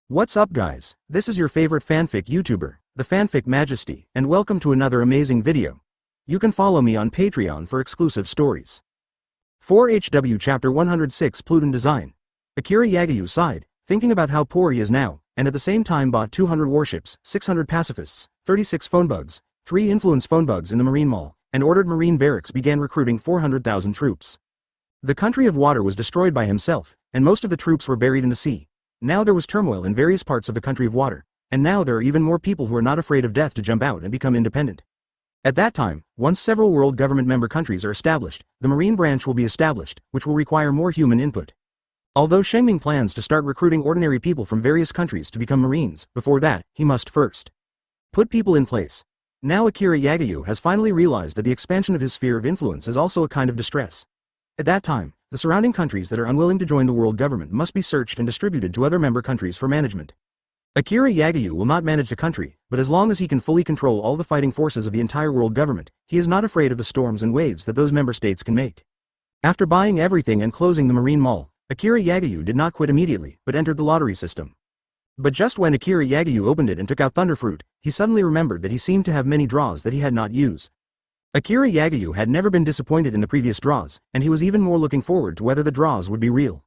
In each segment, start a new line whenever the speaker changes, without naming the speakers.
What's up guys, this is your favorite fanfic YouTuber, the Fanfic Majesty, and welcome to another amazing video. You can follow me on Patreon for exclusive stories. 4HW Chapter 106 Pluton Design. Akiri Yagyu sighed, thinking about how poor he is now, and at the same time bought 200 warships, 600 pacifists, 36 phone bugs, 3 influence phone bugs in the Marine Mall, and ordered Marine barracks began recruiting 400,000 troops. The country of water was destroyed by himself, and most of the troops were buried in the sea. Now there was turmoil in various parts of the country of water, and now there are even more people who are not afraid of death to jump out and become independent. At that time, once several world government member countries are established, the Marine branch will be established, which will require more human input. Although Shengming plans to start recruiting ordinary people from various countries to become Marines, before that, he must first put people in place. Now Akiri Yagyu has finally realized that the expansion of his sphere of influence is also a kind of distress. At that time, the surrounding countries that are unwilling to join the world government must be searched and distributed to other member countries for management. Akiri Yagyu will not manage the country, but as long as he can fully control all the fighting forces of the entire world government, he is not afraid of the storms and waves that those member states can make. After buying everything and closing the Marine Mall, Akiri Yagyu did not quit immediately, but entered the lottery system. But just when Akiri Yagyu opened it and took out Thunderfruit, he suddenly remembered that he seemed to have many draws that he had not used. Akiri Yagyu had never been disappointed in the previous draws, and he was even more looking forward to whether the draws would be real.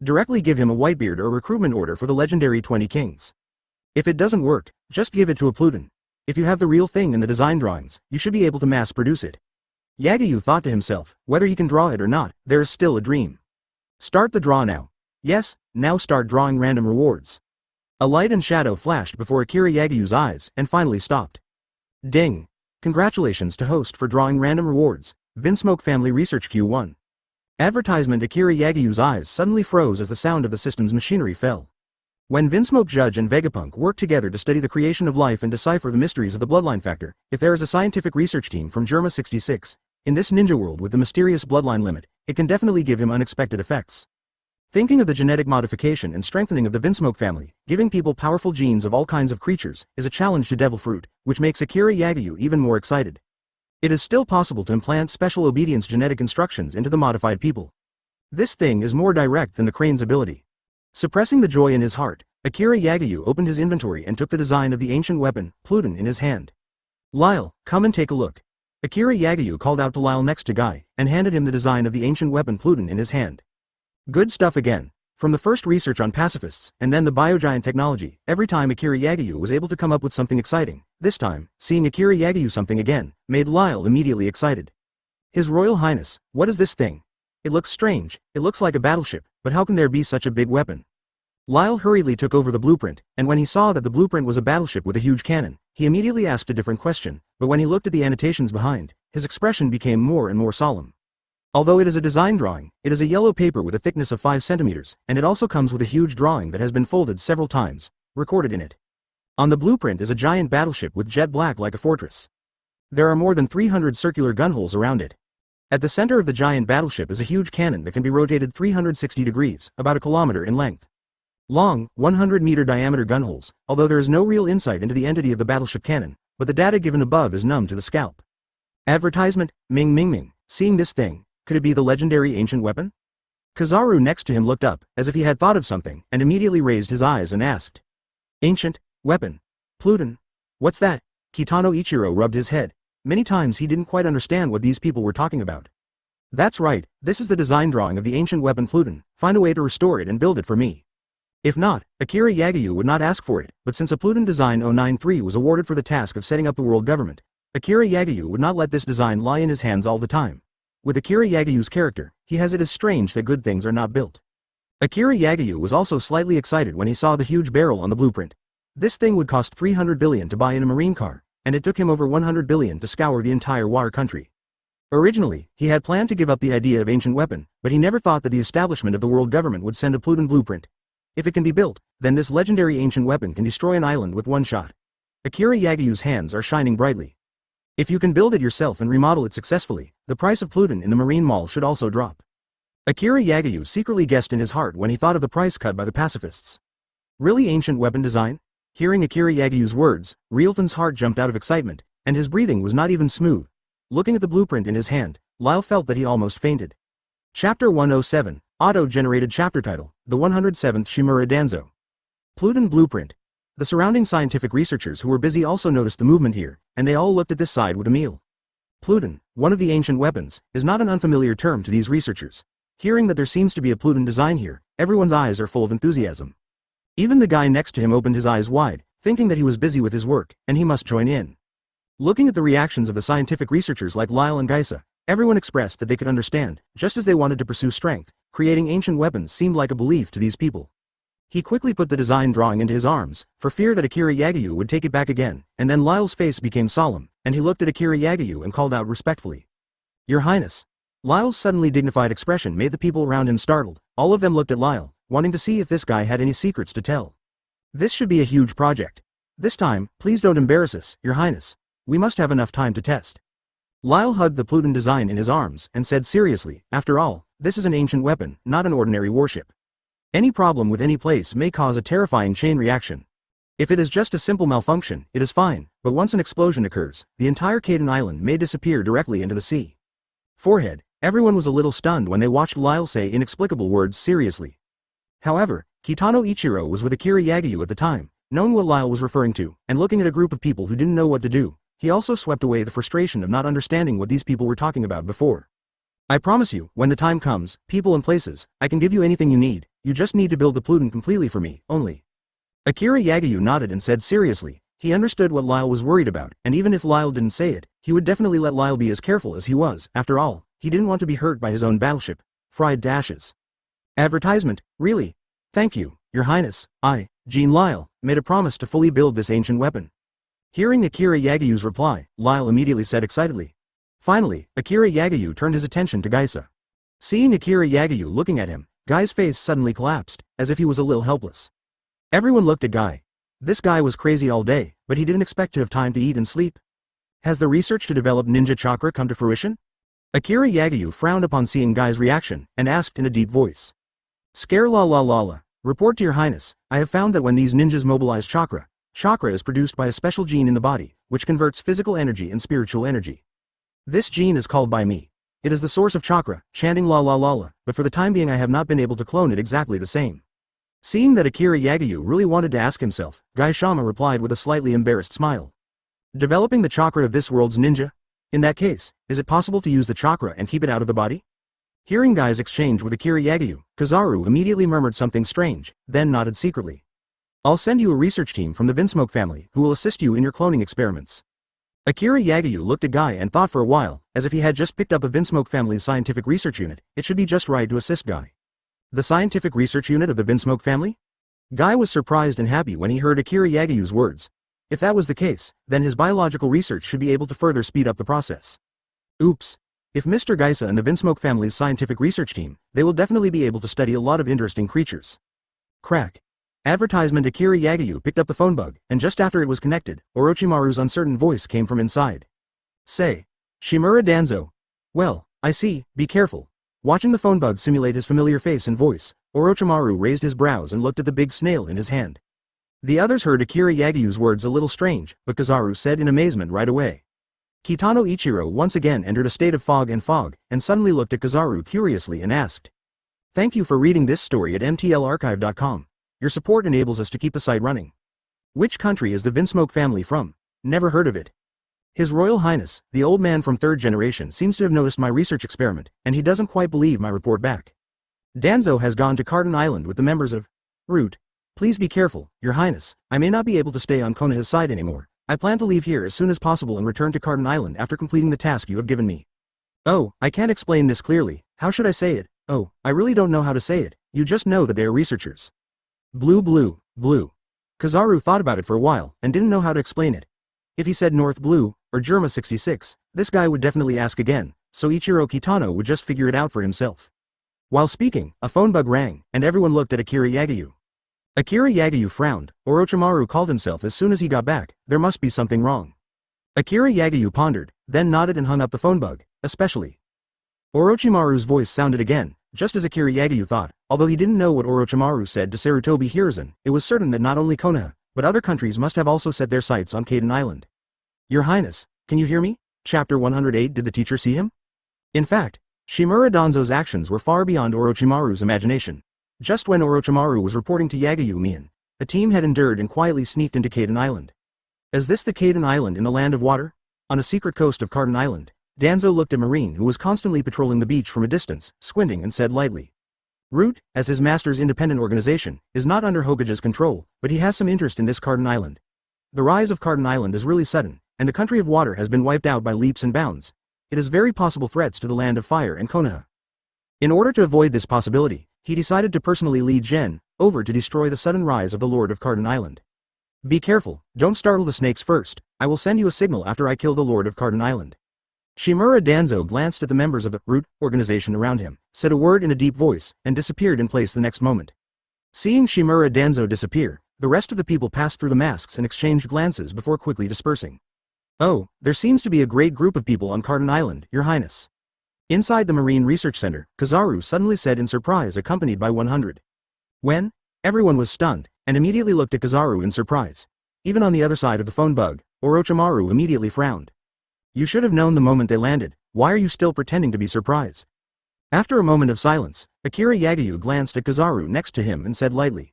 Directly give him a Whitebeard or a recruitment order for the legendary 20 Kings. If it doesn't work, just give it to a Pluton. If you have the real thing in the design drawings, you should be able to mass produce it. Yagyu thought to himself, whether he can draw it or not, there is still a dream. Start the draw now. Yes, now start drawing random rewards. A light and shadow flashed before Akiri Yagyu's eyes, and finally stopped. Ding! Congratulations to host for drawing random rewards, Vinsmoke Family Research Q1. Advertisement. Akiri Yagyu's eyes suddenly froze as the sound of the system's machinery fell. When Vinsmoke Judge and Vegapunk work together to study the creation of life and decipher the mysteries of the bloodline factor, if there is a scientific research team from Germa 66, in this ninja world with the mysterious bloodline limit, it can definitely give him unexpected effects. Thinking of the genetic modification and strengthening of the Vinsmoke family, giving people powerful genes of all kinds of creatures, is a challenge to Devil Fruit, which makes Akiri Yagyu even more excited. It is still possible to implant special obedience genetic instructions into the modified people. This thing is more direct than the Crane's ability. Suppressing the joy in his heart, Akiri Yagyu opened his inventory and took the design of the ancient weapon, Pluton, in his hand. Lyle, come and take a look. Akiri Yagyu called out to Lyle next to Guy, and handed him the design of the ancient weapon Pluton in his hand. Good stuff again. From the first research on pacifists, and then the biogiant technology, every time Akiri Yagyu was able to come up with something exciting. This time, seeing Akiri Yagyu something again, made Lyle immediately excited. His Royal Highness, what is this thing? It looks strange, it looks like a battleship, but how can there be such a big weapon? Lyle hurriedly took over the blueprint, and when he saw that the blueprint was a battleship with a huge cannon, he immediately asked a different question, but when he looked at the annotations behind, his expression became more and more solemn. Although it is a design drawing, it is a yellow paper with a thickness of 5 centimeters, and it also comes with a huge drawing that has been folded several times, recorded in it. On the blueprint is a giant battleship with jet black like a fortress. There are more than 300 circular gunholes around it. At the center of the giant battleship is a huge cannon that can be rotated 360 degrees, about a kilometer in length. Long, 100-meter diameter gunholes, although there is no real insight into the entity of the battleship cannon, but the data given above is numb to the scalp. Advertisement, Ming Ming Ming, seeing this thing. Could it be the legendary ancient weapon? Kizaru next to him looked up, as if he had thought of something, and immediately raised his eyes and asked. Ancient weapon. Pluton. What's that? Kitano Ichiro rubbed his head. Many times he didn't quite understand what these people were talking about. That's right, this is the design drawing of the ancient weapon Pluton. Find a way to restore it and build it for me. If not, Akiri Yagyu would not ask for it, but since a Pluton Design 093 was awarded for the task of setting up the world government, Akiri Yagyu would not let this design lie in his hands all the time. With Akiri Yagyu's character, he has it as strange that good things are not built. Akiri Yagyu was also slightly excited when he saw the huge barrel on the blueprint. This thing would cost 300 billion to buy in a marine car, and it took him over 100 billion to scour the entire War country. Originally, he had planned to give up the idea of ancient weapon, but he never thought that the establishment of the world government would send a Pluton blueprint. If it can be built, then this legendary ancient weapon can destroy an island with one shot. Akiri Yagyu's hands are shining brightly. If you can build it yourself and remodel it successfully, the price of Pluton in the Marine Mall should also drop. Akiri Yagyu secretly guessed in his heart when he thought of the price cut by the pacifists. Really ancient weapon design? Hearing Akiri Yagyu's words, Realton's heart jumped out of excitement, and his breathing was not even smooth. Looking at the blueprint in his hand, Lyle felt that he almost fainted. Chapter 107, Auto-generated chapter title, the 107th Shimura Danzo. Pluton blueprint. The surrounding scientific researchers who were busy also noticed the movement here, and they all looked at this side with a meal. Pluton, one of the ancient weapons, is not an unfamiliar term to these researchers. Hearing that there seems to be a Pluton design here, everyone's eyes are full of enthusiasm. Even the guy next to him opened his eyes wide, thinking that he was busy with his work, and he must join in. Looking at the reactions of the scientific researchers like Lyle and Geisa, everyone expressed that they could understand, just as they wanted to pursue strength, creating ancient weapons seemed like a belief to these people. He quickly put the design drawing into his arms, for fear that Akiri Yagyu would take it back again, and then Lyle's face became solemn, and he looked at Akiri Yagyu and called out respectfully. Your Highness. Lyle's suddenly dignified expression made the people around him startled. All of them looked at Lyle, wanting to see if this guy had any secrets to tell. This should be a huge project. This time, please don't embarrass us, Your Highness. We must have enough time to test. Lyle hugged the Pluton design in his arms and said seriously, after all, this is an ancient weapon, not an ordinary warship. Any problem with any place may cause a terrifying chain reaction. If it is just a simple malfunction, it is fine, but once an explosion occurs, the entire Kaden Island may disappear directly into the sea. Forehead. Everyone was a little stunned when they watched Lyle say inexplicable words seriously. However, Kitano Ichiro was with Akiri Yagyu at the time, knowing what Lyle was referring to, and looking at a group of people who didn't know what to do, he also swept away the frustration of not understanding what these people were talking about before. I promise you, when the time comes, people and places, I can give you anything you need, you just need to build the Pluton completely for me, only. Akiri Yagyu nodded and said seriously, he understood what Lyle was worried about, and even if Lyle didn't say it, he would definitely let Lyle be as careful as he was, after all, he didn't want to be hurt by his own battleship, fried to ashes. Advertisement, really? Thank you, Your Highness, I, Jean Lyle, made a promise to fully build this ancient weapon. Hearing Akiri Yagyu's reply, Lyle immediately said excitedly. Finally, Akiri Yagyu turned his attention to Geisa. Seeing Akiri Yagyu looking at him, Guy's face suddenly collapsed, as if he was a little helpless. Everyone looked at Guy. This guy was crazy all day, but he didn't expect to have time to eat and sleep. Has the research to develop ninja chakra come to fruition? Akiri Yagyu frowned upon seeing Guy's reaction, and asked in a deep voice. Scare la la la la, report to Your Highness, I have found that when these ninjas mobilize chakra, chakra is produced by a special gene in the body, which converts physical energy and spiritual energy. This gene is called by me. It is the source of chakra, chanting la la la la, but for the time being I have not been able to clone it exactly the same. Seeing that Akiri Yagyu really wanted to ask himself, Guy Shama replied with a slightly embarrassed smile. Developing the chakra of this world's ninja? In that case, is it possible to use the chakra and keep it out of the body? Hearing Guy's exchange with Akiri Yagyu, Kizaru immediately murmured something strange, then nodded secretly. I'll send you a research team from the Vinsmoke family who will assist you in your cloning experiments. Akiri Yagyu looked at Guy and thought for a while, as if he had just picked up a Vinsmoke family's scientific research unit, it should be just right to assist Guy. The scientific research unit of the Vinsmoke family? Guy was surprised and happy when he heard Akiri Yagyu's words. If that was the case, then his biological research should be able to further speed up the process. Oops. If Mr. Geisa and the Vinsmoke family's scientific research team, they will definitely be able to study a lot of interesting creatures. Crack. Advertisement. Akiri Yagyu picked up the phone bug, and just after it was connected, Orochimaru's uncertain voice came from inside. Say. Shimura Danzo. Well, I see, be careful. Watching the phone bug simulate his familiar face and voice, Orochimaru raised his brows and looked at the big snail in his hand. The others heard Akiri Yagyu's words a little strange, but Kizaru said in amazement right away. Kitano Ichiro once again entered a state of fog, and suddenly looked at Kizaru curiously and asked. Thank you for reading this story at mtlarchive.com. Your support enables us to keep the site running. Which country is the Vinsmoke family from? Never heard of it. His Royal Highness, the old man from third generation seems to have noticed my research experiment, and he doesn't quite believe my report back. Danzo has gone to Carden Island with the members of Root. Please be careful, Your Highness, I may not be able to stay on Konoha's side anymore. I plan to leave here as soon as possible and return to Carden Island after completing the task you have given me. Oh, I can't explain this clearly, how should I say it? Oh, I really don't know how to say it, you just know that they are researchers. Blue. Kizaru thought about it for a while, and didn't know how to explain it. If he said North Blue, or Germa 66, this guy would definitely ask again, so Ichiro Kitano would just figure it out for himself. While speaking, a phone bug rang, and everyone looked at Akiri Yagyu. Akiri Yagyu frowned. Orochimaru called himself as soon as he got back, there must be something wrong. Akiri Yagyu pondered, then nodded and hung up the phone bug, especially. Orochimaru's voice sounded again, just as Akiri Yagyu thought, although he didn't know what Orochimaru said to Sarutobi Hiruzen, it was certain that not only Konoha, but other countries must have also set their sights on Kaden Island. Your Highness, can you hear me? Chapter 108. Did the teacher see him? In fact, Shimura Danzo's actions were far beyond Orochimaru's imagination. Just when Orochimaru was reporting to Yagyu Mian, a team had endured and quietly sneaked into Caden Island. Is this the Caden Island in the land of water? On a secret coast of Carden Island, Danzo looked at Marine who was constantly patrolling the beach from a distance, squinting and said lightly. Root, as his master's independent organization, is not under Hokage's control, but he has some interest in this Carden Island. The rise of Carden Island is really sudden, and the country of water has been wiped out by leaps and bounds. It is very possible threats to the land of fire and Konoha. In order to avoid this possibility, he decided to personally lead Gen over to destroy the sudden rise of the Lord of Carden Island. Be careful, don't startle the snakes first, I will send you a signal after I kill the Lord of Carden Island. Shimura Danzo glanced at the members of the Root organization around him, said a word in a deep voice, and disappeared in place the next moment. Seeing Shimura Danzo disappear, the rest of the people passed through the masks and exchanged glances before quickly dispersing. Oh, there seems to be a great group of people on Carden Island, Your Highness. Inside the Marine Research Center, Kizaru suddenly said in surprise, accompanied by 100. When? Everyone was stunned, and immediately looked at Kizaru in surprise. Even on the other side of the phone bug, Orochimaru immediately frowned. You should have known the moment they landed, why are you still pretending to be surprised? After a moment of silence, Akiri Yagyu glanced at Kizaru next to him and said lightly.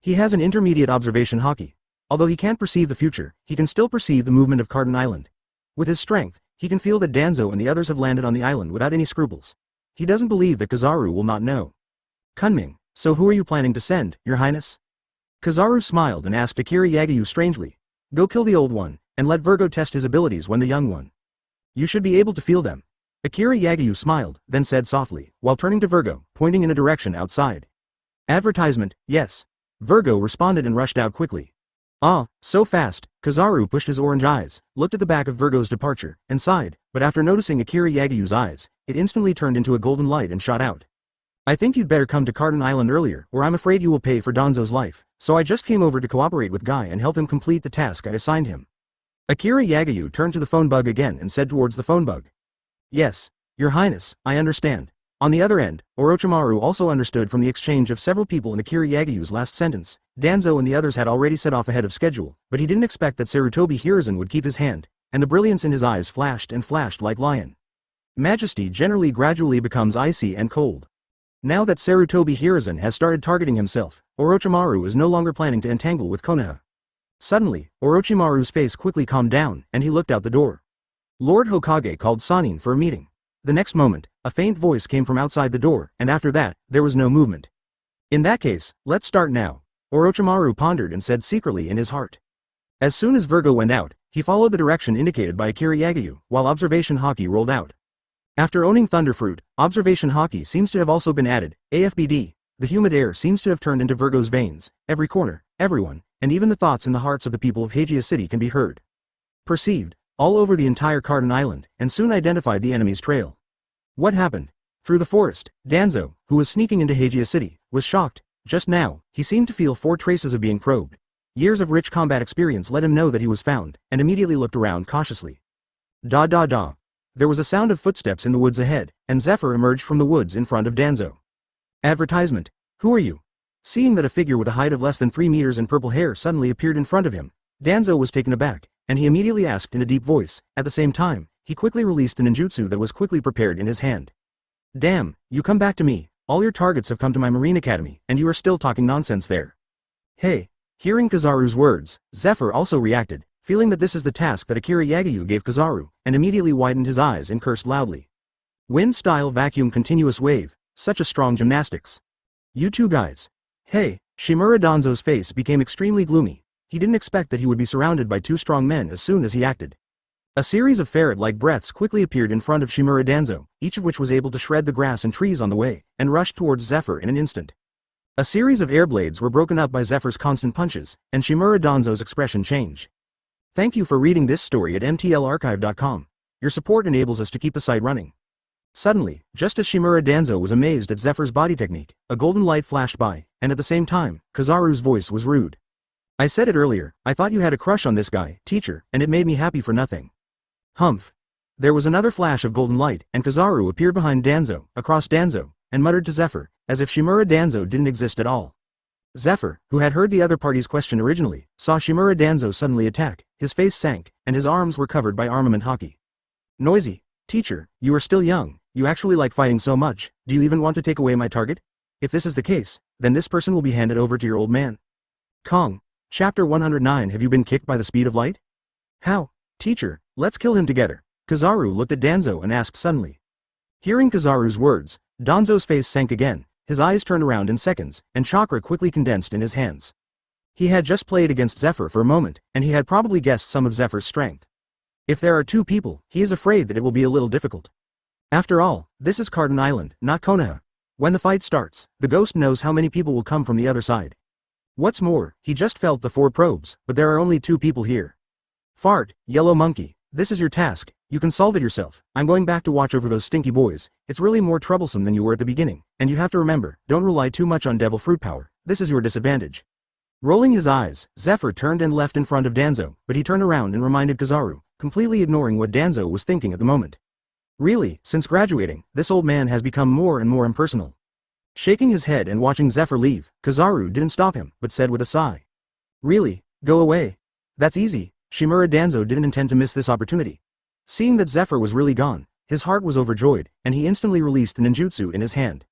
He has an intermediate observation haki. Although he can't perceive the future, he can still perceive the movement of Carden Island. With his strength, he can feel that Danzo and the others have landed on the island without any scruples. He doesn't believe that Kizaru will not know. Kunming, so who are you planning to send, Your Highness? Kizaru smiled and asked Akiri Yagyu strangely. Go kill the old one, and let Virgo test his abilities when the young one. You should be able to feel them. Akiri Yagyu smiled, then said softly, while turning to Virgo, pointing in a direction outside. Advertisement, yes. Virgo responded and rushed out quickly. Ah, so fast. Kizaru pushed his orange eyes, looked at the back of Virgo's departure, and sighed, but after noticing Akiri Yagyu's eyes, it instantly turned into a golden light and shot out. I think you'd better come to Carden Island earlier, or I'm afraid you will pay for Danzo's life, so I just came over to cooperate with Guy and help him complete the task I assigned him. Akiri Yagyu turned to the phone bug again and said towards the phone bug. Yes, Your Highness, I understand. On the other end, Orochimaru also understood from the exchange of several people in Akiri Yagyu's last sentence. Danzo and the others had already set off ahead of schedule, but he didn't expect that Sarutobi Hiruzen would keep his hand, and the brilliance in his eyes flashed and flashed like lion. Majesty generally gradually becomes icy and cold. Now that Sarutobi Hiruzen has started targeting himself, Orochimaru is no longer planning to entangle with Konoha. Suddenly, Orochimaru's face quickly calmed down, and he looked out the door. Lord Hokage called Sanin for a meeting. The next moment, a faint voice came from outside the door, and after that, there was no movement. In that case, let's start now, Orochimaru pondered and said secretly in his heart. As soon as Virgo went out, he followed the direction indicated by Akiri Yagyu, while observation haki rolled out. After owning Thunderfruit, observation haki seems to have also been added. AFBD, the humid air seems to have turned into Virgo's veins. Every corner, everyone, and even the thoughts in the hearts of the people of Hagia City can be heard. Perceived, all over the entire Carden Island, and soon identified the enemy's trail. What happened? Through the forest, Danzo, who was sneaking into Hagia City, was shocked. Just now, he seemed to feel 4 traces of being probed. Years of rich combat experience let him know that he was found, and immediately looked around cautiously. Da da da. There was a sound of footsteps in the woods ahead, and Zephyr emerged from the woods in front of Danzo. Advertisement. Who are you? Seeing that a figure with a height of less than 3 meters and purple hair suddenly appeared in front of him, Danzo was taken aback, and he immediately asked in a deep voice. At the same time, he quickly released a ninjutsu that was quickly prepared in his hand. Damn, you come back to me, all your targets have come to my Marine Academy, and you are still talking nonsense there. Hey. Hearing Kizaru's words, Zephyr also reacted, feeling that this is the task that Akiri Yagyu gave Kizaru, and immediately widened his eyes and cursed loudly. Wind-style vacuum continuous wave, such a strong gymnastics. You two guys. Hey. Shimura Danzo's face became extremely gloomy. He didn't expect that he would be surrounded by 2 strong men as soon as he acted. A series of ferret-like breaths quickly appeared in front of Shimura Danzo, each of which was able to shred the grass and trees on the way, and rushed towards Zephyr in an instant. A series of air blades were broken up by Zephyr's constant punches, and Shimura Danzo's expression changed. Thank you for reading this story at mtlarchive.com. Your support enables us to keep the site running. Suddenly, just as Shimura Danzo was amazed at Zephyr's body technique, a golden light flashed by, and at the same time, Kizaru's voice was rude. I said it earlier, I thought you had a crush on this guy, teacher, and it made me happy for nothing. Humph. There was another flash of golden light, and Kizaru appeared behind Danzo, across Danzo, and muttered to Zephyr, as if Shimura Danzo didn't exist at all. Zephyr, who had heard the other party's question originally, saw Shimura Danzo suddenly attack, his face sank, and his arms were covered by armament haki. Noisy. Teacher, you are still young, you actually like fighting so much, do you even want to take away my target? If this is the case, then this person will be handed over to your old man. Kong. Chapter 109. Have you been kicked by the speed of light? How? Teacher, let's kill him together. Kizaru looked at Danzo and asked suddenly. Hearing Kizaru's words, Danzo's face sank again, his eyes turned around in seconds, and chakra quickly condensed in his hands. He had just played against Zephyr for a moment, and he had probably guessed some of Zephyr's strength. If there are two people, he is afraid that it will be a little difficult. After all, this is Carden Island, not Konoha. When the fight starts, the ghost knows how many people will come from the other side. What's more, he just felt the 4 probes, but there are only 2 people here. Fart, Yellow Monkey, this is your task, you can solve it yourself. I'm going back to watch over those stinky boys. It's really more troublesome than you were at the beginning, and you have to remember, don't rely too much on devil fruit power, this is your disadvantage. Rolling his eyes, Zephyr turned and left in front of Danzo, but he turned around and reminded Kizaru, completely ignoring what Danzo was thinking at the moment. Really, since graduating, this old man has become more and more impersonal. Shaking his head and watching Zephyr leave, Kizaru didn't stop him, but said with a sigh. Really? Go away. That's easy. Shimura Danzo didn't intend to miss this opportunity. Seeing that Zephyr was really gone, his heart was overjoyed, and he instantly released the ninjutsu in his hand.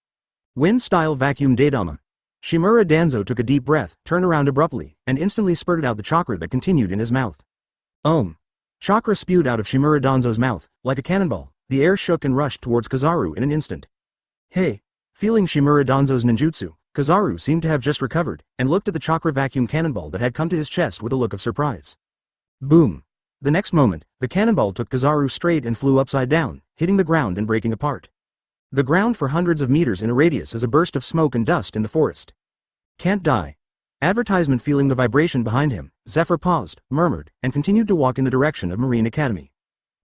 Wind-style vacuum Daidama. Shimura Danzo took a deep breath, turned around abruptly, and instantly spurted out the chakra that continued in his mouth. Chakra spewed out of Shimura Danzo's mouth, like a cannonball. The air shook and rushed towards Kizaru in an instant. Hey! Feeling Shimura Danzo's ninjutsu, Kizaru seemed to have just recovered, and looked at the chakra vacuum cannonball that had come to his chest with a look of surprise. Boom! The next moment, the cannonball took Kizaru straight and flew upside down, hitting the ground and breaking apart. The ground for hundreds of meters in a radius is a burst of smoke and dust in the forest. Can't die. Advertisement. Feeling the vibration behind him, Zephyr paused, murmured, and continued to walk in the direction of Marine Academy.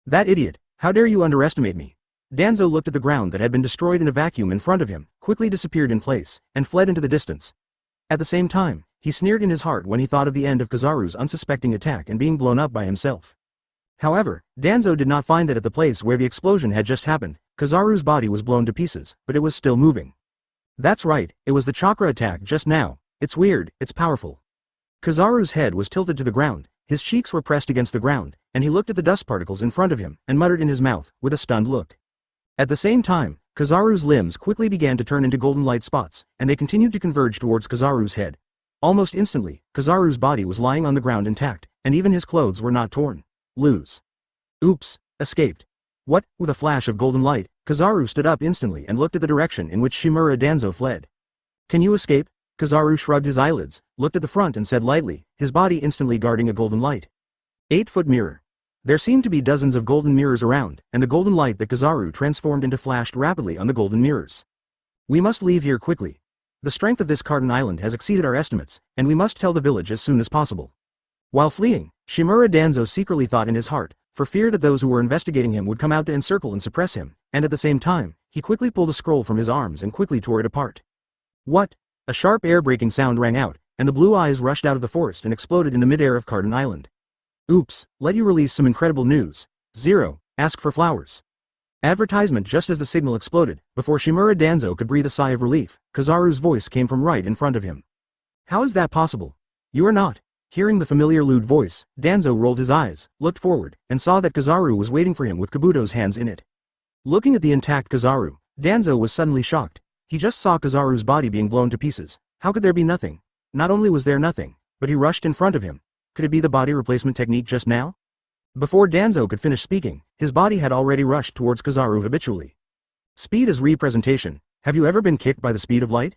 That idiot, how dare you underestimate me? Danzo looked at the ground that had been destroyed in a vacuum in front of him, quickly disappeared in place, and fled into the distance. At the same time, he sneered in his heart when he thought of the end of Kizaru's unsuspecting attack and being blown up by himself. However, Danzo did not find that at the place where the explosion had just happened, Kizaru's body was blown to pieces, but it was still moving. That's right, it was the chakra attack just now. It's weird, it's powerful. Kizaru's head was tilted to the ground, his cheeks were pressed against the ground, and he looked at the dust particles in front of him, and muttered in his mouth, with a stunned look. At the same time, Kizaru's limbs quickly began to turn into golden light spots, and they continued to converge towards Kizaru's head. Almost instantly, Kizaru's body was lying on the ground intact, and even his clothes were not torn. Lose. Oops, escaped. What? With a flash of golden light, Kizaru stood up instantly and looked at the direction in which Shimura Danzo fled. Can you escape? Kizaru shrugged his eyelids, looked at the front and said lightly, his body instantly guarding a golden light. 8-foot mirror. There seemed to be dozens of golden mirrors around, and the golden light that Kizaru transformed into flashed rapidly on the golden mirrors. We must leave here quickly. The strength of this Carden Island has exceeded our estimates, and we must tell the village as soon as possible. While fleeing, Shimura Danzo secretly thought in his heart, for fear that those who were investigating him would come out to encircle and suppress him, and at the same time, he quickly pulled a scroll from his arms and quickly tore it apart. What? A sharp air-breaking sound rang out, and the blue eyes rushed out of the forest and exploded in the midair of Carden Island. Oops, let you release some incredible news. 0, ask for flowers. Advertisement. Just as the signal exploded, before Shimura Danzo could breathe a sigh of relief, Kizaru's voice came from right in front of him. How is that possible? You are not. Hearing the familiar lewd voice, Danzo rolled his eyes, looked forward, and saw that Kizaru was waiting for him with Kabuto's hands in it. Looking at the intact Kizaru, Danzo was suddenly shocked. He just saw Kizaru's body being blown to pieces. How could there be nothing? Not only was there nothing, but he rushed in front of him. Could it be the body replacement technique just now? Before Danzo could finish speaking, his body had already rushed towards Kizaru habitually. Speed is representation. Have you ever been kicked by the speed of light?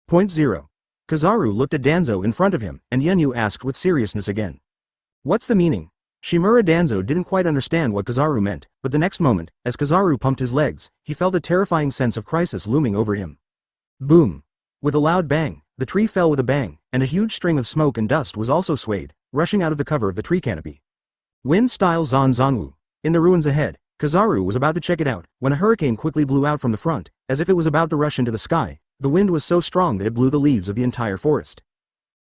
Point 0. Kizaru looked at Danzo in front of him, and Yenyu asked with seriousness again. What's the meaning? Shimura Danzo didn't quite understand what Kizaru meant, but the next moment, as Kizaru pumped his legs, he felt a terrifying sense of crisis looming over him. Boom! With a loud bang, the tree fell with a bang, and a huge string of smoke and dust was also swayed, rushing out of the cover of the tree canopy. Wind-style Zanzanwu. In the ruins ahead, Kizaru was about to check it out, when a hurricane quickly blew out from the front, as if it was about to rush into the sky. The wind was so strong that it blew the leaves of the entire forest.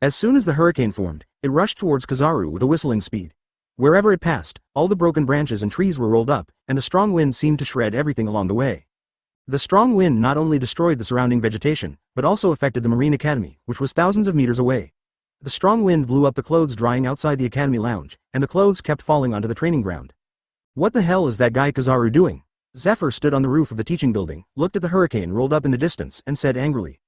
As soon as the hurricane formed, it rushed towards Kizaru with a whistling speed. Wherever it passed, all the broken branches and trees were rolled up, and the strong wind seemed to shred everything along the way. The strong wind not only destroyed the surrounding vegetation, but also affected the Marine Academy, which was thousands of meters away. The strong wind blew up the clothes drying outside the Academy lounge, and the clothes kept falling onto the training ground. What the hell is that guy Kizaru doing? Zephyr stood on the roof of the teaching building, looked at the hurricane rolled up in the distance, and said angrily.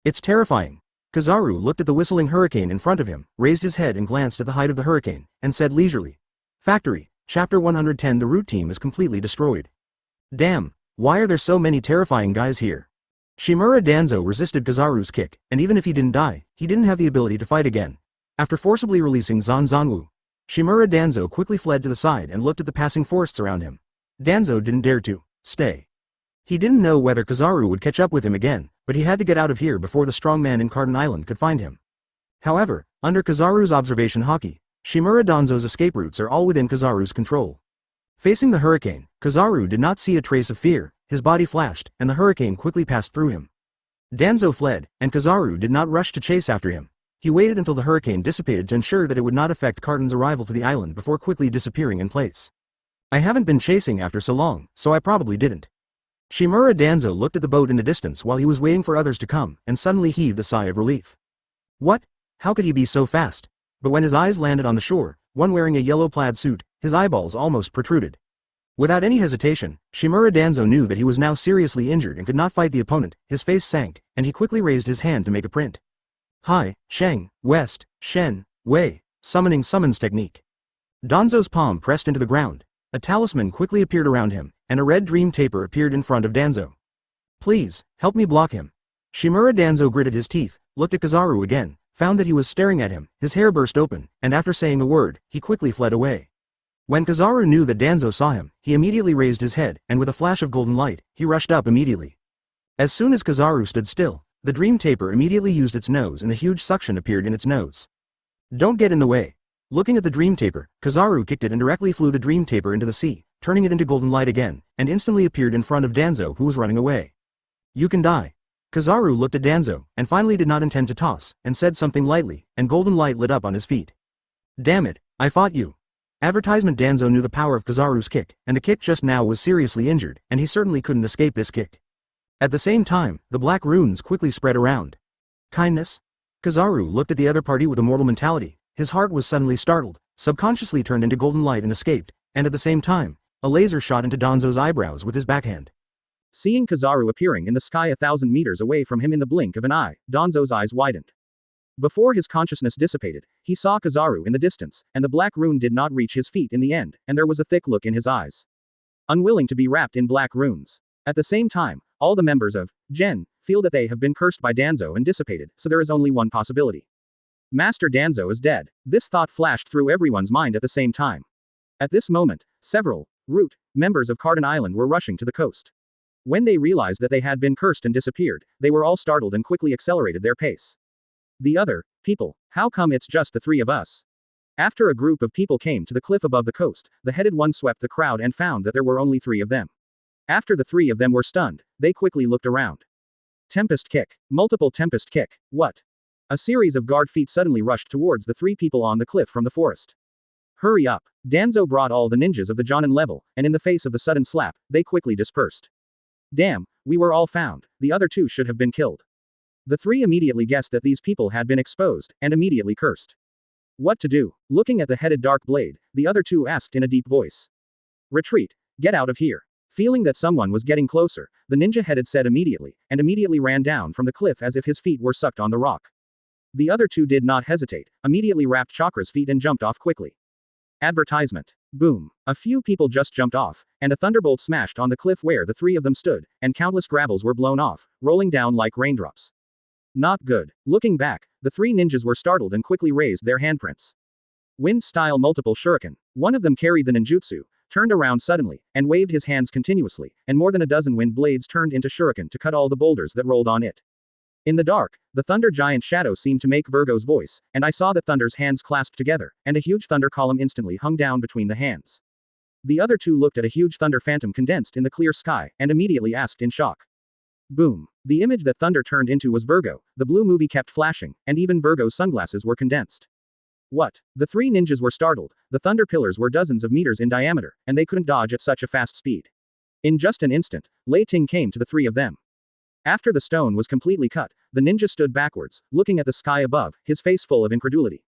It's terrifying. Kizaru looked at the whistling hurricane in front of him, raised his head and glanced at the height of the hurricane, and said leisurely. Factory, Chapter 110. The root team is completely destroyed. Damn, why are there so many terrifying guys here? Shimura Danzo resisted Kizaru's kick, and even if he didn't die, he didn't have the ability to fight again. After forcibly releasing Zanzanwu, Shimura Danzo quickly fled to the side and looked at the passing forests around him. Danzo didn't dare to stay. He didn't know whether Kizaru would catch up with him again, but he had to get out of here before the strong man in Carden Island could find him. However, under Kizaru's observation Haki, Shimura Danzo's escape routes are all within Kizaru's control. Facing the hurricane, Kizaru did not see a trace of fear, his body flashed, and the hurricane quickly passed through him. Danzo fled, and Kizaru did not rush to chase after him. He waited until the hurricane dissipated to ensure that it would not affect Carden's arrival to the island before quickly disappearing in place. I haven't been chasing after so long, so I probably didn't. Shimura Danzo looked at the boat in the distance while he was waiting for others to come, and suddenly heaved a sigh of relief. What? How could he be so fast? But when his eyes landed on the shore, one wearing a yellow plaid suit, his eyeballs almost protruded. Without any hesitation, Shimura Danzo knew that he was now seriously injured and could not fight the opponent. His face sank, and he quickly raised his hand to make a print. Hi, Sheng, West, Shen, Wei, summoning summons technique. Danzo's palm pressed into the ground. A talisman quickly appeared around him, and a red dream taper appeared in front of Danzo. Please, help me block him. Shimura Danzo gritted his teeth, looked at Kizaru again, found that he was staring at him, his hair burst open, and after saying a word, he quickly fled away. When Kizaru knew that Danzo saw him, he immediately raised his head, and with a flash of golden light, he rushed up immediately. As soon as Kizaru stood still, the dream taper immediately used its nose and a huge suction appeared in its nose. Don't get in the way. Looking at the dream taper, Kizaru kicked it and directly flew the dream taper into the sea, turning it into golden light again, and instantly appeared in front of Danzo who was running away. You can die. Kizaru looked at Danzo, and finally did not intend to toss, and said something lightly, and golden light lit up on his feet. Damn it, I fought you. Advertisement. Danzo knew the power of Kizaru's kick, and the kick just now was seriously injured, and he certainly couldn't escape this kick. At the same time, the black runes quickly spread around. Kindness? Kizaru looked at the other party with a mortal mentality, his heart was suddenly startled, subconsciously turned into golden light and escaped, and at the same time, a laser shot into Danzo's eyebrows with his backhand. Seeing Kizaru appearing in the sky 1,000 meters away from him in the blink of an eye, Danzo's eyes widened. Before his consciousness dissipated, he saw Kizaru in the distance, and the black rune did not reach his feet in the end, and there was a thick look in his eyes. Unwilling to be wrapped in black runes. At the same time, all the members of Gen feel that they have been cursed by Danzo and dissipated, so there is only one possibility. Master Danzo is dead. This thought flashed through everyone's mind at the same time. At this moment, several root members of Carden Island were rushing to the coast. When they realized that they had been cursed and disappeared, they were all startled and quickly accelerated their pace. The other people, how come it's just the three of us? After a group of people came to the cliff above the coast, the headed one swept the crowd and found that there were only 3 of them. After the 3 of them were stunned, they quickly looked around. Tempest kick. Multiple tempest kick. What? A series of guard feet suddenly rushed towards the 3 people on the cliff from the forest. Hurry up. Danzo brought all the ninjas of the Jonin level, and in the face of the sudden slap, they quickly dispersed. Damn, we were all found. The other 2 should have been killed. The 3 immediately guessed that these people had been exposed, and immediately cursed. What to do? Looking at the headed dark blade, the other 2 asked in a deep voice. Retreat. Get out of here. Feeling that someone was getting closer, the ninja-headed said immediately, and immediately ran down from the cliff as if his feet were sucked on the rock. The other 2 did not hesitate, immediately wrapped Chakra's feet and jumped off quickly. Advertisement. Boom. A few people just jumped off, and a thunderbolt smashed on the cliff where the 3 of them stood, and countless gravels were blown off, rolling down like raindrops. Not good. Looking back, the 3 ninjas were startled and quickly raised their handprints. Wind-style multiple shuriken. One of them carried the ninjutsu, turned around suddenly, and waved his hands continuously, and more than a dozen wind blades turned into shuriken to cut all the boulders that rolled on it. In the dark, the thunder giant shadow seemed to make Virgo's voice, and I saw that Thunder's hands clasped together, and a huge thunder column instantly hung down between the hands. The other 2 looked at a huge thunder phantom condensed in the clear sky, and immediately asked in shock. Boom. The image that thunder turned into was Virgo, the blue movie kept flashing, and even Virgo's sunglasses were condensed. What? The 3 ninjas were startled, the thunder pillars were dozens of meters in diameter, and they couldn't dodge at such a fast speed. In just an instant, Lei Ting came to the 3 of them. After the stone was completely cut, the ninja stood backwards, looking at the sky above, his face full of incredulity.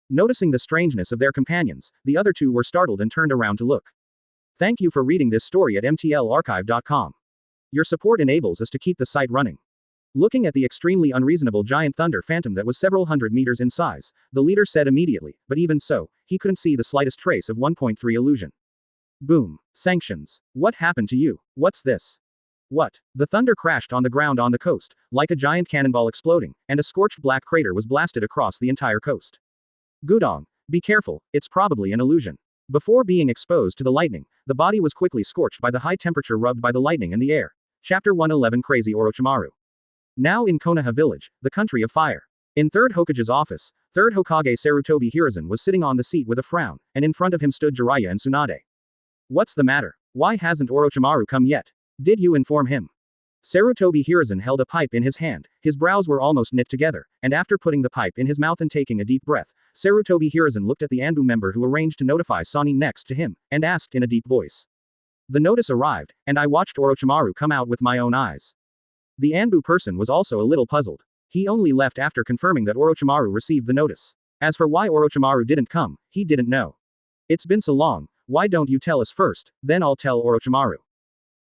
Noticing the strangeness of their companions, the other 2 were startled and turned around to look. Thank you for reading this story at mtlarchive.com. Your support enables us to keep the site running. Looking at the extremely unreasonable giant thunder phantom that was several hundred meters in size, the leader said immediately, but even so, he couldn't see the slightest trace of 1.3 illusion. Boom. Sanctions. What happened to you? What's this? What? The thunder crashed on the ground on the coast, like a giant cannonball exploding, and a scorched black crater was blasted across the entire coast. Gudong. Be careful, it's probably an illusion. Before being exposed to the lightning, the body was quickly scorched by the high temperature rubbed by the lightning in the air. Chapter 111 Crazy Orochimaru. Now in Konoha village, the country of fire. In 3rd Hokage's office, 3rd Hokage Sarutobi Hiruzen was sitting on the seat with a frown, and in front of him stood Jiraiya and Tsunade. What's the matter? Why hasn't Orochimaru come yet? Did you inform him? Sarutobi Hiruzen held a pipe in his hand, his brows were almost knit together, and after putting the pipe in his mouth and taking a deep breath, Sarutobi Hiruzen looked at the Anbu member who arranged to notify Sani next to him, and asked in a deep voice. The notice arrived, and I watched Orochimaru come out with my own eyes. The Anbu person was also a little puzzled. He only left after confirming that Orochimaru received the notice. As for why Orochimaru didn't come, he didn't know. It's been so long, why don't you tell us first, then I'll tell Orochimaru.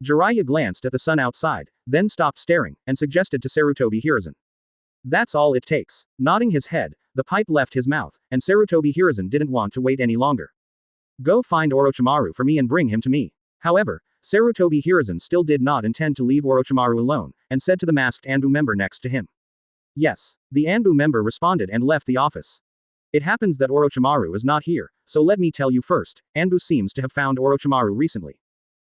Jiraiya glanced at the sun outside, then stopped staring, and suggested to Sarutobi Hiruzen. That's all it takes. Nodding his head, the pipe left his mouth, and Sarutobi Hiruzen didn't want to wait any longer. Go find Orochimaru for me and bring him to me. However, Sarutobi Hiruzen still did not intend to leave Orochimaru alone, and said to the masked Anbu member next to him. Yes. The Anbu member responded and left the office. It happens that Orochimaru is not here, so let me tell you first, Anbu seems to have found Orochimaru recently.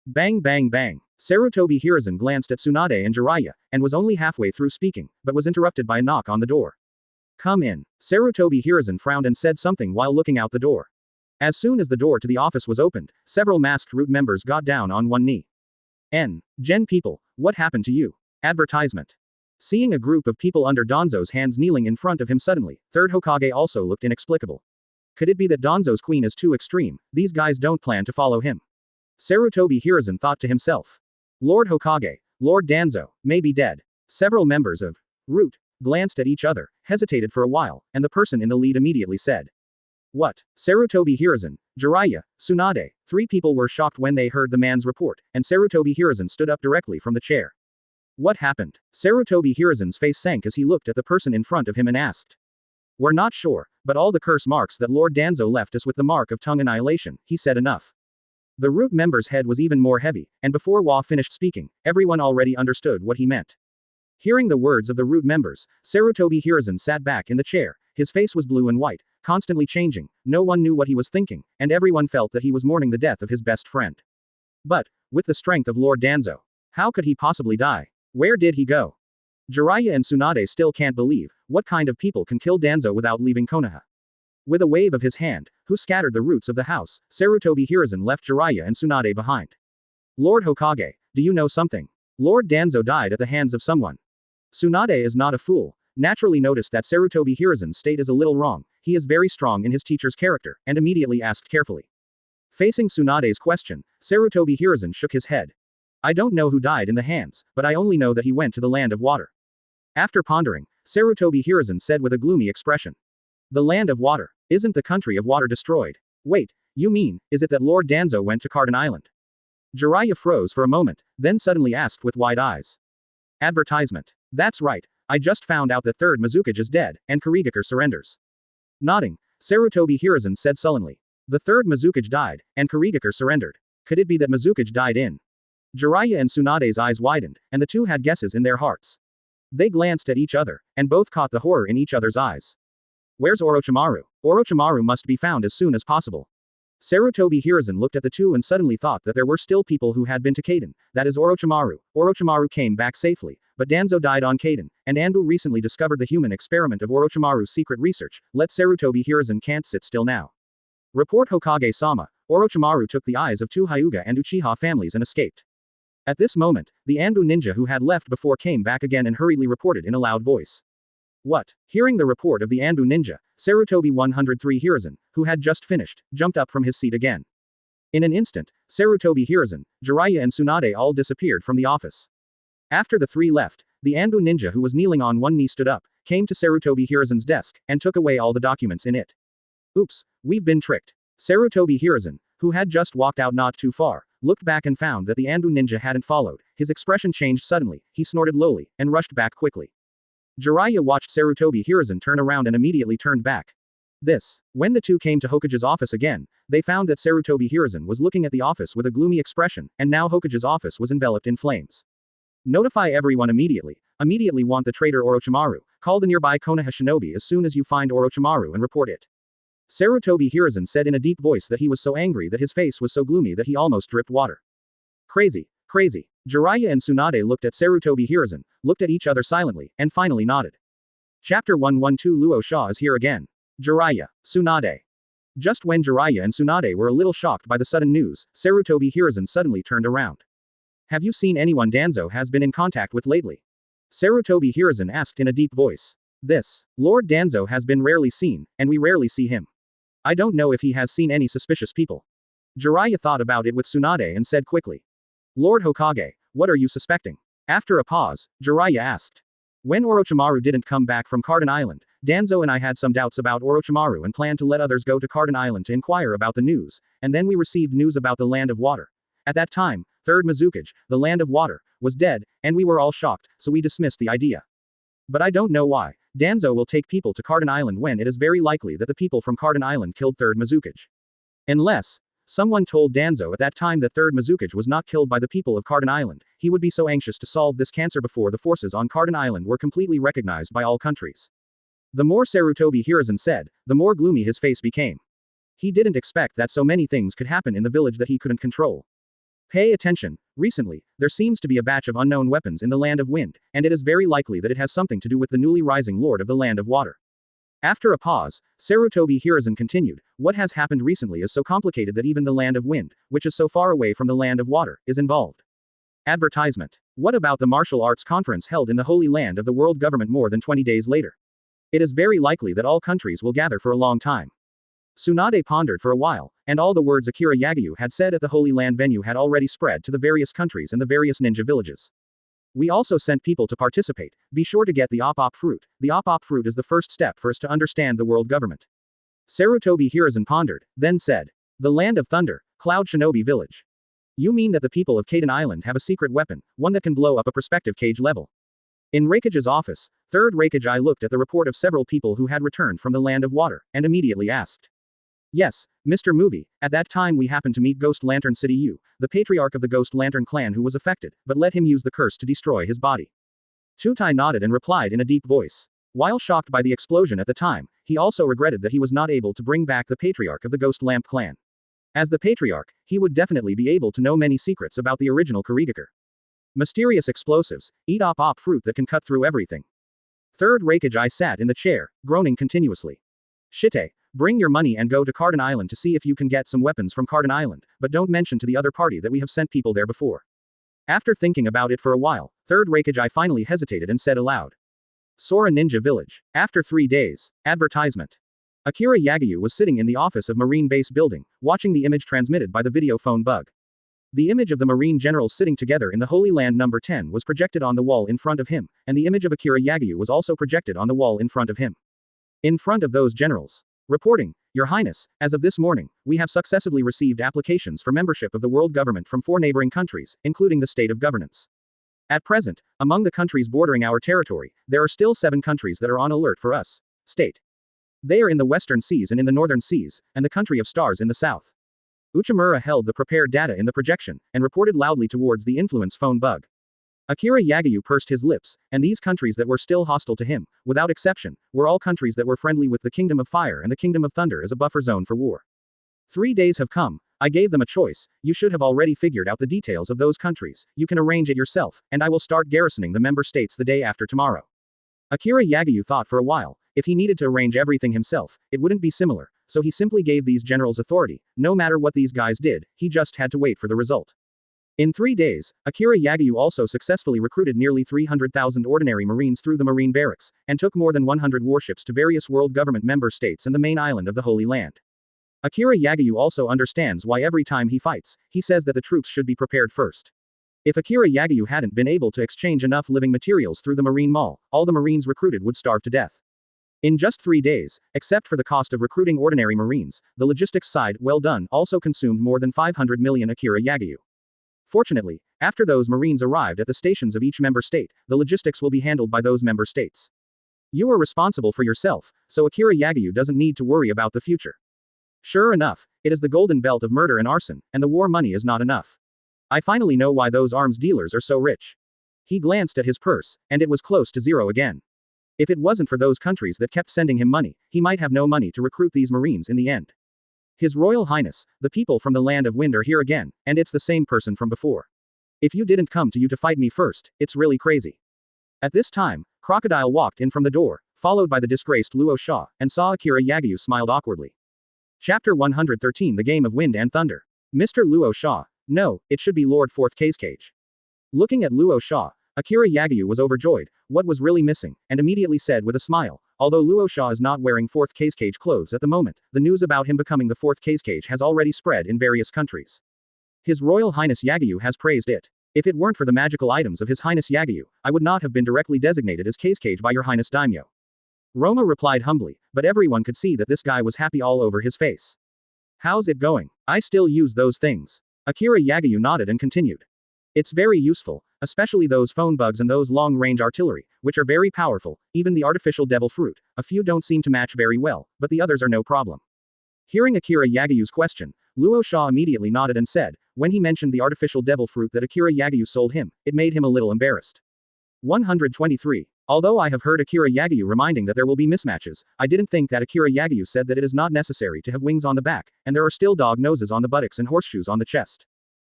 Bang bang bang. Sarutobi Hiruzen glanced at Tsunade and Jiraiya, and was only halfway through speaking, but was interrupted by a knock on the door. Come in. Sarutobi Hiruzen frowned and said something while looking out the door. As soon as the door to the office was opened, several masked root members got down on one knee. Gen people, what happened to you? Advertisement. Seeing a group of people under Danzo's hands kneeling in front of him suddenly, 3rd Hokage also looked inexplicable. Could it be that Danzo's queen is too extreme? These guys don't plan to follow him. Sarutobi Hiruzen thought to himself. Lord Hokage, Lord Danzo, may be dead. Several members of Root glanced at each other, hesitated for a while, and the person in the lead immediately said. What? Sarutobi Hiruzen, Jiraiya, Tsunade, 3 people were shocked when they heard the man's report, and Sarutobi Hiruzen stood up directly from the chair. What happened? Sarutobi Hiruzen's face sank as he looked at the person in front of him and asked. We're not sure, but all the curse marks that Lord Danzo left us with the mark of tongue annihilation, he said enough. The root member's head was even more heavy, and before Wa finished speaking, everyone already understood what he meant. Hearing the words of the root members, Sarutobi Hiruzen sat back in the chair, his face was blue and white, constantly changing, no one knew what he was thinking, and everyone felt that he was mourning the death of his best friend. But, with the strength of Lord Danzo, how could he possibly die? Where did he go? Jiraiya and Tsunade still can't believe, what kind of people can kill Danzo without leaving Konoha? With a wave of his hand, who scattered the roots of the house, Sarutobi Hiruzen left Jiraiya and Tsunade behind. Lord Hokage, do you know something? Lord Danzo died at the hands of someone. Tsunade is not a fool, naturally noticed that Sarutobi Hiruzen's state is a little wrong, he is very strong in his teacher's character, and immediately asked carefully. Facing Tsunade's question, Sarutobi Hiruzen shook his head. I don't know who died in the hands, but I only know that he went to the land of water. After pondering, Sarutobi Hiruzen said with a gloomy expression. The land of water. Isn't the country of water destroyed? Wait, you mean, is it that Lord Danzo went to Carden Island? Jiraiya froze for a moment, then suddenly asked with wide eyes. Advertisement. That's right, I just found out that 3rd Mizukage is dead, and Kirigakure surrenders. Nodding, Sarutobi Hiruzen said sullenly. The 3rd Mizukage died, and Kirigakure surrendered. Could it be that Mizukage died in? Jiraiya and Tsunade's eyes widened, and the two had guesses in their hearts. They glanced at each other, and both caught the horror in each other's eyes. Where's Orochimaru? Orochimaru must be found as soon as possible. Sarutobi Hiruzen looked at the two and suddenly thought that there were still people who had been to Kaden, that is Orochimaru. Orochimaru came back safely, but Danzo died on Kaden, and Anbu recently discovered the human experiment of Orochimaru's secret research. Let Sarutobi Hiruzen can't sit still now. Report Hokage-sama, Orochimaru took the eyes of 2 Hyuga and Uchiha families and escaped. At this moment, the Anbu ninja who had left before came back again and hurriedly reported in a loud voice. What? Hearing the report of the Anbu ninja, Sarutobi 103 Hiruzen, who had just finished, jumped up from his seat again. In an instant, Sarutobi Hiruzen, Jiraiya and Tsunade all disappeared from the office. After the three left, the Anbu ninja who was kneeling on one knee stood up, came to Sarutobi Hiruzen's desk, and took away all the documents in it. Oops, we've been tricked. Sarutobi Hiruzen, who had just walked out not too far, looked back and found that the Anbu ninja hadn't followed. His expression changed suddenly, he snorted lowly, and rushed back quickly. Jiraiya watched Sarutobi Hiruzen turn around and immediately turned back. When the two came to Hokage's office again, they found that Sarutobi Hiruzen was looking at the office with a gloomy expression, and now Hokage's office was enveloped in flames. Notify everyone immediately. Immediately want the traitor Orochimaru. Call the nearby Konoha shinobi as soon as you find Orochimaru and report it. Sarutobi Hiruzen said in a deep voice that he was so angry that his face was so gloomy that he almost dripped water. Crazy. Crazy. Jiraiya and Tsunade looked at Sarutobi Hiruzen, looked at each other silently, and finally nodded. Chapter 112 Luo Sha is here again. Jiraiya, Tsunade. Just when Jiraiya and Tsunade were a little shocked by the sudden news, Sarutobi Hiruzen suddenly turned around. Have you seen anyone Danzo has been in contact with lately? Sarutobi Hiruzen asked in a deep voice. Lord Danzo has been rarely seen, and we rarely see him. I don't know if he has seen any suspicious people. Jiraiya thought about it with Tsunade and said quickly. Lord Hokage, what are you suspecting? After a pause, Jiraiya asked. When Orochimaru didn't come back from Carden Island, Danzo and I had some doubts about Orochimaru and planned to let others go to Carden Island to inquire about the news, and then we received news about the Land of Water. At that time, 3rd Mizukage, the Land of Water, was dead, and we were all shocked, so we dismissed the idea. But I don't know why. Danzo will take people to Carden Island when it is very likely that the people from Carden Island killed 3rd Mizukage. Unless someone told Danzo at that time that 3rd Mizukage was not killed by the people of Carden Island, he would be so anxious to solve this cancer before the forces on Carden Island were completely recognized by all countries. The more Sarutobi Hiruzen said, the more gloomy his face became. He didn't expect that so many things could happen in the village that he couldn't control. Pay attention. Recently, there seems to be a batch of unknown weapons in the Land of Wind, and it is very likely that it has something to do with the newly rising Lord of the Land of Water. After a pause, Sarutobi Hiruzen continued, what has happened recently is so complicated that even the Land of Wind, which is so far away from the Land of Water, is involved. Advertisement. What about the martial arts conference held in the Holy Land of the World Government more than 20 days later? It is very likely that all countries will gather for a long time. Tsunade pondered for a while, and all the words Akiri Yagyu had said at the Holy Land venue had already spread to the various countries and the various ninja villages. We also sent people to participate. Be sure to get the op fruit. The op fruit is the first step for us to understand the world government. Sarutobi Hiruzen pondered, then said. The Land of Thunder, Cloud Shinobi Village. You mean that the people of Carden Island have a secret weapon, one that can blow up a prospective cage level? In Raikage's office, 3rd Raikage I looked at the report of several people who had returned from the Land of Water, and immediately asked. Yes, Mr. Movie, at that time we happened to meet Ghost Lantern City U, the patriarch of the Ghost Lantern clan who was affected, but let him use the curse to destroy his body. Tutai nodded and replied in a deep voice. While shocked by the explosion at the time, he also regretted that he was not able to bring back the patriarch of the Ghost Lamp clan. As the patriarch, he would definitely be able to know many secrets about the original Kurigakure. Mysterious explosives, eat op fruit that can cut through everything. 3rd Raikage I sat in the chair, groaning continuously. Shite, bring your money and go to Carden Island to see if you can get some weapons from Carden Island, but don't mention to the other party that we have sent people there before. After thinking about it for a while, 3rd Raikage I finally hesitated and said aloud. Sora Ninja Village. After 3 days. Advertisement. Akiri Yagyu was sitting in the office of Marine Base Building, watching the image transmitted by the video phone bug. The image of the Marine generals sitting together in the Holy Land number 10 was projected on the wall in front of him, and the image of Akiri Yagyu was also projected on the wall in front of him. In front of those generals. Reporting, Your Highness, as of this morning, we have successively received applications for membership of the world government from 4 neighboring countries, including the state of governance. At present, among the countries bordering our territory, there are still 7 countries that are on alert for us. State. They are in the western seas and in the northern seas, and the country of stars in the south. Uchimura held the prepared data in the projection, and reported loudly towards the influence phone bug. Akiri Yagyu pursed his lips, and these countries that were still hostile to him, without exception, were all countries that were friendly with the Kingdom of Fire and the Kingdom of Thunder as a buffer zone for war. 3 days have come. I gave them a choice. You should have already figured out the details of those countries. You can arrange it yourself, and I will start garrisoning the member states the day after tomorrow. Akiri Yagyu thought for a while. If he needed to arrange everything himself, it wouldn't be similar, so he simply gave these generals authority. No matter what these guys did, he just had to wait for the result. In 3 days, Akiri Yagyu also successfully recruited nearly 300,000 ordinary Marines through the Marine barracks, and took more than 100 warships to various world government member states and the main island of the Holy Land. Akiri Yagyu also understands why every time he fights, he says that the troops should be prepared first. If Akiri Yagyu hadn't been able to exchange enough living materials through the Marine Mall, all the Marines recruited would starve to death. In just 3 days, except for the cost of recruiting ordinary Marines, the logistics side, well done, also consumed more than 500 million Akiri Yagyu. Fortunately, after those Marines arrived at the stations of each member state, the logistics will be handled by those member states. You are responsible for yourself, so Akiri Yagyu doesn't need to worry about the future. Sure enough, it is the golden belt of murder and arson, and the war money is not enough. I finally know why those arms dealers are so rich. He glanced at his purse, and it was close to zero again. If it wasn't for those countries that kept sending him money, he might have no money to recruit these Marines in the end. His Royal Highness, the people from the Land of Wind are here again, and it's the same person from before. If you didn't come to you to fight me first, it's really crazy. At this time, Crocodile walked in from the door, followed by the disgraced Luo Sha, and saw Akiri Yagyu smiled awkwardly. Chapter 113 The Game of Wind and Thunder. Mr. Luo Sha. No, it should be Lord Fourth Cage. Looking at Luo Sha, Akiri Yagyu was overjoyed, what was really missing, and immediately said with a smile, although Luo Sha is not wearing Fourth Cage clothes at the moment, the news about him becoming the Fourth Cage has already spread in various countries. His Royal Highness Yagyu has praised it. If it weren't for the magical items of His Highness Yagyu, I would not have been directly designated as Cage by Your Highness Daimyo. Roma replied humbly, but everyone could see that this guy was happy all over his face. How's it going? I still use those things. Akiri Yagyu nodded and continued. It's very useful, especially those phone bugs and those long-range artillery, which are very powerful, even the artificial devil fruit, a few don't seem to match very well, but the others are no problem. Hearing Akiri Yagyu's question, Luo Sha immediately nodded and said, when he mentioned the artificial devil fruit that Akiri Yagyu sold him, it made him a little embarrassed. 123. Although I have heard Akiri Yagyu reminding that there will be mismatches, I didn't think that Akiri Yagyu said that it is not necessary to have wings on the back, and there are still dog noses on the buttocks and horseshoes on the chest.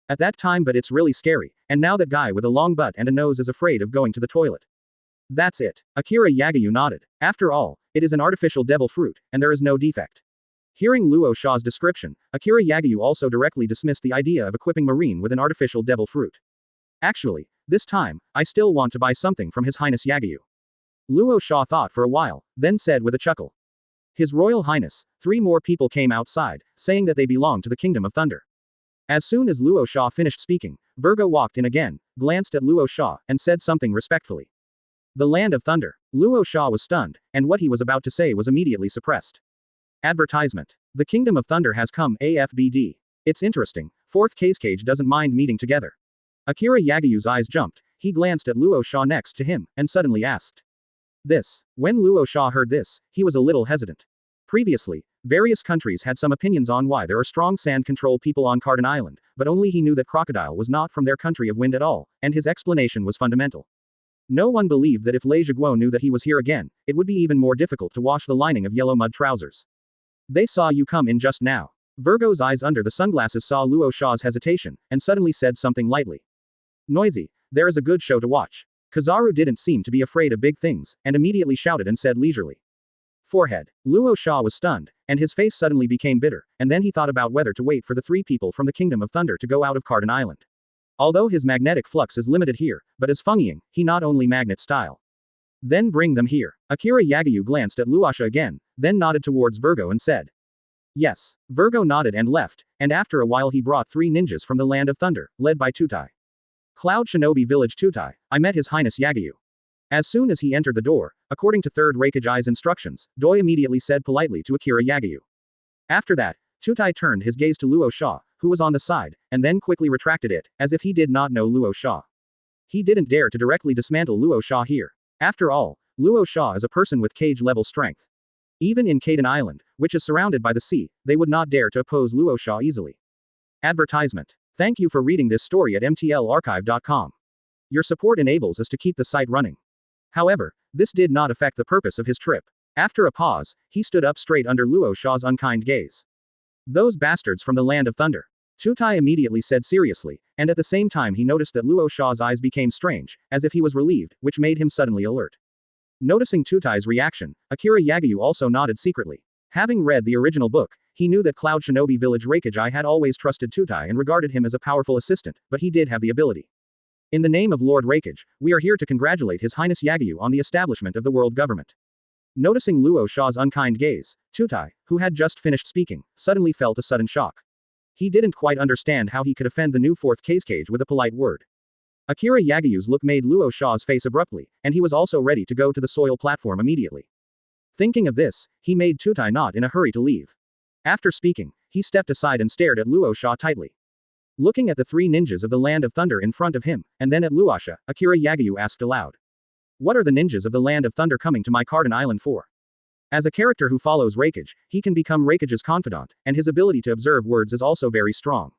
At that time, but it's really scary, and now that guy with a long butt and a nose is afraid of going to the toilet. That's it. Akiri Yagyu nodded. After all, it is an artificial devil fruit, and there is no defect. Hearing Luo Sha's description, Akiri Yagyu also directly dismissed the idea of equipping Marine with an artificial devil fruit. Actually, this time, I still want to buy something from His Highness Yagyu. Luo Sha thought for a while, then said with a chuckle. His Royal Highness, 3 more people came outside, saying that they belong to the Kingdom of Thunder. As soon as Luo Sha finished speaking, Virgo walked in again, glanced at Luo Sha, and said something respectfully. The Land of Thunder. Luo Sha was stunned, and what he was about to say was immediately suppressed. Advertisement. The Kingdom of Thunder has come AFBD. It's interesting, Fourth Cage doesn't mind meeting together. Akiri Yagyu's eyes jumped, he glanced at Luo Sha next to him, and suddenly asked. This. When Luo Sha heard this, he was a little hesitant. Previously, various countries had some opinions on why there are strong sand control people on Carden Island, but only he knew that Crocodile was not from their country of wind at all, and his explanation was fundamental. No one believed that if Lei Zhiguo knew that he was here again, it would be even more difficult to wash the lining of yellow mud trousers. They saw you come in just now. Virgo's eyes under the sunglasses saw Luo Sha's hesitation, and suddenly said something lightly. Noisy, there is a good show to watch. Kizaru didn't seem to be afraid of big things, and immediately shouted and said leisurely. Forehead. Luo Sha was stunned, and his face suddenly became bitter, and then he thought about whether to wait for the 3 people from the Kingdom of Thunder to go out of Carden Island. Although his magnetic flux is limited here, but as Fengying, he not only magnet style. Then bring them here. Akiri Yagyu glanced at Luo Sha again, then nodded towards Virgo and said. Yes. Virgo nodded and left, and after a while he brought 3 ninjas from the Land of Thunder, led by Tutai. Cloud Shinobi Village Tutai, I met His Highness Yagyu. As soon as he entered the door, according to Third Raikage's instructions, Doi immediately said politely to Akiri Yagyu. After that, Tutai turned his gaze to Luo Sha, who was on the side, and then quickly retracted it, as if he did not know Luo Sha. He didn't dare to directly dismantle Luo Sha here. After all, Luo Sha is a person with cage-level strength. Even in Carden Island, which is surrounded by the sea, they would not dare to oppose Luo Sha easily. Advertisement. Thank you for reading this story at mtlarchive.com. Your support enables us to keep the site running. However, this did not affect the purpose of his trip. After a pause, he stood up straight under Luo Sha's unkind gaze. Those bastards from the Land of Thunder. Tutai immediately said seriously, and at the same time he noticed that Luo Sha's eyes became strange, as if he was relieved, which made him suddenly alert. Noticing Tutai's reaction, Akiri Yagyu also nodded secretly. Having read the original book, he knew that Cloud Shinobi Village Raikage had always trusted Tutai and regarded him as a powerful assistant, but he did have the ability. In the name of Lord Raikage, we are here to congratulate His Highness Yagyu on the establishment of the world government. Noticing Luo Sha's unkind gaze, Tutai, who had just finished speaking, suddenly felt a sudden shock. He didn't quite understand how he could offend the new Fourth Cage with a polite word. Akiri Yagyu's look made Luo Sha's face abruptly, and he was also ready to go to the soil platform immediately. Thinking of this, he made Tutai not in a hurry to leave. After speaking, he stepped aside and stared at Luo Sha tightly. Looking at the three ninjas of the Land of Thunder in front of him, and then at Luo Sha, Akiri Yagyu asked aloud. What are the ninjas of the Land of Thunder coming to my Cardin Island for? As a character who follows Raikage, he can become Raikage's confidant, and his ability to observe words is also very strong.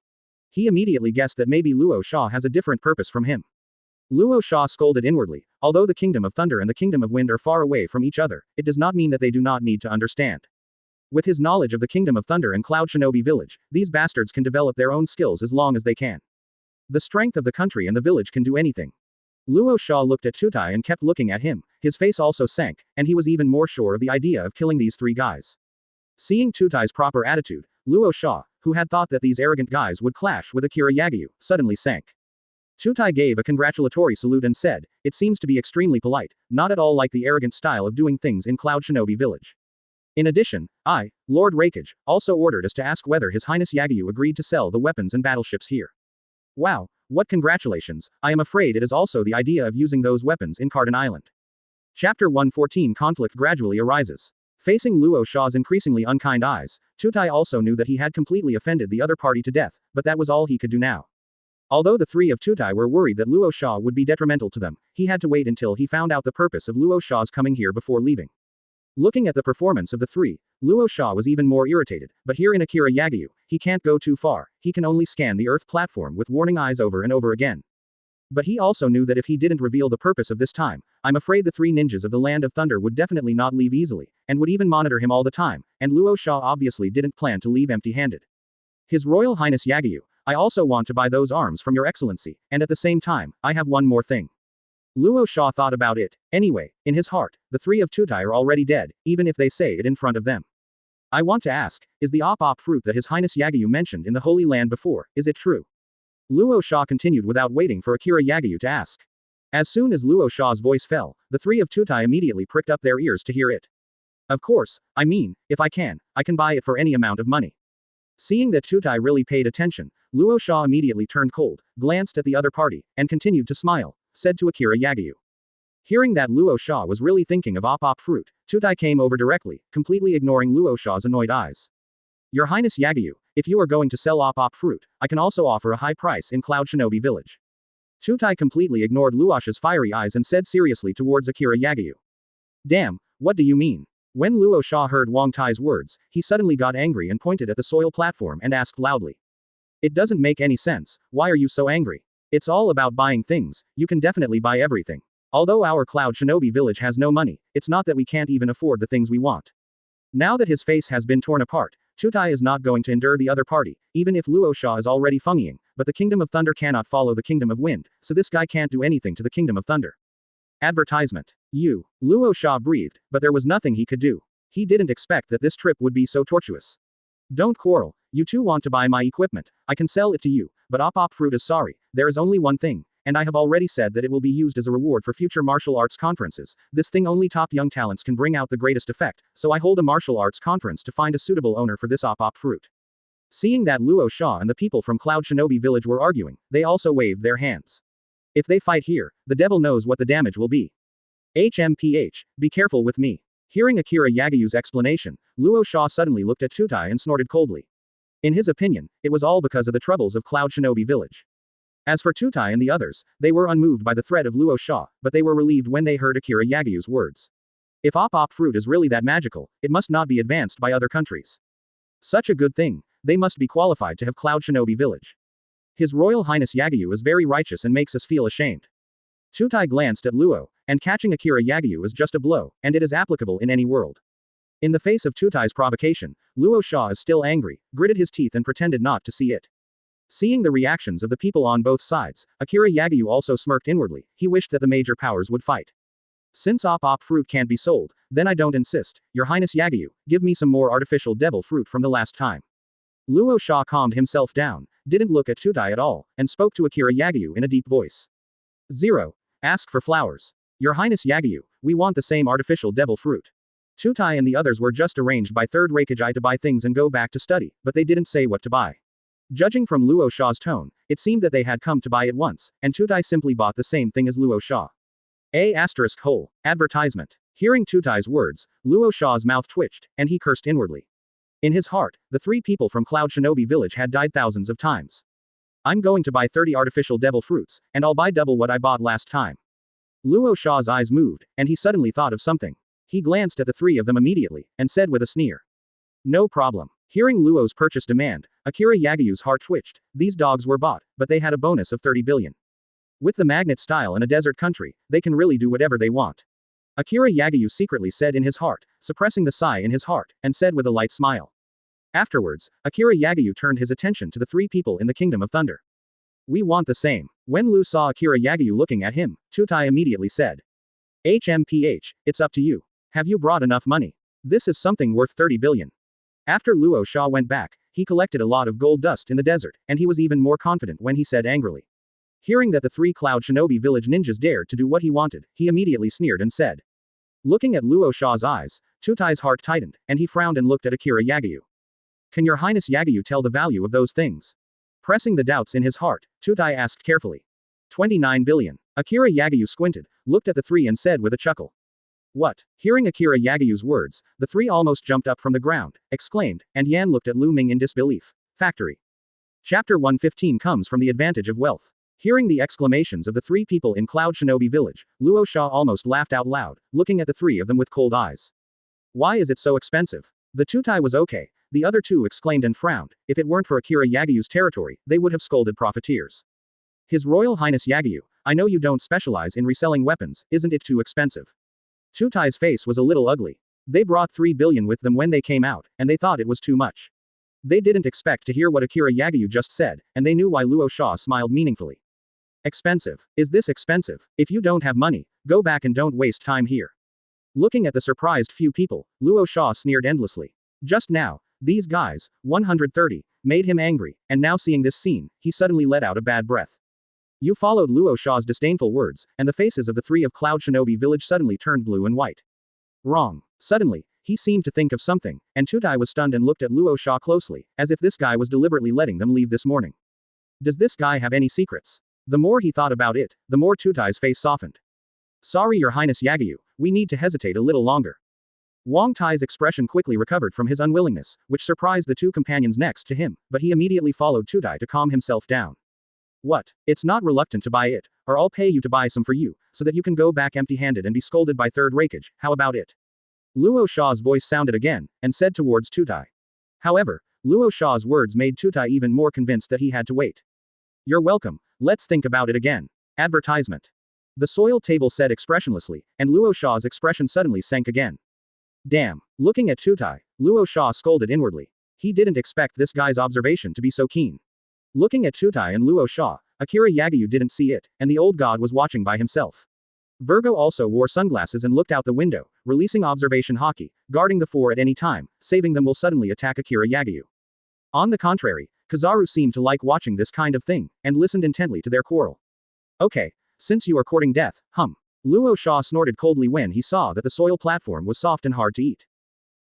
He immediately guessed that maybe Luo Sha has a different purpose from him. Luo Sha scolded inwardly, although the Kingdom of Thunder and the Kingdom of Wind are far away from each other, it does not mean that they do not need to understand. With his knowledge of the Kingdom of Thunder and Cloud Shinobi Village, these bastards can develop their own skills as long as they can. The strength of the country and the village can do anything. Luo Sha looked at Tutai and kept looking at him, his face also sank, and he was even more sure of the idea of killing these three guys. Seeing Tutai's proper attitude, Luo Sha, who had thought that these arrogant guys would clash with Akiri Yagyu, suddenly sank. Tutai gave a congratulatory salute and said, it seems to be extremely polite, not at all like the arrogant style of doing things in Cloud Shinobi Village. In addition, I, Lord Raikage, also ordered us to ask whether His Highness Yagyu agreed to sell the weapons and battleships here. Wow, what congratulations, I am afraid it is also the idea of using those weapons in Cardin Island. Chapter 114 Conflict gradually arises. Facing Luo Sha's increasingly unkind eyes, Tutai also knew that he had completely offended the other party to death, but that was all he could do now. Although the three of Tutai were worried that Luo Sha would be detrimental to them, he had to wait until he found out the purpose of Luo Sha's coming here before leaving. Looking at the performance of the three, Luo Sha was even more irritated, but here in Akiri Yagyu, he can't go too far, he can only scan the Earth platform with warning eyes over and over again. But he also knew that if he didn't reveal the purpose of this time, I'm afraid the three ninjas of the Land of Thunder would definitely not leave easily, and would even monitor him all the time, and Luo Sha obviously didn't plan to leave empty-handed. His Royal Highness Yagyu, I also want to buy those arms from your excellency, and at the same time, I have one more thing. Luo Sha thought about it. Anyway, in his heart, the three of Tutai are already dead, even if they say it in front of them. I want to ask, is the op fruit that His Highness Yagyu mentioned in the Holy Land before, is it true? Luo Sha continued without waiting for Akiri Yagyu to ask. As soon as Luo Sha's voice fell, the three of Tutai immediately pricked up their ears to hear it. Of course, I mean, if I can buy it for any amount of money. Seeing that Tutai really paid attention, Luo Sha immediately turned cold, glanced at the other party, and continued to smile, said to Akiri Yagyu. Hearing that Luo Sha was really thinking of op fruit, Tutai came over directly, completely ignoring Luo Sha's annoyed eyes. Your Highness Yagyu, if you are going to sell op fruit, I can also offer a high price in Cloud Shinobi Village. Tutai completely ignored Luo Sha's fiery eyes and said seriously towards Akiri Yagyu. Damn, what do you mean? When Luo Sha heard Wang Tai's words, he suddenly got angry and pointed at the soil platform and asked loudly. It doesn't make any sense, why are you so angry? It's all about buying things, you can definitely buy everything. Although our Cloud Shinobi Village has no money, it's not that we can't even afford the things we want. Now that his face has been torn apart, Tutai is not going to endure the other party, even if Luo Sha is already funging, but the Kingdom of Thunder cannot follow the Kingdom of Wind, so this guy can't do anything to the Kingdom of Thunder. Advertisement. Luo Sha breathed, but there was nothing he could do. He didn't expect that this trip would be so tortuous. Don't quarrel, you two want to buy my equipment, I can sell it to you, but op fruit is sorry, there is only one thing, and I have already said that it will be used as a reward for future martial arts conferences, this thing only top young talents can bring out the greatest effect, so I hold a martial arts conference to find a suitable owner for this op fruit. Seeing that Luo Sha and the people from Cloud Shinobi Village were arguing, they also waved their hands. If they fight here, the devil knows what the damage will be. HMPH, be careful with me. Hearing Akiri Yagyu's explanation, Luo Sha suddenly looked at Tutai and snorted coldly. In his opinion, it was all because of the troubles of Cloud Shinobi Village. As for Tutai and the others, they were unmoved by the threat of Luo Sha, but they were relieved when they heard Akiri Yagyu's words. If op fruit is really that magical, it must not be advanced by other countries. Such a good thing, they must be qualified to have Cloud Shinobi Village. His Royal Highness Yagyu is very righteous and makes us feel ashamed. Tutai glanced at Luo, and catching Akiri Yagyu is just a blow, and it is applicable in any world. In the face of Tutai's provocation, Luo Sha is still angry, gritted his teeth and pretended not to see it. Seeing the reactions of the people on both sides, Akiri Yagyu also smirked inwardly, he wished that the major powers would fight. Since op fruit can't be sold, then I don't insist, Your Highness Yagyu, give me some more artificial devil fruit from the last time. Luo Sha calmed himself down, didn't look at Tutai at all, and spoke to Akiri Yagyu in a deep voice. 0. Ask for flowers. Your Highness Yagyu, we want the same artificial devil fruit. Tutai and the others were just arranged by Third Raikage to buy things and go back to study, but they didn't say what to buy. Judging from Luo Sha's tone, it seemed that they had come to buy it once, and Tutai simply bought the same thing as Luo Sha. Advertisement. Hearing Tutai's words, Luo Sha's mouth twitched, and he cursed inwardly. In his heart, the three people from Cloud Shinobi Village had died thousands of times. I'm going to buy 30 artificial devil fruits, and I'll buy double what I bought last time. Luo Sha's eyes moved, and he suddenly thought of something. He glanced at the three of them immediately, and said with a sneer. No problem. Hearing Luo's purchase demand, Akiri Yagyu's heart twitched. These dogs were bought, but they had a bonus of 30 billion. With the magnet style in a desert country, they can really do whatever they want. Akiri Yagyu secretly said in his heart, suppressing the sigh in his heart, and said with a light smile. Afterwards, Akiri Yagyu turned his attention to the three people in the Kingdom of Thunder. We want the same. When Lu saw Akiri Yagyu looking at him, Tutai immediately said. HMPH, it's up to you. Have you brought enough money? This is something worth 30 billion. After Luo Sha went back, he collected a lot of gold dust in the desert, and he was even more confident when he said angrily. Hearing that the three Cloud Shinobi village ninjas dared to do what he wanted, he immediately sneered and said. Looking at Luo Sha's eyes, Tutai's heart tightened, and he frowned and looked at Akiri Yagyu. Can your Highness Yagyu tell the value of those things? Pressing the doubts in his heart, Tutai asked carefully. 29 billion. Akiri Yagyu squinted, looked at the three and said with a chuckle. What? Hearing Akiri Yagyu's words, the three almost jumped up from the ground, exclaimed, and Yan looked at Lu Ming in disbelief. Factory. Chapter 115 comes from the advantage of wealth. Hearing the exclamations of the three people in Cloud Shinobi village, Luo Sha almost laughed out loud, looking at the three of them with cold eyes. Why is it so expensive? The Tutai was okay, the other two exclaimed and frowned. If it weren't for Akiri Yagyu's territory, they would have scolded profiteers. His Royal Highness Yagyu, I know you don't specialize in reselling weapons, isn't it too expensive? Tutai's face was a little ugly. They brought 3 billion with them when they came out, and they thought it was too much. They didn't expect to hear what Akiri Yagyu just said, and they knew why Luo Sha smiled meaningfully. Expensive. Is this expensive? If you don't have money, go back and don't waste time here. Looking at the surprised few people, Luo Sha sneered endlessly. Just now, these guys, 130, made him angry, and now seeing this scene, he suddenly let out a bad breath. You followed Luo Sha's disdainful words, and the faces of the three of Cloud Shinobi village suddenly turned blue and white. Wrong. Suddenly, he seemed to think of something, and Tutai was stunned and looked at Luo Sha closely, as if this guy was deliberately letting them leave this morning. Does this guy have any secrets? The more he thought about it, the more Tutai's face softened. Sorry Your Highness Yagyu, we need to hesitate a little longer. Wang Tai's expression quickly recovered from his unwillingness, which surprised the two companions next to him, but he immediately followed Tutai to calm himself down. What? It's not reluctant to buy it, or I'll pay you to buy some for you, so that you can go back empty-handed and be scolded by third rakage, how about it? Luo Sha's voice sounded again, and said towards Tutai. However, Luo Sha's words made Tutai even more convinced that he had to wait. You're welcome, let's think about it again. Advertisement. The soil table said expressionlessly, and Luo Sha's expression suddenly sank again. Damn. Looking at Tutai, Luo Sha scolded inwardly. He didn't expect this guy's observation to be so keen. Looking at Tutai and Luo Sha, Akiri Yagyu didn't see it, and the old god was watching by himself. Virgo also wore sunglasses and looked out the window, releasing observation haki, guarding the four at any time, saving them will suddenly attack Akiri Yagyu. On the contrary, Kizaru seemed to like watching this kind of thing, and listened intently to their quarrel. Okay, since you are courting death, Luo Sha snorted coldly when he saw that the soil platform was soft and hard to eat.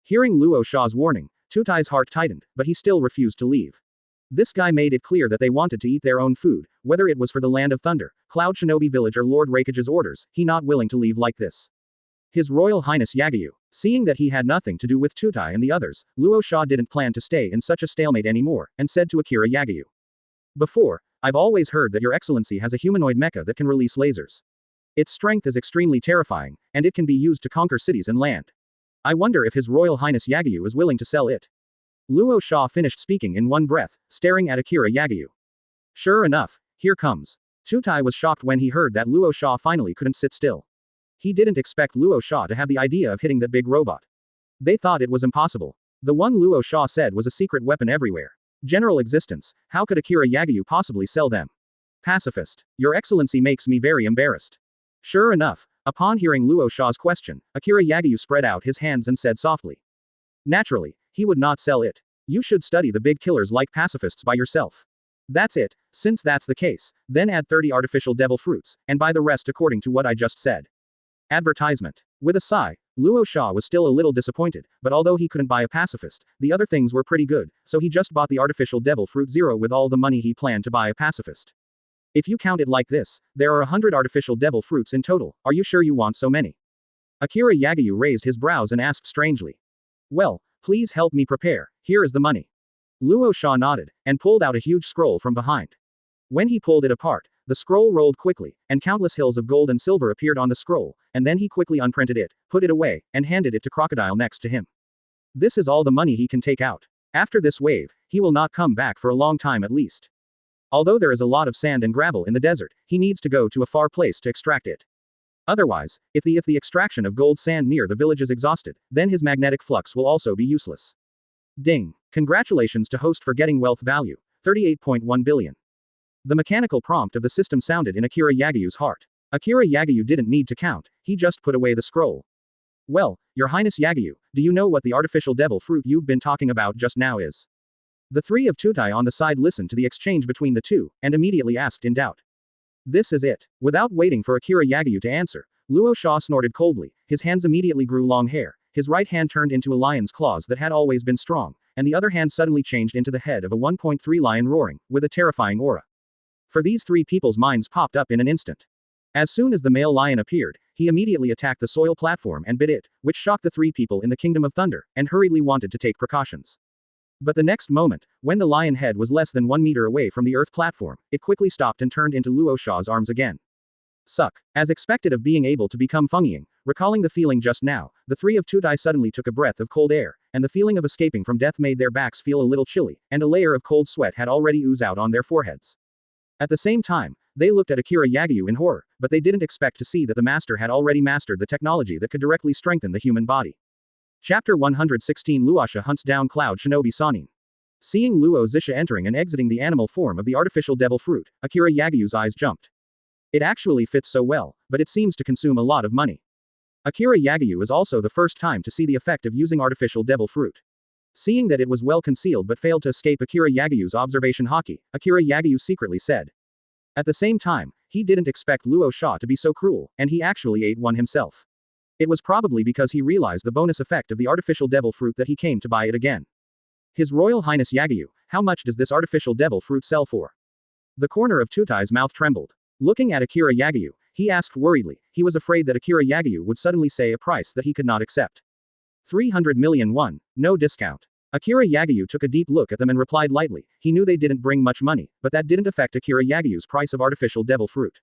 Hearing Luo Sha's warning, Tutai's heart tightened, but he still refused to leave. This guy made it clear that they wanted to eat their own food, whether it was for the Land of Thunder, Cloud Shinobi village or Lord Rakage's orders, he not willing to leave like this. His Royal Highness Yagyu, seeing that he had nothing to do with Tutai and the others, Luo Sha didn't plan to stay in such a stalemate anymore, and said to Akiri Yagyu. Before, I've always heard that your excellency has a humanoid mecha that can release lasers. Its strength is extremely terrifying, and it can be used to conquer cities and land. I wonder if His Royal Highness Yagyu is willing to sell it. Luo Sha finished speaking in one breath, staring at Akiri Yagyu. Sure enough, here comes. Tutai was shocked when he heard that Luo Sha finally couldn't sit still. He didn't expect Luo Sha to have the idea of hitting that big robot. They thought it was impossible. The one Luo Sha said was a secret weapon everywhere. General existence, how could Akiri Yagyu possibly sell them? Pacifist. Your excellency makes me very embarrassed. Sure enough, upon hearing Luo Sha's question, Akiri Yagyu spread out his hands and said softly. Naturally, he would not sell it. You should study the big killers like pacifists by yourself. That's it. Since that's the case, then add 30 artificial devil fruits, and buy the rest according to what I just said. Advertisement. With a sigh, Luo Sha was still a little disappointed, but although he couldn't buy a pacifist, the other things were pretty good, so he just bought the artificial devil fruit 0 with all the money he planned to buy a pacifist. If you count it like this, there are 100 artificial devil fruits in total, are you sure you want so many? Akiri Yagyu raised his brows and asked strangely. Well, please help me prepare, here is the money. Luo Sha nodded, and pulled out a huge scroll from behind. When he pulled it apart, the scroll rolled quickly, and countless hills of gold and silver appeared on the scroll, and then he quickly unprinted it, put it away, and handed it to Crocodile next to him. This is all the money he can take out. After this wave, he will not come back for a long time at least. Although there is a lot of sand and gravel in the desert, he needs to go to a far place to extract it. Otherwise, if the extraction of gold sand near the village is exhausted, then his magnetic flux will also be useless. Ding. Congratulations to host for getting wealth value, 38.1 billion. The mechanical prompt of the system sounded in Akiri Yagyu's heart. Akiri Yagyu didn't need to count, he just put away the scroll. Well, Your Highness Yagyu, do you know what the artificial devil fruit you've been talking about just now is? The three of Tutai on the side listened to the exchange between the two, and immediately asked in doubt. This is it. Without waiting for Akiri Yagyu to answer, Luo Sha snorted coldly, his hands immediately grew long hair, his right hand turned into a lion's claws that had always been strong, and the other hand suddenly changed into the head of a 1.3 lion roaring, with a terrifying aura. For these three people's minds popped up in an instant. As soon as the male lion appeared, he immediately attacked the soil platform and bit it, which shocked the three people in the Kingdom of Thunder, and hurriedly wanted to take precautions. But the next moment, when the lion head was less than 1 meter away from the earth platform, it quickly stopped and turned into Luo Sha's arms again. Suck. As expected of being able to become Fengyiang, recalling the feeling just now, the three of Tutai suddenly took a breath of cold air, and the feeling of escaping from death made their backs feel a little chilly, and a layer of cold sweat had already oozed out on their foreheads. At the same time, they looked at Akiri Yagyu in horror, but they didn't expect to see that the master had already mastered the technology that could directly strengthen the human body. Chapter 116 Luo Sha hunts down Cloud Shinobi Sanin. Seeing Luo Sha entering and exiting the animal form of the artificial devil fruit, Akiri Yagyu's eyes jumped. It actually fits so well, but it seems to consume a lot of money. Akiri Yagyu is also the first time to see the effect of using artificial devil fruit. Seeing that it was well concealed but failed to escape Akiri Yagyu's observation Haki, Akiri Yagyu secretly said. At the same time, he didn't expect Luo Sha to be so cruel, and he actually ate one himself. It was probably because he realized the bonus effect of the artificial devil fruit that he came to buy it again. His Royal Highness Yagyu, how much does this artificial devil fruit sell for? The corner of Tutai's mouth trembled. Looking at Akiri Yagyu, he asked worriedly, he was afraid that Akiri Yagyu would suddenly say a price that he could not accept. 300 million won, no discount. Akiri Yagyu took a deep look at them and replied lightly, he knew they didn't bring much money, but that didn't affect Akiri Yagyu's price of artificial devil fruit.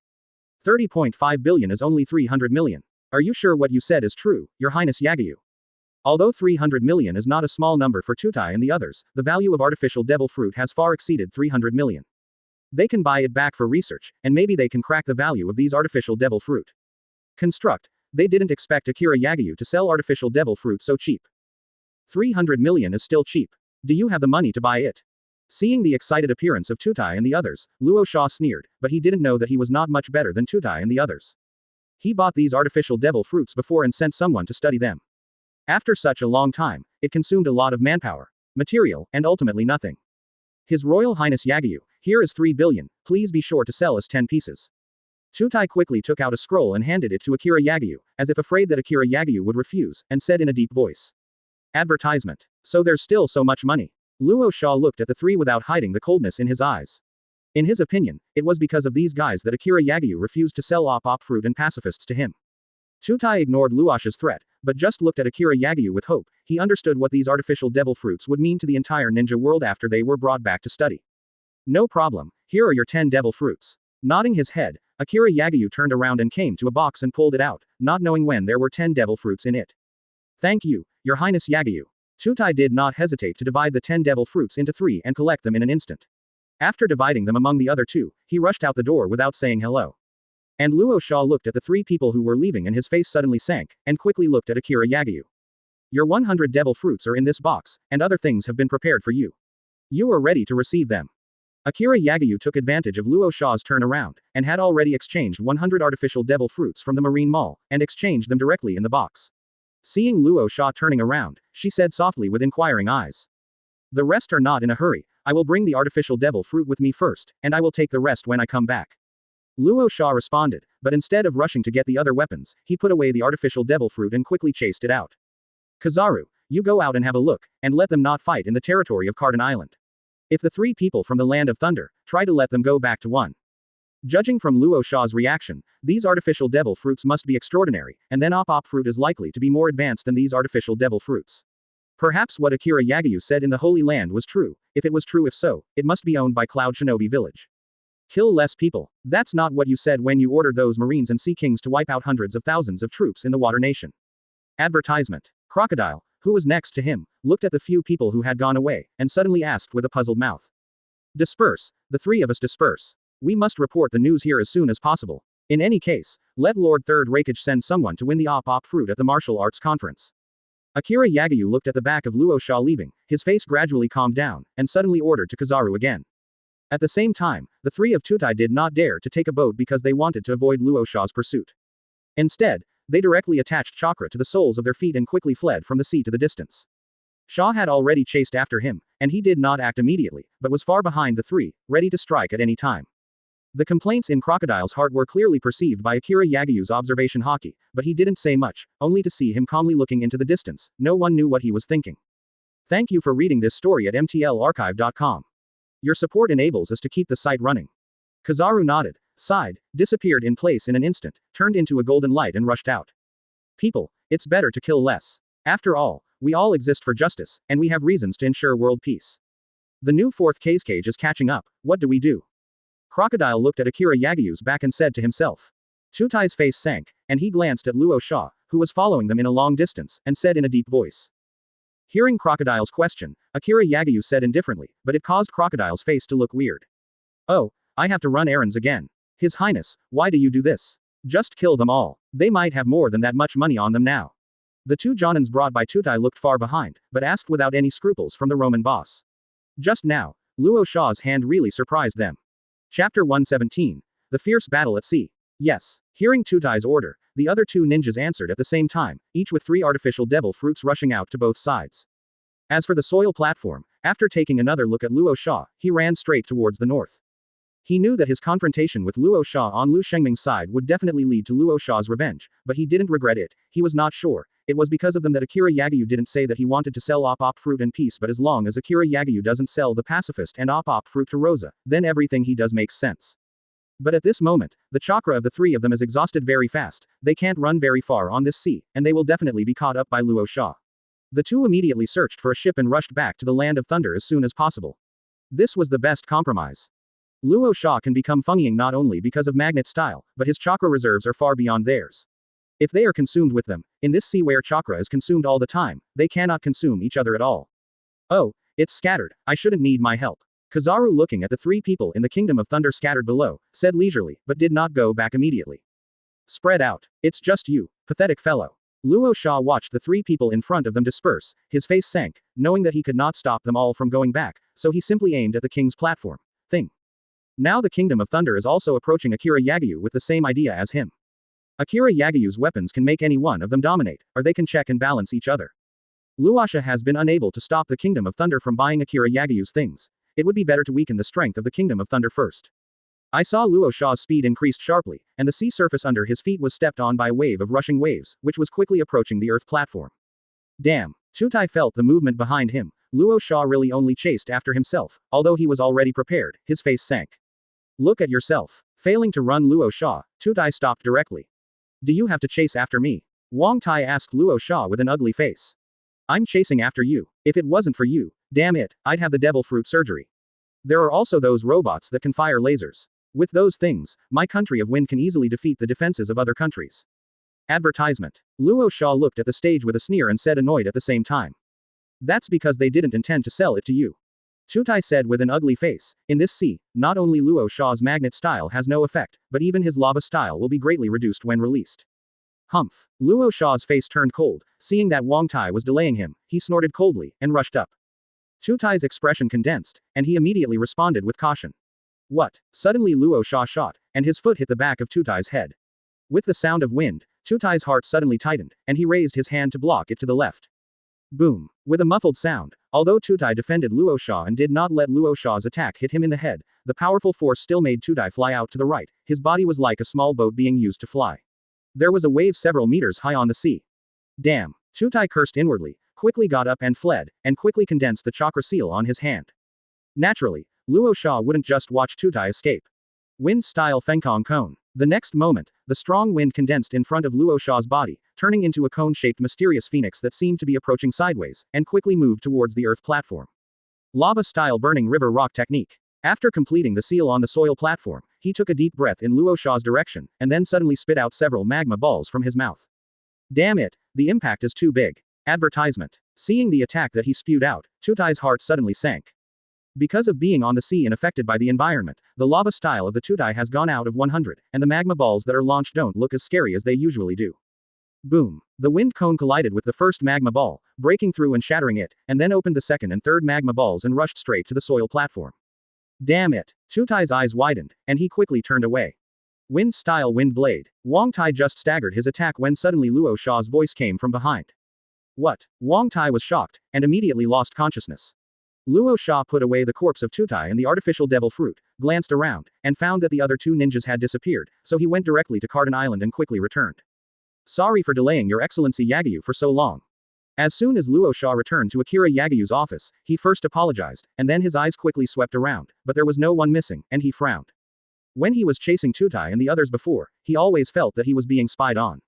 30.5 billion is only 300 million. Are you sure what you said is true, Your Highness Yagyu? Although 300 million is not a small number for Tutai and the others, the value of artificial devil fruit has far exceeded 300 million. They can buy it back for research, and maybe they can crack the value of these artificial devil fruit. Construct. They didn't expect Akiri Yagyu to sell artificial devil fruit so cheap. 300 million is still cheap. Do you have the money to buy it? Seeing the excited appearance of Tutai and the others, Luo Sha sneered, but he didn't know that he was not much better than Tutai and the others. He bought these artificial devil fruits before and sent someone to study them. After such a long time, it consumed a lot of manpower, material, and ultimately nothing. His Royal Highness Yagyu, here is 3 billion, please be sure to sell us 10 pieces. Tutai quickly took out a scroll and handed it to Akiri Yagyu, as if afraid that Akiri Yagyu would refuse, and said in a deep voice. Advertisement. So there's still so much money. Luo Sha looked at the three without hiding the coldness in his eyes. In his opinion, it was because of these guys that Akiri Yagyu refused to sell op fruit and pacifists to him. Tutai ignored Luo Sha's threat, but just looked at Akiri Yagyu with hope. He understood what these artificial devil fruits would mean to the entire ninja world after they were brought back to study. No problem, here are your 10 devil fruits. Nodding his head, Akiri Yagyu turned around and came to a box and pulled it out, not knowing when there were 10 devil fruits in it. Thank you, Your Highness Yagyu. Tutai did not hesitate to divide the 10 devil fruits into 3 and collect them in an instant. After dividing them among the other 2, he rushed out the door without saying hello. And Luo Sha looked at the 3 people who were leaving and his face suddenly sank, and quickly looked at Akiri Yagyu. Your 100 devil fruits are in this box, and other things have been prepared for you. You are ready to receive them. Akiri Yagyu took advantage of Luo Sha's turnaround, and had already exchanged 100 artificial devil fruits from the Marine Mall, and exchanged them directly in the box. Seeing Luo Sha turning around, she said softly with inquiring eyes. The rest are not in a hurry, I will bring the artificial devil fruit with me first, and I will take the rest when I come back. Luo Sha responded, but instead of rushing to get the other weapons, he put away the artificial devil fruit and quickly chased it out. Kizaru, you go out and have a look, and let them not fight in the territory of Carden Island. If the 3 people from the Land of Thunder, try to let them go back to 1. Judging from Luo Sha's reaction, these artificial devil fruits must be extraordinary, and then op fruit is likely to be more advanced than these artificial devil fruits. Perhaps what Akiri Yagyu said in the Holy Land was true, if it was true if so, it must be owned by Cloud Shinobi Village. Kill less people. That's not what you said when you ordered those Marines and Sea Kings to wipe out hundreds of thousands of troops in the Water Nation. Advertisement. Crocodile, who was next to him, looked at the few people who had gone away, and suddenly asked with a puzzled mouth. Disperse. The three of us disperse. We must report the news here as soon as possible. In any case, let Lord Third Rakage send someone to win the op fruit at the martial arts conference. Akiri Yagyu looked at the back of Luo Sha leaving, his face gradually calmed down, and suddenly ordered to Kizaru again. At the same time, the three of Tutai did not dare to take a boat because they wanted to avoid Luo Sha's pursuit. Instead, they directly attached Chakra to the soles of their feet and quickly fled from the sea to the distance. Sha had already chased after him, and he did not act immediately, but was far behind the three, ready to strike at any time. The complaints in Crocodile's heart were clearly perceived by Akiri Yagyu's observation hockey, but he didn't say much, only to see him calmly looking into the distance. No one knew what he was thinking. Thank you for reading this story at mtlarchive.com. Your support enables us to keep the site running. Kizaru nodded, sighed, disappeared in place in an instant, turned into a golden light and rushed out. People, it's better to kill less. After all, we all exist for justice, and we have reasons to ensure world peace. The new fourth case cage is catching up. What do we do? Crocodile looked at Akiri Yagyu's back and said to himself. Tutai's face sank, and he glanced at Luo Sha, who was following them in a long distance, and said in a deep voice. Hearing Crocodile's question, Akiri Yagyu said indifferently, but it caused Crocodile's face to look weird. Oh, I have to run errands again. His Highness, why do you do this? Just kill them all. They might have more than that much money on them now. The two Jonins brought by Tutai looked far behind, but asked without any scruples from the Roman boss. Just now, Luo Sha's hand really surprised them. Chapter 117. The Fierce Battle at Sea. Yes. Hearing Tutai's order, the other two ninjas answered at the same time, each with 3 artificial devil fruits rushing out to both sides. As for the soil platform, after taking another look at Luo Sha, he ran straight towards the north. He knew that his confrontation with Luo Sha on Lu Shengming's side would definitely lead to Luo Sha's revenge, but he didn't regret it. He was not sure. It was because of them that Akiri Yagyu didn't say that he wanted to sell op fruit and peace, but as long as Akiri Yagyu doesn't sell the pacifist and op fruit to Rosa, then everything he does makes sense. But at this moment, the chakra of the three of them is exhausted very fast. They can't run very far on this sea, and they will definitely be caught up by Luo Sha. The two immediately searched for a ship and rushed back to the Land of Thunder as soon as possible. This was the best compromise. Luo Sha can become Fengying not only because of magnet style, but his chakra reserves are far beyond theirs. If they are consumed with them, in this sea where chakra is consumed all the time, they cannot consume each other at all. Oh, it's scattered, I shouldn't need my help. Kizaru, looking at the 3 people in the Kingdom of Thunder scattered below, said leisurely, but did not go back immediately. Spread out. It's just you, pathetic fellow. Luo Sha watched the 3 people in front of them disperse, his face sank, knowing that he could not stop them all from going back, so he simply aimed at the king's platform. Thing. Now the Kingdom of Thunder is also approaching Akiri Yagyu with the same idea as him. Akiri Yagyu's weapons can make any one of them dominate, or they can check and balance each other. Luo Sha has been unable to stop the Kingdom of Thunder from buying Akiri Yagyu's things. It would be better to weaken the strength of the Kingdom of Thunder first. I saw Luo Sha's speed increased sharply, and the sea surface under his feet was stepped on by a wave of rushing waves, which was quickly approaching the earth platform. Damn. Tutai felt the movement behind him. Luo Sha really only chased after himself, although he was already prepared, his face sank. Look at yourself. Failing to run Luo Sha, Tutai stopped directly. Do you have to chase after me? Wang Tai asked Luo Sha with an ugly face. I'm chasing after you. If it wasn't for you, damn it, I'd have the devil fruit surgery. There are also those robots that can fire lasers. With those things, my country of wind can easily defeat the defenses of other countries. Advertisement. Luo Sha looked at the stage with a sneer and said, annoyed at the same time. That's because they didn't intend to sell it to you. Tutai said with an ugly face, in this sea, not only Luo Sha's magnet style has no effect, but even his lava style will be greatly reduced when released. Humph. Luo Sha's face turned cold, seeing that Wang Tai was delaying him, he snorted coldly, and rushed up. Tutai's expression condensed, and he immediately responded with caution. What? Suddenly Luo Sha shot, and his foot hit the back of Tutai's head. With the sound of wind, Tutai's heart suddenly tightened, and he raised his hand to block it to the left. Boom. With a muffled sound, although Tutai defended Luo Sha and did not let Luo Sha's attack hit him in the head, the powerful force still made Tutai fly out to the right. His body was like a small boat being used to fly. There was a wave several meters high on the sea. Damn. Tutai cursed inwardly, quickly got up and fled, and quickly condensed the chakra seal on his hand. Naturally, Luo Sha wouldn't just watch Tutai escape. Wind-style Fengkong cone. The next moment, the strong wind condensed in front of Luo Sha's body, turning into a cone-shaped mysterious phoenix that seemed to be approaching sideways, and quickly moved towards the earth platform. Lava-style burning river rock technique. After completing the seal on the soil platform, he took a deep breath in Luo Sha's direction, and then suddenly spit out several magma balls from his mouth. Damn it, the impact is too big. Advertisement. Seeing the attack that he spewed out, Tutai's heart suddenly sank. Because of being on the sea and affected by the environment, the lava style of the Tutai has gone out of 100, and the magma balls that are launched don't look as scary as they usually do. Boom. The wind cone collided with the first magma ball, breaking through and shattering it, and then opened the second and third magma balls and rushed straight to the soil platform. Damn it. Tutai's eyes widened, and he quickly turned away. Wind style wind blade. Wang Tai just staggered his attack when suddenly Luo Sha's voice came from behind. What? Wang Tai was shocked, and immediately lost consciousness. Luo Sha put away the corpse of Tutai and the artificial devil fruit, glanced around, and found that the other two ninjas had disappeared, so he went directly to Carden Island and quickly returned. Sorry for delaying your excellency Yagyu for so long. As soon as Luo Sha returned to Akiri Yagyu's office, he first apologized, and then his eyes quickly swept around, but there was no one missing, and he frowned. When he was chasing Tutai and the others before, he always felt that he was being spied on.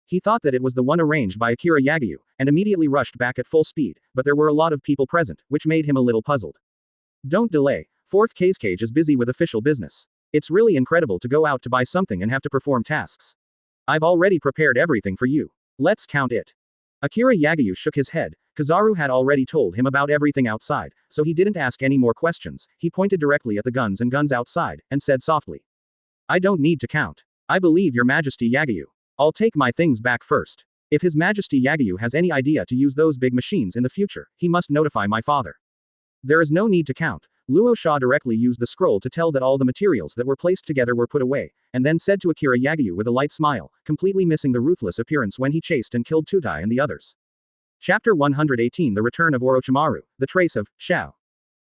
He thought that it was the one arranged by Akiri Yagyu, and immediately rushed back at full speed, but there were a lot of people present, which made him a little puzzled. Don't delay, 4th Cage is busy with official business. It's really incredible to go out to buy something and have to perform tasks. I've already prepared everything for you. Let's count it. Akiri Yagyu shook his head. Kizaru had already told him about everything outside, so he didn't ask any more questions. He pointed directly at the guns outside, and said softly. I don't need to count. I believe your majesty Yagyu. I'll take my things back first. If his majesty Yagyu has any idea to use those big machines in the future, he must notify my father. There is no need to count. Luo Sha directly used the scroll to tell that all the materials that were placed together were put away, and then said to Akiri Yagyu with a light smile, completely missing the ruthless appearance when he chased and killed Tutai and the others. Chapter 118 The Return of Orochimaru, The Trace of Shao.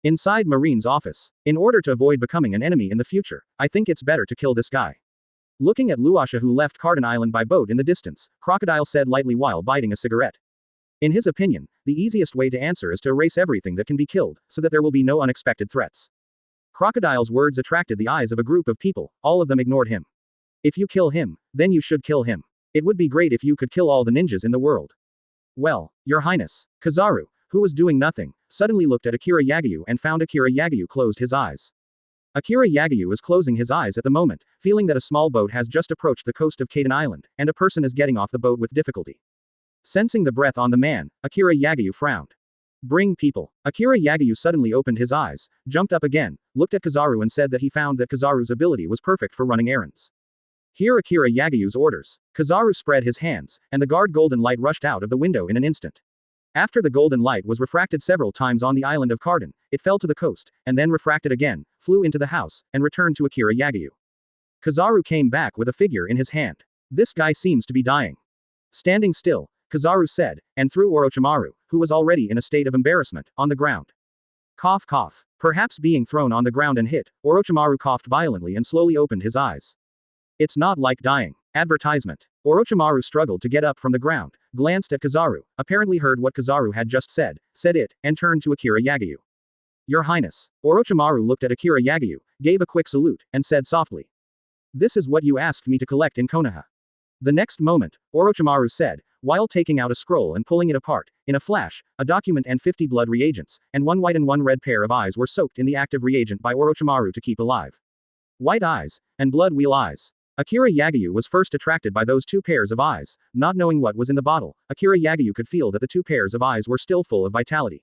Inside Marine's office. In order to avoid becoming an enemy in the future, I think it's better to kill this guy. Looking at Luo Sha who left Carden Island by boat in the distance, Crocodile said lightly while biting a cigarette. In his opinion, the easiest way to answer is to erase everything that can be killed, so that there will be no unexpected threats. Crocodile's words attracted the eyes of a group of people, all of them ignored him. If you kill him, then you should kill him. It would be great if you could kill all the ninjas in the world. Well, your highness. Kizaru, who was doing nothing, suddenly looked at Akiri Yagyu and found Akiri Yagyu closed his eyes. Akiri Yagyu is closing his eyes at the moment, feeling that a small boat has just approached the coast of Carden Island, and a person is getting off the boat with difficulty. Sensing the breath on the man, Akiri Yagyu frowned. Bring people. Akiri Yagyu suddenly opened his eyes, jumped up again, looked at Kizaru and said that he found that Kizaru's ability was perfect for running errands. Hear Akiri Yagyu's orders. Kizaru spread his hands, and the guard golden light rushed out of the window in an instant. After the golden light was refracted several times on the island of Carden, it fell to the coast, and then refracted again, flew into the house, and returned to Akiri Yagyu. Kizaru came back with a figure in his hand. This guy seems to be dying. Standing still, Kizaru said, and threw Orochimaru, who was already in a state of embarrassment, on the ground. Cough cough. Perhaps being thrown on the ground and hit, Orochimaru coughed violently and slowly opened his eyes. It's not like dying. Advertisement. Orochimaru struggled to get up from the ground, glanced at Kizaru, apparently heard what Kizaru had just said it, and turned to Akiri Yagyu. Your Highness. Orochimaru looked at Akiri Yagyu, gave a quick salute, and said softly. This is what you asked me to collect in Konoha. The next moment, Orochimaru said, while taking out a scroll and pulling it apart, in a flash, a document and 50 blood reagents, and one white and one red pair of eyes were soaked in the active reagent by Orochimaru to keep alive. White eyes, and blood wheel eyes. Akiri Yagyu was first attracted by those two pairs of eyes, not knowing what was in the bottle. Akiri Yagyu could feel that the two pairs of eyes were still full of vitality.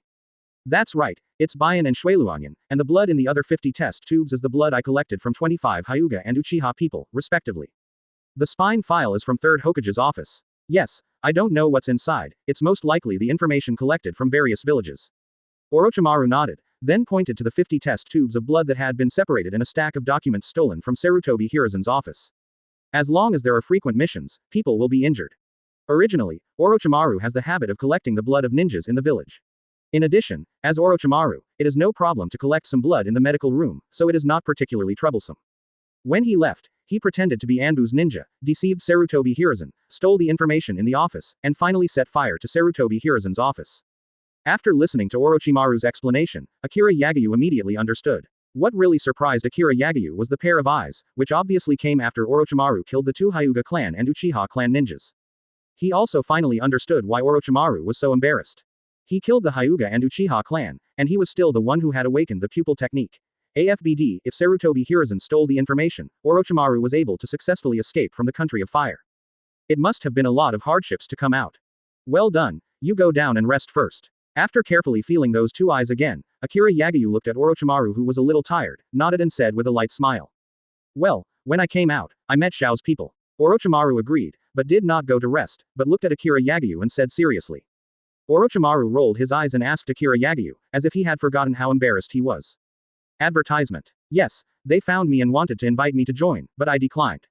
That's right, it's Bayan and Shueluanyan, and the blood in the other 50 test tubes is the blood I collected from 25 Hyuga and Uchiha people, respectively. The spine file is from 3rd Hokage's office. Yes, I don't know what's inside, it's most likely the information collected from various villages. Orochimaru nodded, then pointed to the 50 test tubes of blood that had been separated in a stack of documents stolen from Sarutobi Hiruzen's office. As long as there are frequent missions, people will be injured. Originally, Orochimaru has the habit of collecting the blood of ninjas in the village. In addition, as Orochimaru, it is no problem to collect some blood in the medical room, so it is not particularly troublesome. When he left, he pretended to be Anbu's ninja, deceived Sarutobi Hiruzen, stole the information in the office, and finally set fire to Sarutobi Hiruzen's office. After listening to Orochimaru's explanation, Akiri Yagyu immediately understood. What really surprised Akiri Yagyu was the pair of eyes, which obviously came after Orochimaru killed the two Hyuga clan and Uchiha clan ninjas. He also finally understood why Orochimaru was so embarrassed. He killed the Hyuga and Uchiha clan, and he was still the one who had awakened the pupil technique. AFBD, if Sarutobi Hiruzen stole the information, Orochimaru was able to successfully escape from the country of fire. It must have been a lot of hardships to come out. Well done, you go down and rest first. After carefully feeling those two eyes again, Akiri Yagyu looked at Orochimaru, who was a little tired, nodded and said with a light smile. Well, when I came out, I met Xiao's people. Orochimaru agreed, but did not go to rest, but looked at Akiri Yagyu and said seriously. Orochimaru rolled his eyes and asked Akiri Yagyu, as if he had forgotten how embarrassed he was. Advertisement. Yes, they found me and wanted to invite me to join, but I declined.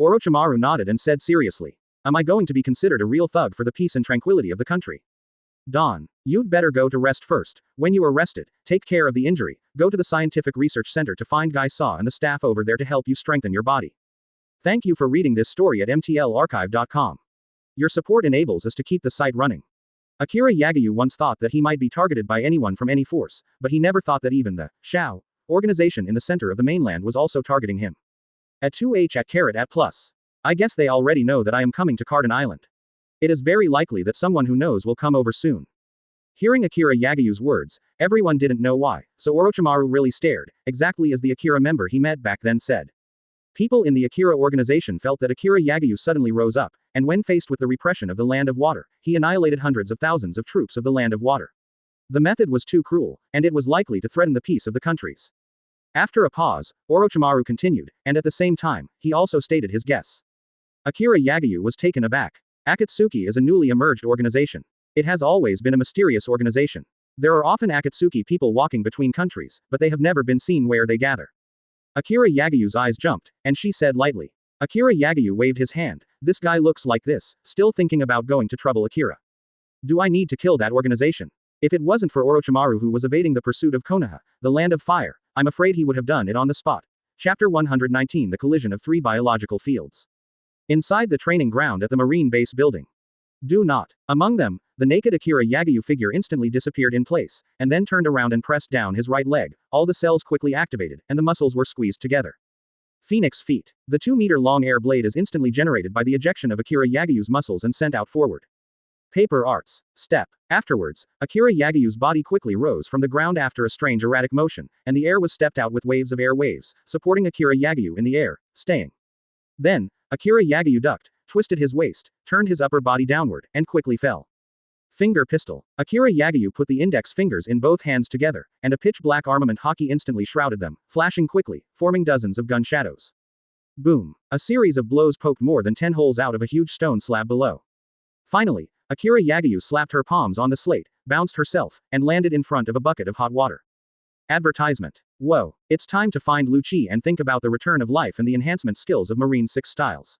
Orochimaru nodded and said seriously. Am I going to be considered a real thug for the peace and tranquility of the country? Don, you'd better go to rest first. When you are rested, take care of the injury, go to the Scientific Research Center to find Guy Saw and the staff over there to help you strengthen your body. Thank you for reading this story at mtlarchive.com. Your support enables us to keep the site running. Akiri Yagyu once thought that he might be targeted by anyone from any force, but he never thought that even the Shao organization in the center of the mainland was also targeting him. At 2h at plus. I guess they already know that I am coming to Carden Island. It is very likely that someone who knows will come over soon. Hearing Akira Yagyu's words, everyone didn't know why, so Orochimaru really stared, exactly as the Akira member he met back then said. People in the Akira organization felt that Akira Yagyu suddenly rose up, and when faced with the repression of the Land of Water, he annihilated hundreds of thousands of troops of the Land of Water. The method was too cruel, and it was likely to threaten the peace of the countries. After a pause, Orochimaru continued, and at the same time, he also stated his guess. Akira Yagyu was taken aback. Akatsuki is a newly emerged organization. It has always been a mysterious organization. There are often Akatsuki people walking between countries, but they have never been seen where they gather. Akira Yagyu's eyes jumped, and she said lightly. Akira Yagyu waved his hand. This guy looks like this, still thinking about going to trouble Akira. Do I need to kill that organization? If it wasn't for Orochimaru who was evading the pursuit of Konoha, the Land of Fire, I'm afraid he would have done it on the spot. Chapter 119 The Collision of Three Biological Fields. Inside the training ground at the Marine Base building. Do not. Among them, the naked Akira Yagyu figure instantly disappeared in place, and then turned around and pressed down his right leg. All the cells quickly activated, and the muscles were squeezed together. Phoenix feet. The 2-meter-long air blade is instantly generated by the ejection of Akira Yagyu's muscles and sent out forward. Paper arts. Step. Afterwards, Akira Yagyu's body quickly rose from the ground after a strange erratic motion, and the air was stepped out with waves of air waves, supporting Akira Yagyu in the air, staying. Then, Akira Yagyu ducked, twisted his waist, turned his upper body downward, and quickly fell. Finger pistol. Akira Yagyu put the index fingers in both hands together, and a pitch-black armament hockey instantly shrouded them, flashing quickly, forming dozens of gun shadows. Boom. A series of blows poked more than 10 holes out of a huge stone slab below. Finally, Akira Yagyu slapped her palms on the slate, bounced herself, and landed in front of a bucket of hot water. Advertisement. Whoa. It's time to find Lu Chi and think about the return of life and the enhancement skills of Marine 6 styles.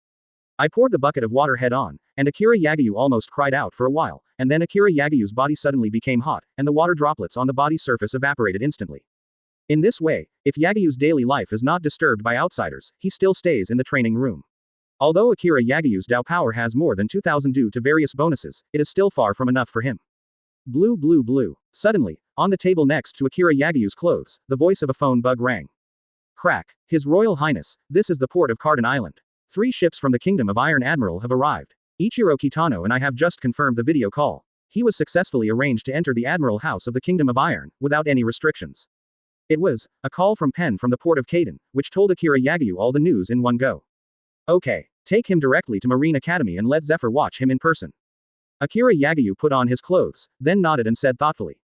I poured the bucket of water head on, and Akira Yagyu almost cried out for a while, and then Akira Yagyu's body suddenly became hot, and the water droplets on the body surface evaporated instantly. In this way, if Yagyu's daily life is not disturbed by outsiders, he still stays in the training room. Although Akira Yagyu's Dao power has more than 2,000 due to various bonuses, it is still far from enough for him. Blue blue blue. Suddenly, on the table next to Akira Yagyu's clothes, the voice of a phone bug rang. Crack. His Royal Highness, this is the port of Carden Island. 3 ships from the Kingdom of Iron Admiral have arrived. Ichiro Kitano and I have just confirmed the video call. He was successfully arranged to enter the Admiral House of the Kingdom of Iron, without any restrictions. It was a call from Pen from the port of Kaden, which told Akira Yagyu all the news in one go. Okay. Take him directly to Marine Academy and let Zephyr watch him in person. Akira Yagyu put on his clothes, then nodded and said thoughtfully.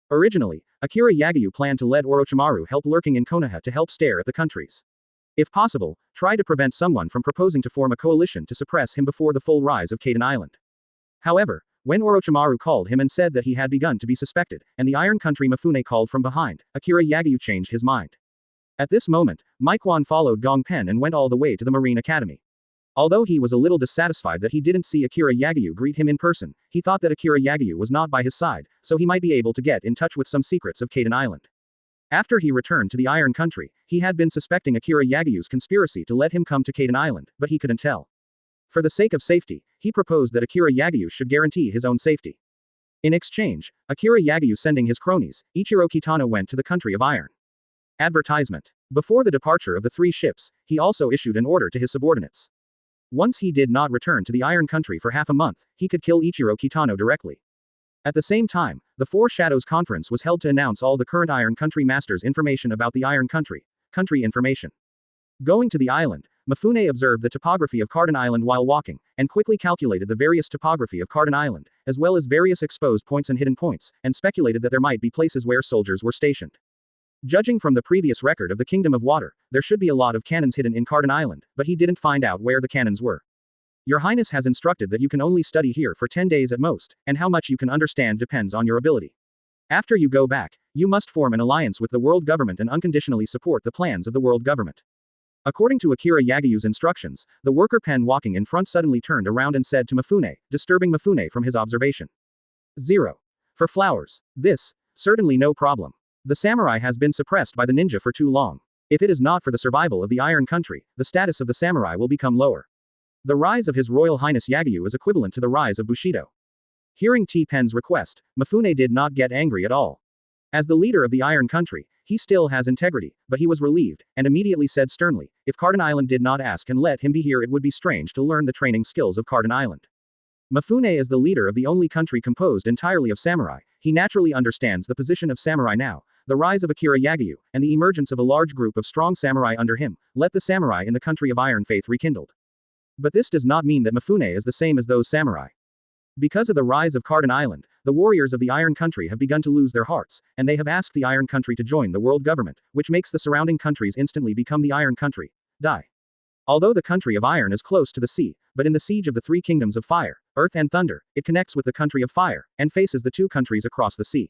Originally, Akira Yagyu planned to let Orochimaru help lurking in Konoha to help stare at the countries. If possible, try to prevent someone from proposing to form a coalition to suppress him before the full rise of Kaden Island. However, when Orochimaru called him and said that he had begun to be suspected, and the Iron Country Mifune called from behind, Akira Yagyu changed his mind. At this moment, Maikwan followed Gong Pen and went all the way to the Marine Academy. Although he was a little dissatisfied that he didn't see Akira Yagyu greet him in person, he thought that Akira Yagyu was not by his side, so he might be able to get in touch with some secrets of Kaden Island. After he returned to the Iron Country, he had been suspecting Akira Yagyu's conspiracy to let him come to Kaden Island, but he couldn't tell. For the sake of safety, he proposed that Akira Yagyu should guarantee his own safety. In exchange, Akira Yagyu sending his cronies, Ichiro Kitano went to the country of Iron. Advertisement. Before the departure of the 3 ships, he also issued an order to his subordinates. Once he did not return to the Iron Country for half a month, he could kill Ichiro Kitano directly. At the same time, the Four Shadows Conference was held to announce all the current Iron Country Masters' information about the Iron Country. Country information. Going to the island, Mifune observed the topography of Carden Island while walking, and quickly calculated the various topography of Carden Island, as well as various exposed points and hidden points, and speculated that there might be places where soldiers were stationed. Judging from the previous record of the Kingdom of Water, there should be a lot of cannons hidden in Carden Island, but he didn't find out where the cannons were. Your Highness has instructed that you can only study here for 10 days at most, and how much you can understand depends on your ability. After you go back, you must form an alliance with the world government and unconditionally support the plans of the world government. According to Akiri Yagyu's instructions, the worker pen walking in front suddenly turned around and said to Mifune, disturbing Mifune from his observation. 0. For flowers. This, certainly no problem. The samurai has been suppressed by the ninja for too long. If it is not for the survival of the Iron Country, the status of the samurai will become lower. The rise of His Royal Highness Yagyu is equivalent to the rise of Bushido. Hearing T-Pen's request, Mifune did not get angry at all. As the leader of the Iron Country, he still has integrity, but he was relieved, and immediately said sternly, if Carden Island did not ask and let him be here, it would be strange to learn the training skills of Carden Island. Mifune is the leader of the only country composed entirely of samurai. He naturally understands the position of samurai now, the rise of Akiri Yagyu, and the emergence of a large group of strong samurai under him. Let the samurai in the country of Iron Faith rekindled. But this does not mean that Mifune is the same as those samurai. Because of the rise of Carden Island, the warriors of the Iron Country have begun to lose their hearts, and they have asked the Iron Country to join the world government, which makes the surrounding countries instantly become the Iron Country. Die. Although the country of Iron is close to the sea, but in the siege of the three kingdoms of fire, earth and thunder, it connects with the country of fire, and faces the two countries across the sea.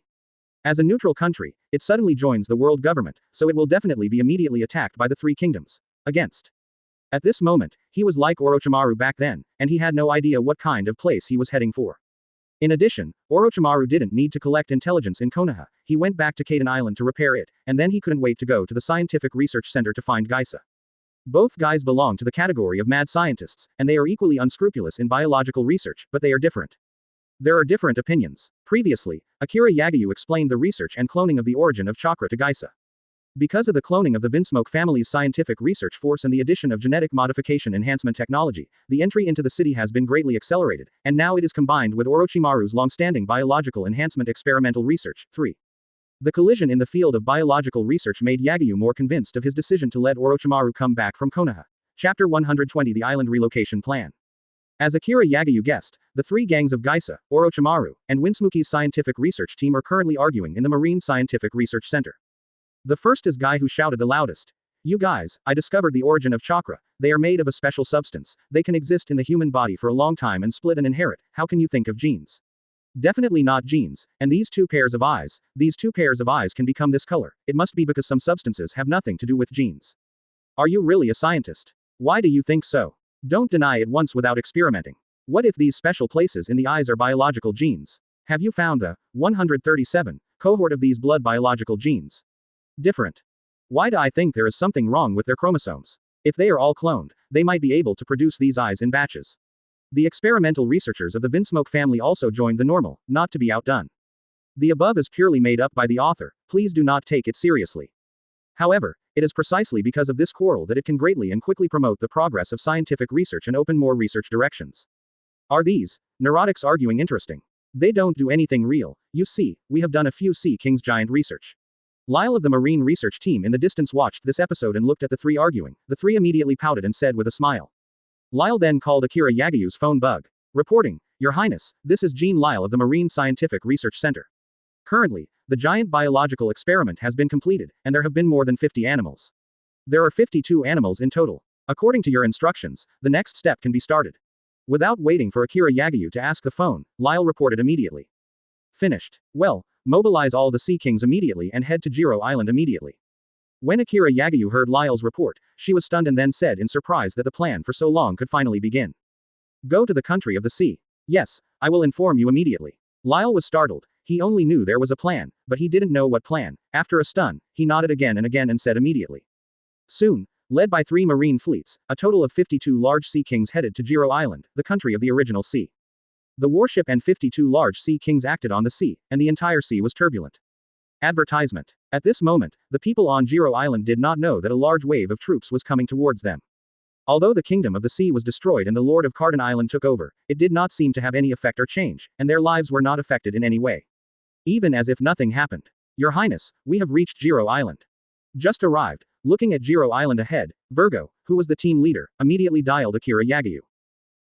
As a neutral country, it suddenly joins the world government, so it will definitely be immediately attacked by the three kingdoms. Against. At this moment, he was like Orochimaru back then, and he had no idea what kind of place he was heading for. In addition, Orochimaru didn't need to collect intelligence in Konoha. He went back to Kaden Island to repair it, and then he couldn't wait to go to the Scientific Research Center to find Geisa. Both guys belong to the category of mad scientists, and they are equally unscrupulous in biological research, but they are different. There are different opinions. Previously, Akiri Yagyu explained the research and cloning of the origin of Chakra to Geisa. Because of the cloning of the Vinsmoke family's scientific research force and the addition of genetic modification enhancement technology, the entry into the city has been greatly accelerated, and now it is combined with Orochimaru's long-standing biological enhancement experimental research. 3. The collision in the field of biological research made Yagyu more convinced of his decision to let Orochimaru come back from Konoha. Chapter 120 The Island Relocation Plan. As Akira Yagyu guessed, the three gangs of Geisa, Orochimaru, and Winsmoke's scientific research team are currently arguing in the Marine Scientific Research Center. The first is guy who shouted the loudest. You guys, I discovered the origin of chakra. They are made of a special substance. They can exist in the human body for a long time and split and inherit. How can you think of genes? Definitely not genes. And these two pairs of eyes can become this color. It must be because some substances have nothing to do with genes. Are you really a scientist? Why do you think so? Don't deny it once without experimenting. What if these special places in the eyes are biological genes? Have you found the 137 cohort of these blood biological genes? Different. Why do I think there is something wrong with their chromosomes? If they are all cloned, they might be able to produce these eyes in batches. The experimental researchers of the Vinsmoke family also joined the normal, not to be outdone. The above is purely made up by the author, please do not take it seriously. However, it is precisely because of this quarrel that it can greatly and quickly promote the progress of scientific research and open more research directions. Are these neurotics arguing interesting? They don't do anything real. You see, we have done a few Sea King's giant research. Lyle of the Marine research team in the distance watched this episode and looked at the three arguing. The three immediately pouted and said with a smile. Lyle then called Akira Yagyu's phone bug. Reporting, Your Highness, this is Jean Lyle of the Marine Scientific Research Center. Currently, the giant biological experiment has been completed, and there have been more than 50 animals. There are 52 animals in total. According to your instructions, the next step can be started. Without waiting for Akira Yagyu to ask the phone, Lyle reported immediately. Finished. Well, mobilize all the Sea Kings immediately and head to Jiro Island immediately. When Akira Yagyu heard Lyle's report, she was stunned and then said in surprise that the plan for so long could finally begin. Go to the country of the sea. Yes, I will inform you immediately. Lyle was startled. He only knew there was a plan, but he didn't know what plan. After a stun, he nodded again and said immediately. Soon, led by 3 marine fleets, a total of 52 large Sea Kings headed to Jiro Island, the country of the original sea. The warship and 52 large Sea Kings acted on the sea, and the entire sea was turbulent. Advertisement. At this moment, the people on Jiro Island did not know that a large wave of troops was coming towards them. Although the Kingdom of the Sea was destroyed and the Lord of Carden Island took over, it did not seem to have any effect or change, and their lives were not affected in any way. Even as if nothing happened. Your Highness, we have reached Jiro Island. Just arrived. Looking at Jiro Island ahead, Virgo, who was the team leader, immediately dialed Akiri Yagyu.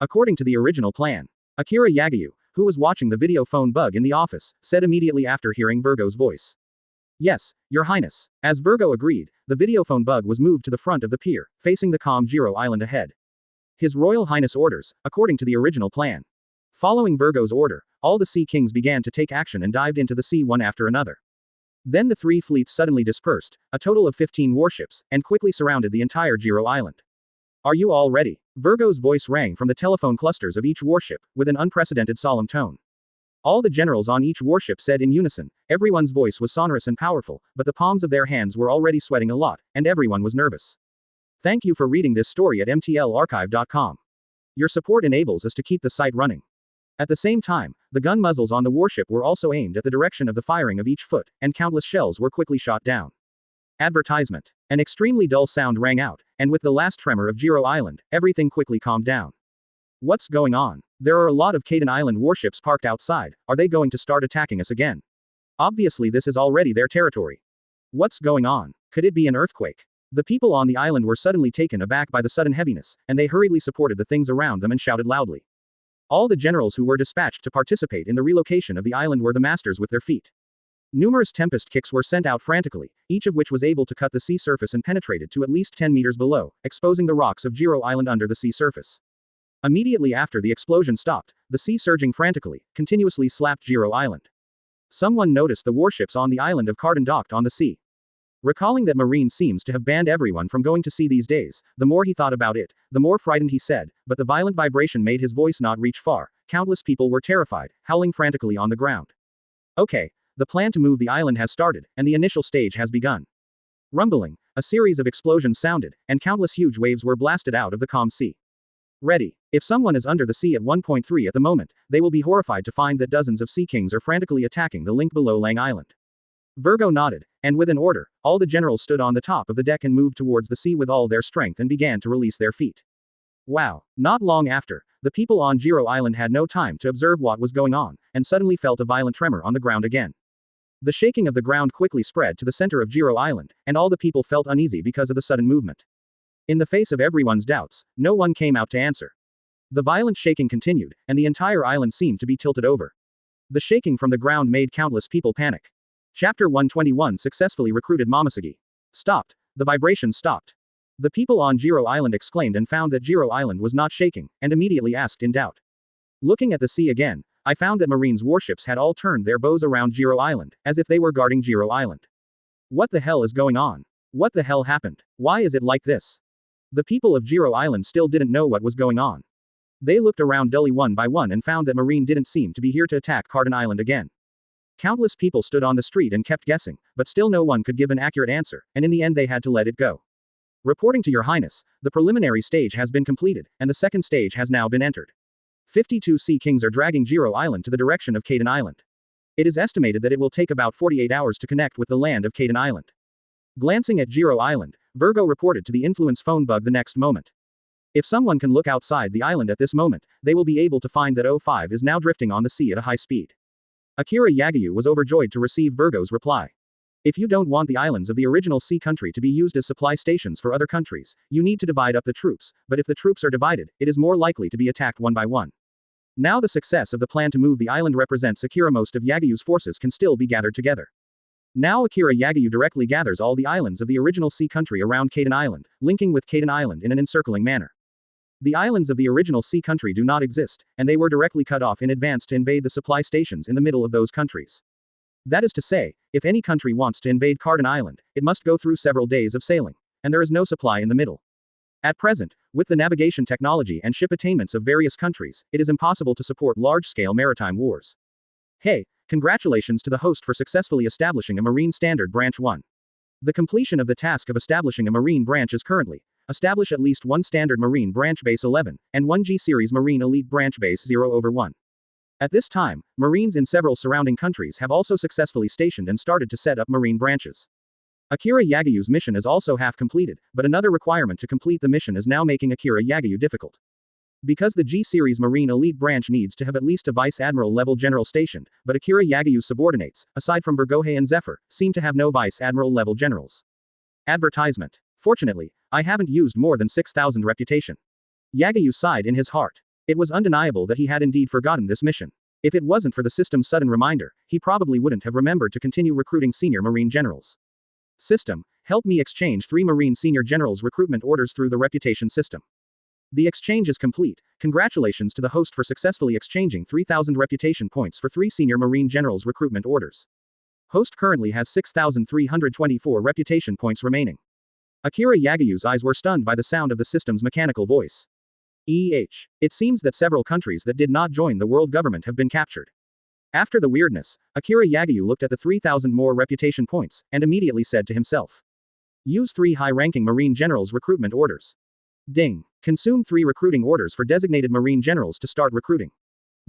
According to the original plan, Akiri Yagyu, who was watching the video phone bug in the office, said immediately after hearing Virgo's voice. Yes, Your Highness. As Virgo agreed, the videophone bug was moved to the front of the pier, facing the calm Jiro Island ahead. His Royal Highness orders, according to the original plan. Following Virgo's order, all the Sea Kings began to take action and dived into the sea one after another. Then the three fleets suddenly dispersed, a total of 15 warships, and quickly surrounded the entire Jiro Island. Are you all ready? Virgo's voice rang from the telephone clusters of each warship, with an unprecedented solemn tone. All the generals on each warship said in unison. Everyone's voice was sonorous and powerful, but the palms of their hands were already sweating a lot, and everyone was nervous. Thank you for reading this story at mtlarchive.com. Your support enables us to keep the site running. At the same time, the gun muzzles on the warship were also aimed at the direction of the firing of each foot, and countless shells were quickly shot down. Advertisement. An extremely dull sound rang out, and with the last tremor of Jiro Island, everything quickly calmed down. What's going on? There are a lot of Carden Island warships parked outside. Are they going to start attacking us again? Obviously this is already their territory. What's going on? Could it be an earthquake? The people on the island were suddenly taken aback by the sudden heaviness, and they hurriedly supported the things around them and shouted loudly. All the generals who were dispatched to participate in the relocation of the island were the masters with their feet. Numerous tempest kicks were sent out frantically, each of which was able to cut the sea surface and penetrated to at least 10 meters below, exposing the rocks of Jiro Island under the sea surface. Immediately after the explosion stopped, the sea surging frantically, continuously slapped Jiro Island. Someone noticed the warships on the island of Carden docked on the sea. Recalling that Marine seems to have banned everyone from going to sea these days, the more he thought about it, the more frightened he said, but the violent vibration made his voice not reach far. Countless people were terrified, howling frantically on the ground. Okay, the plan to move the island has started, and the initial stage has begun. Rumbling, a series of explosions sounded, and countless huge waves were blasted out of the calm sea. Ready. If someone is under the sea at 1.3 at the moment, they will be horrified to find that dozens of Sea Kings are frantically attacking the link below Lang Island. Virgo nodded, and with an order, all the generals stood on the top of the deck and moved towards the sea with all their strength and began to release their feet. Wow. Not long after, the people on Jiro Island had no time to observe what was going on, and suddenly felt a violent tremor on the ground again. The shaking of the ground quickly spread to the center of Jiro Island, and all the people felt uneasy because of the sudden movement. In the face of everyone's doubts, no one came out to answer. The violent shaking continued, and the entire island seemed to be tilted over. The shaking from the ground made countless people panic. Chapter 121 successfully recruited Momoshiki. Stopped. The vibration stopped. The people on Jiro Island exclaimed and found that Jiro Island was not shaking, and immediately asked in doubt. Looking at the sea again, I found that Marine's warships had all turned their bows around Jiro Island, as if they were guarding Jiro Island. What the hell is going on? What the hell happened? Why is it like this? The people of Jiro Island still didn't know what was going on. They looked around dully one by one and found that Marine didn't seem to be here to attack Carden Island again. Countless people stood on the street and kept guessing, but still no one could give an accurate answer, and in the end they had to let it go. Reporting to Your Highness, the preliminary stage has been completed, and the second stage has now been entered. 52 Sea Kings are dragging Jiro Island to the direction of Carden Island. It is estimated that it will take about 48 hours to connect with the land of Carden Island. Glancing at Jiro Island, Virgo reported to the influence phone bug the next moment. If someone can look outside the island at this moment, they will be able to find that O5 is now drifting on the sea at a high speed. Akiri Yagyu was overjoyed to receive Virgo's reply. If you don't want the islands of the original sea country to be used as supply stations for other countries, you need to divide up the troops, but if the troops are divided, it is more likely to be attacked one by one. Now the success of the plan to move the island represents Akira. Most of Yagyu's forces can still be gathered together. Now Akiri Yagyu directly gathers all the islands of the original sea country around Carden Island, linking with Carden Island in an encircling manner. The islands of the original sea country do not exist, and they were directly cut off in advance to invade the supply stations in the middle of those countries. That is to say, if any country wants to invade Carden Island, it must go through several days of sailing, and there is no supply in the middle. At present, with the navigation technology and ship attainments of various countries, it is impossible to support large-scale maritime wars. Hey, congratulations to the host for successfully establishing a Marine Standard Branch 1. The completion of the task of establishing a Marine branch is currently establish at least one Standard Marine Branch Base 11, and one G-Series Marine Elite Branch Base 0/1. At this time, Marines in several surrounding countries have also successfully stationed and started to set up Marine branches. Akiri Yagyu's mission is also half completed, but another requirement to complete the mission is now making Akiri Yagyu difficult. Because the G-Series Marine Elite branch needs to have at least a Vice Admiral level general stationed, but Akiri Yagyu's subordinates, aside from Burgohe and Zephyr, seem to have no Vice Admiral level generals. Advertisement. Fortunately, I haven't used more than 6,000 reputation. Yagyu sighed in his heart. It was undeniable that he had indeed forgotten this mission. If it wasn't for the system's sudden reminder, he probably wouldn't have remembered to continue recruiting senior Marine generals. System, help me exchange 3 Marine senior generals recruitment orders through the reputation system. The exchange is complete. Congratulations to the host for successfully exchanging 3,000 reputation points for 3 senior Marine generals recruitment orders. Host currently has 6,324 reputation points remaining. Akiri Yagyu's eyes were stunned by the sound of the system's mechanical voice. It seems that several countries that did not join the world government have been captured. After the weirdness, Akiri Yagyu looked at the 3,000 more reputation points, and immediately said to himself. Use 3 high-ranking Marine generals recruitment orders. Ding. Consume 3 recruiting orders for designated Marine generals to start recruiting.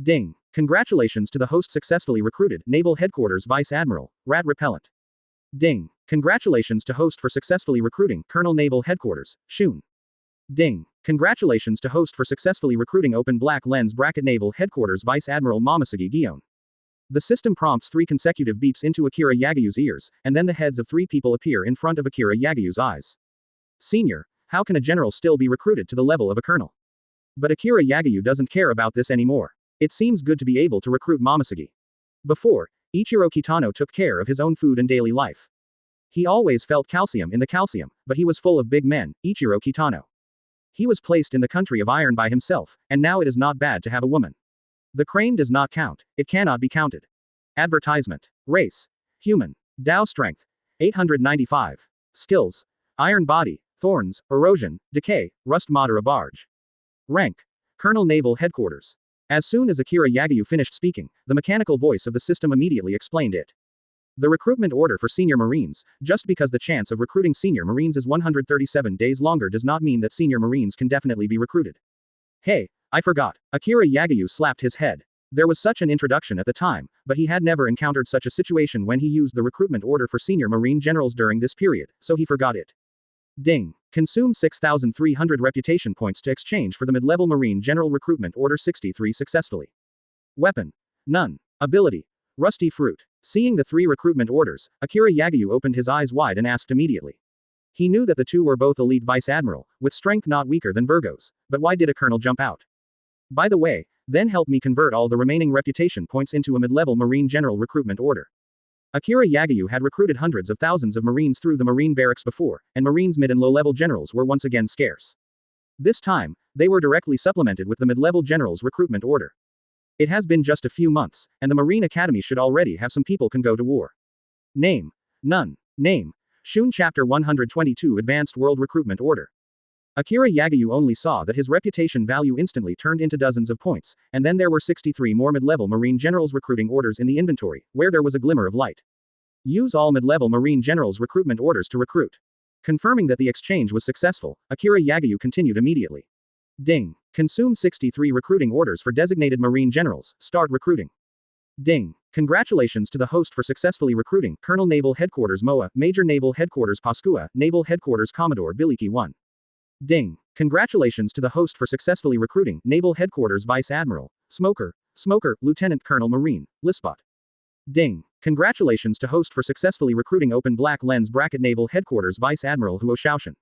Ding. Congratulations to the host successfully recruited Naval Headquarters Vice Admiral, Rat Repellent. Ding. Congratulations to host for successfully recruiting Colonel Naval Headquarters, Shun. Ding. Congratulations to host for successfully recruiting Open Black Lens Bracket Naval Headquarters Vice Admiral Momosugi Gion. The system prompts 3 consecutive beeps into Akiri Yagyu's ears, and then the heads of 3 people appear in front of Akiri Yagyu's eyes. Senior, how can a general still be recruited to the level of a colonel? But Akiri Yagyu doesn't care about this anymore. It seems good to be able to recruit Momosugi. Before, Ichiro Kitano took care of his own food and daily life. He always felt calcium in the calcium, but he was full of big men, Ichiro Kitano. He was placed in the country of iron by himself, and now it is not bad to have a woman. The crane does not count, it cannot be counted. Advertisement. Race. Human. Dao strength. 895. Skills. Iron body, thorns, erosion, decay, rust modera barge. Rank. Colonel Naval Headquarters. As soon as Akiri Yagyu finished speaking, the mechanical voice of the system immediately explained it. The recruitment order for senior Marines, just because the chance of recruiting senior Marines is 137 days longer does not mean that senior Marines can definitely be recruited. Hey, I forgot. Akiri Yagyu slapped his head. There was such an introduction at the time, but he had never encountered such a situation when he used the recruitment order for senior Marine generals during this period, so he forgot it. Ding. Consume 6,300 reputation points to exchange for the mid-level Marine General Recruitment Order 63 successfully. Weapon. None. Ability. Rusty Fruit. Seeing the 3 recruitment orders, Akiri Yagyu opened his eyes wide and asked immediately. He knew that the 2 were both elite Vice Admiral, with strength not weaker than Virgo's, but why did a colonel jump out? By the way, then help me convert all the remaining reputation points into a mid-level Marine General Recruitment Order. Akiri Yagyu had recruited hundreds of thousands of Marines through the Marine barracks before, and Marines mid and low-level generals were once again scarce. This time, they were directly supplemented with the mid-level generals recruitment order. It has been just a few months, and the Marine Academy should already have some people can go to war. Name. None. Name. Shun Chapter 122 Advanced World Recruitment Order. Akiri Yagyu only saw that his reputation value instantly turned into dozens of points, and then there were 63 more mid-level Marine Generals recruiting orders in the inventory, where there was a glimmer of light. Use all mid-level Marine Generals recruitment orders to recruit. Confirming that the exchange was successful, Akiri Yagyu continued immediately. Ding. Consume 63 recruiting orders for designated Marine Generals, start recruiting. Ding. Congratulations to the host for successfully recruiting Colonel Naval Headquarters Moa, Major Naval Headquarters Paskua, Naval Headquarters Commodore Biliki 1. Ding. Congratulations to the host for successfully recruiting Naval Headquarters Vice Admiral, Smoker, Lieutenant Colonel Marine, Lispot. Ding. Congratulations to host for successfully recruiting Open Black Lens Bracket Naval Headquarters Vice Admiral Huo Shaoshan.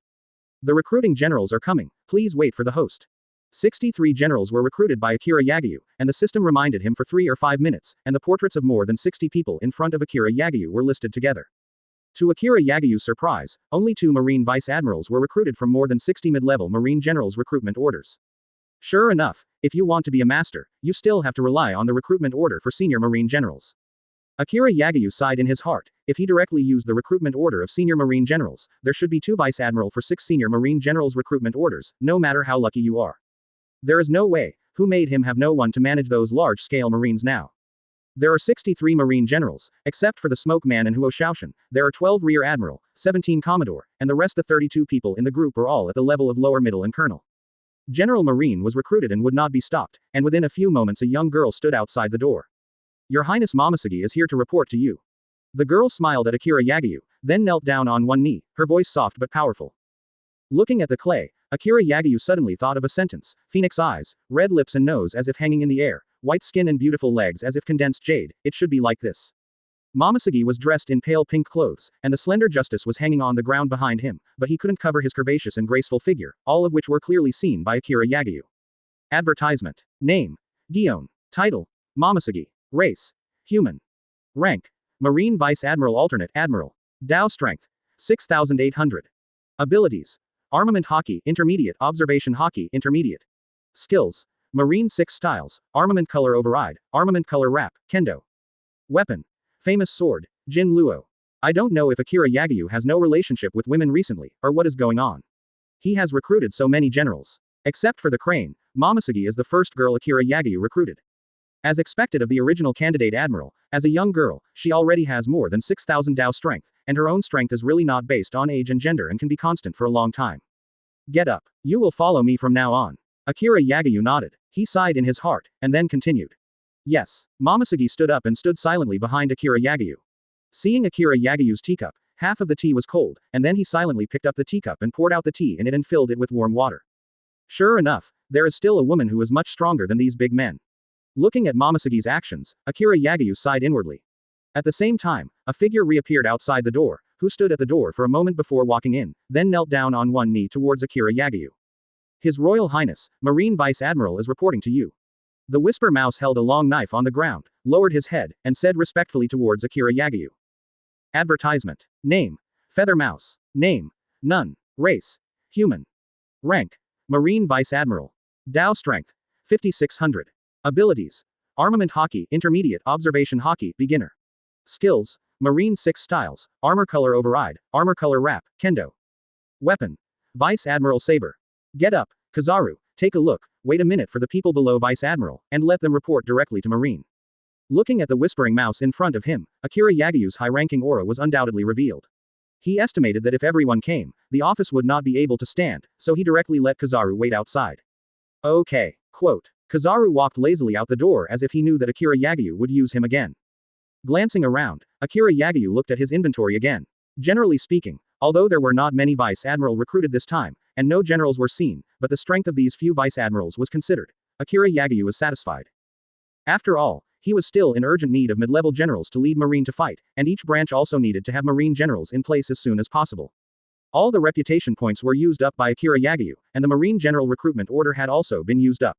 The recruiting generals are coming, please wait for the host. 63 generals were recruited by Akiri Yagyu, and the system reminded him for 3 or 5 minutes, and the portraits of more than 60 people in front of Akiri Yagyu were listed together. To Akiri Yagyu's surprise, only 2 Marine Vice Admirals were recruited from more than 60 mid-level Marine Generals recruitment orders. Sure enough, if you want to be a master, you still have to rely on the recruitment order for senior Marine Generals. Akiri Yagyu sighed in his heart. If he directly used the recruitment order of senior Marine Generals, there should be 2 Vice Admiral for 6 senior Marine Generals recruitment orders, no matter how lucky you are. There is no way. Who made him have no one to manage those large-scale Marines now? There are 63 Marine Generals, except for the Smoke Man and Huo Shaoshan. There are 12 Rear Admiral, 17 Commodore, and the rest the 32 people in the group are all at the level of lower middle and Colonel. General Marine was recruited and would not be stopped, and within a few moments a young girl stood outside the door. Your Highness Momosugi is here to report to you. The girl smiled at Akiri Yagyu, then knelt down on one knee, her voice soft but powerful. Looking at the clay, Akiri Yagyu suddenly thought of a sentence: phoenix eyes, red lips and nose as if hanging in the air, white skin and beautiful legs as if condensed jade, it should be like this. Momosuke was dressed in pale pink clothes, and the slender justice was hanging on the ground behind him, but he couldn't cover his curvaceous and graceful figure, all of which were clearly seen by Akira Yagyu. Advertisement. Name: Gion. Title: Momosuke. Race: Human. Rank: Marine Vice Admiral Alternate Admiral. Dao Strength: 6,800. Abilities: Armament Hockey Intermediate, Observation Hockey Intermediate. Skills: Marine 6 Styles, Armament Color Override, Armament Color Wrap, Kendo. Weapon: Famous Sword, Jin Luo. I don't know if Akira Yagyu has no relationship with women recently, or what is going on. He has recruited so many generals. Except for the Crane, Momosuke is the first girl Akira Yagyu recruited. As expected of the original candidate Admiral, as a young girl, she already has more than 6,000 Dao strength, and her own strength is really not based on age and gender and can be constant for a long time. Get up. You will follow me from now on. Akira Yagyu nodded. He sighed in his heart, and then continued. Yes. Momosuke stood up and stood silently behind Akira Yagyu. Seeing Akira Yagyu's teacup, half of the tea was cold, and then he silently picked up the teacup and poured out the tea in it and filled it with warm water. Sure enough, there is still a woman who is much stronger than these big men. Looking at Momosuke's actions, Akira Yagyu sighed inwardly. At the same time, a figure reappeared outside the door, who stood at the door for a moment before walking in, then knelt down on one knee towards Akira Yagyu. His Royal Highness, Marine Vice Admiral is reporting to you. The Whisper Mouse held a long knife on the ground, lowered his head, and said respectfully towards Akira Yagyu. Advertisement. Name: Feather Mouse. Name: None. Race: Human. Rank: Marine Vice Admiral. Dao Strength: 5,600. Abilities: Armament Hockey Intermediate, Observation Hockey Beginner. Skills: Marine 6 Styles, Armor Color Override, Armor Color Wrap, Kendo. Weapon: Vice Admiral Saber. Get up, Kizaru, take a look, wait a minute for the people below Vice Admiral, and let them report directly to Marine. Looking at the Whispering Mouse in front of him, Akira Yagyu's high-ranking aura was undoubtedly revealed. He estimated that if everyone came, the office would not be able to stand, so he directly let Kizaru wait outside. Okay. Quote. Kizaru walked lazily out the door as if he knew that Akira Yagyu would use him again. Glancing around, Akira Yagyu looked at his inventory again. Generally speaking, although there were not many Vice Admiral recruited this time, and no generals were seen, but the strength of these few Vice Admirals was considered, Akira Yagyu was satisfied. After all, he was still in urgent need of mid-level generals to lead Marine to fight, and each branch also needed to have Marine generals in place as soon as possible. All the reputation points were used up by Akira Yagyu, and the Marine General Recruitment Order had also been used up.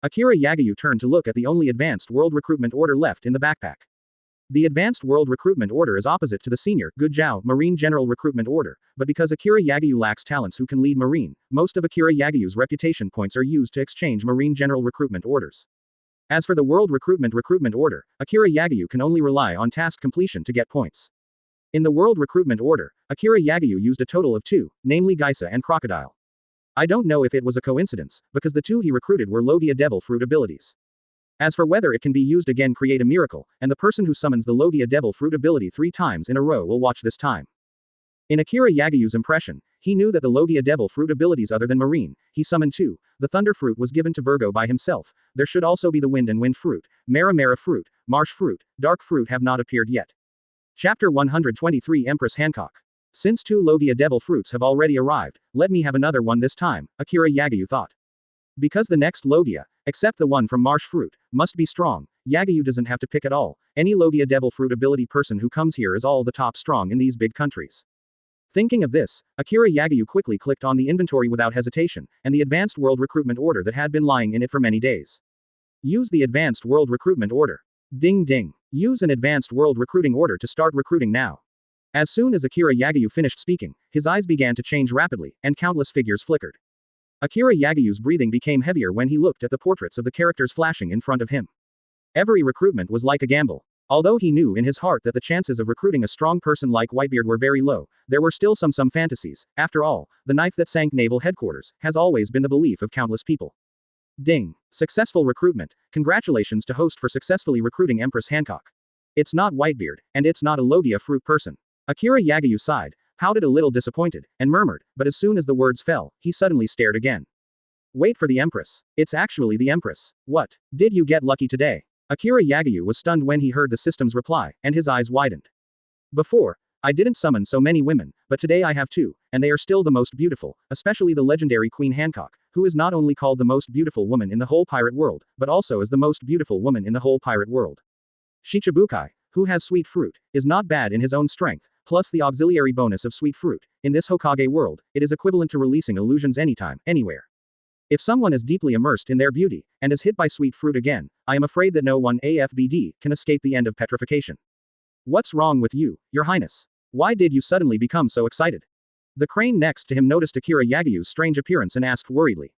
Akira Yagyu turned to look at the only Advanced World Recruitment Order left in the backpack. The Advanced World Recruitment Order is opposite to the Senior Gujao Marine General Recruitment Order, but because Akira Yagyu lacks talents who can lead Marine, most of Akira Yagyu's reputation points are used to exchange Marine General Recruitment Orders. As for the World Recruitment Order, Akira Yagyu can only rely on task completion to get points. In the World Recruitment Order, Akira Yagyu used a total of 2, namely Geisa and Crocodile. I don't know if it was a coincidence, because the 2 he recruited were Logia Devil Fruit abilities. As for whether it can be used again, create a miracle, and the person who summons the Logia Devil Fruit ability 3 times in a row will watch this time. In Akira Yagyu's impression, he knew that the Logia Devil Fruit abilities other than Marine, he summoned 2. The Thunder Fruit was given to Virgo by himself, there should also be the Wind and Wind Fruit, Mara Fruit, Marsh Fruit, Dark Fruit have not appeared yet. Chapter 123 Empress Hancock. Since 2 Logia Devil Fruits have already arrived, let me have another one this time, Akira Yagyu thought. Because the next Logia, except the one from Marsh Fruit, must be strong, Yagyu doesn't have to pick at all, any Logia Devil Fruit ability person who comes here is all the top strong in these big countries. Thinking of this, Akira Yagyu quickly clicked on the inventory without hesitation, and the Advanced World Recruitment Order that had been lying in it for many days. Use the Advanced World Recruitment Order. Ding ding. Use an Advanced World Recruiting Order to start recruiting now. As soon as Akira Yagyu finished speaking, his eyes began to change rapidly, and countless figures flickered. Akira Yagyu's breathing became heavier when he looked at the portraits of the characters flashing in front of him. Every recruitment was like a gamble. Although he knew in his heart that the chances of recruiting a strong person like Whitebeard were very low, there were still some fantasies. After all, the knife that sank naval headquarters has always been the belief of countless people. Ding. Successful recruitment. Congratulations to host for successfully recruiting Empress Hancock. It's not Whitebeard, and it's not a Logia Fruit person. Akira Yagyu sighed, pouted a little disappointed, and murmured, but as soon as the words fell, he suddenly stared again. Wait for the Empress. It's actually the Empress. What? Did you get lucky today? Akira Yagyu was stunned when he heard the system's reply, and his eyes widened. Before, I didn't summon so many women, but today I have two, and they are still the most beautiful, especially the legendary Queen Hancock, who is not only called the most beautiful woman in the whole pirate world, but also is the most beautiful woman in the whole pirate world. Shichibukai, who has sweet fruit, is not bad in his own strength, plus the auxiliary bonus of sweet fruit. In this Hokage world, it is equivalent to releasing illusions anytime, anywhere. If someone is deeply immersed in their beauty, and is hit by sweet fruit again, I am afraid that no one AFBD can escape the end of petrification. What's wrong with you, Your Highness? Why did you suddenly become so excited? The crane next to him noticed Akiri Yagyu's strange appearance and asked worriedly.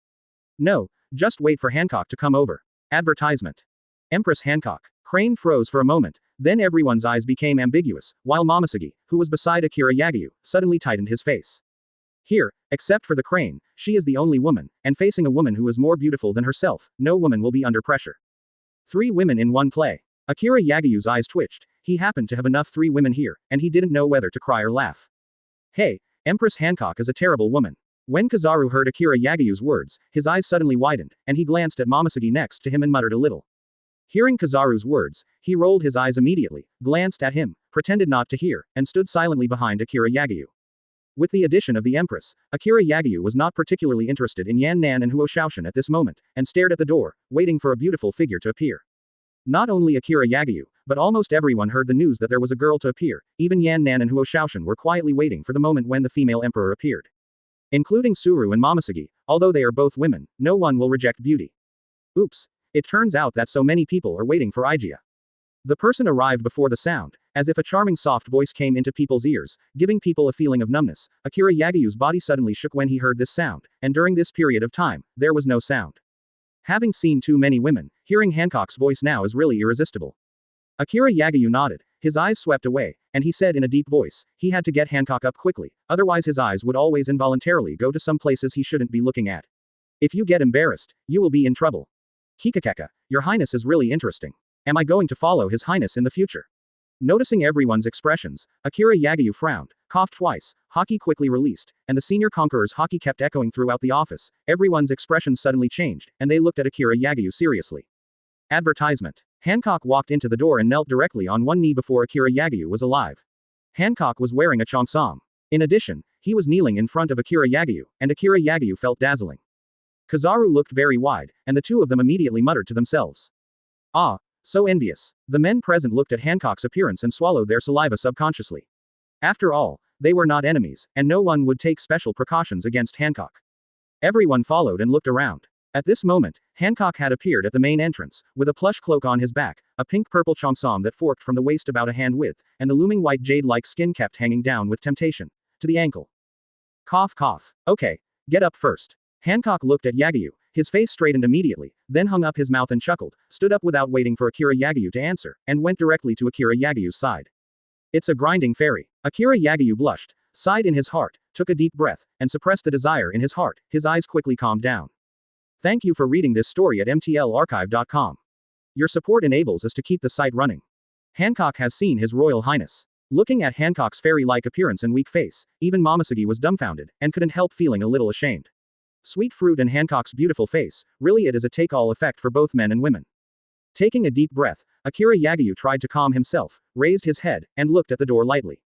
No, just wait for Hancock to come over. Advertisement. Empress Hancock. Crane froze for a moment, then everyone's eyes became ambiguous, while Momoshige, who was beside Akiri Yagyu, suddenly tightened his face. Here, except for the crane, she is the only woman, and facing a woman who is more beautiful than herself, no woman will be under pressure. 3 women in one play. Akiri Yagyu's eyes twitched. He happened to have enough 3 women here, and he didn't know whether to cry or laugh. Hey, Empress Hancock is a terrible woman. When Kizaru heard Akiri Yagyu's words, his eyes suddenly widened, and he glanced at Momoshige next to him and muttered a little. Hearing Kizaru's words, he rolled his eyes immediately, glanced at him, pretended not to hear, and stood silently behind Akiri Yagyu. With the addition of the Empress, Akiri Yagyu was not particularly interested in Yan Nan and Huo Shaoshan at this moment, and stared at the door, waiting for a beautiful figure to appear. Not only Akiri Yagyu, but almost everyone heard the news that there was a girl to appear. Even Yan Nan and Huo Shaoshan were quietly waiting for the moment when the female emperor appeared. Including Suru and Momoshige, although they are both women, no one will reject beauty. Oops. It turns out that so many people are waiting for Igia. The person arrived before the sound, as if a charming soft voice came into people's ears, giving people a feeling of numbness. Akiri Yagyu's body suddenly shook when he heard this sound, and during this period of time, there was no sound. Having seen too many women, hearing Hancock's voice now is really irresistible. Akiri Yagyu nodded, his eyes swept away, and he said in a deep voice, he had to get Hancock up quickly, otherwise his eyes would always involuntarily go to some places he shouldn't be looking at. If you get embarrassed, you will be in trouble. Kikakeka, Your Highness is really interesting. Am I going to follow His Highness in the future? Noticing everyone's expressions, Akiri Yagyu frowned, coughed twice, haki quickly released, and the senior conqueror's haki kept echoing throughout the office. Everyone's expressions suddenly changed, and they looked at Akiri Yagyu seriously. Advertisement. Hancock walked into the door and knelt directly on one knee before Akiri Yagyu was alive. Hancock was wearing a cheongsam. In addition, he was kneeling in front of Akiri Yagyu, and Akiri Yagyu felt dazzling. Kizaru looked very wide, and the two of them immediately muttered to themselves. Ah, so envious. The men present looked at Hancock's appearance and swallowed their saliva subconsciously. After all, they were not enemies, and no one would take special precautions against Hancock. Everyone followed and looked around. At this moment, Hancock had appeared at the main entrance, with a plush cloak on his back, a pink-purple cheongsam that forked from the waist about a hand width, and the looming white jade-like skin kept hanging down with temptation. To the ankle. Cough cough. Okay, get up first. Hancock looked at Yagyu, his face straightened immediately, then hung up his mouth and chuckled, stood up without waiting for Akiri Yagyu to answer, and went directly to Akiri Yagyu's side. It's a grinding fairy. Akiri Yagyu blushed, sighed in his heart, took a deep breath, and suppressed the desire in his heart. His eyes quickly calmed down. Thank you for reading this story at mtlarchive.com. Your support enables us to keep the site running. Hancock has seen His Royal Highness. Looking at Hancock's fairy-like appearance and weak face, even Momoshige was dumbfounded, and couldn't help feeling a little ashamed. Sweet fruit and Hancock's beautiful face, really it is a take-all effect for both men and women. Taking a deep breath, Akiri Yagyu tried to calm himself, raised his head, and looked at the door lightly.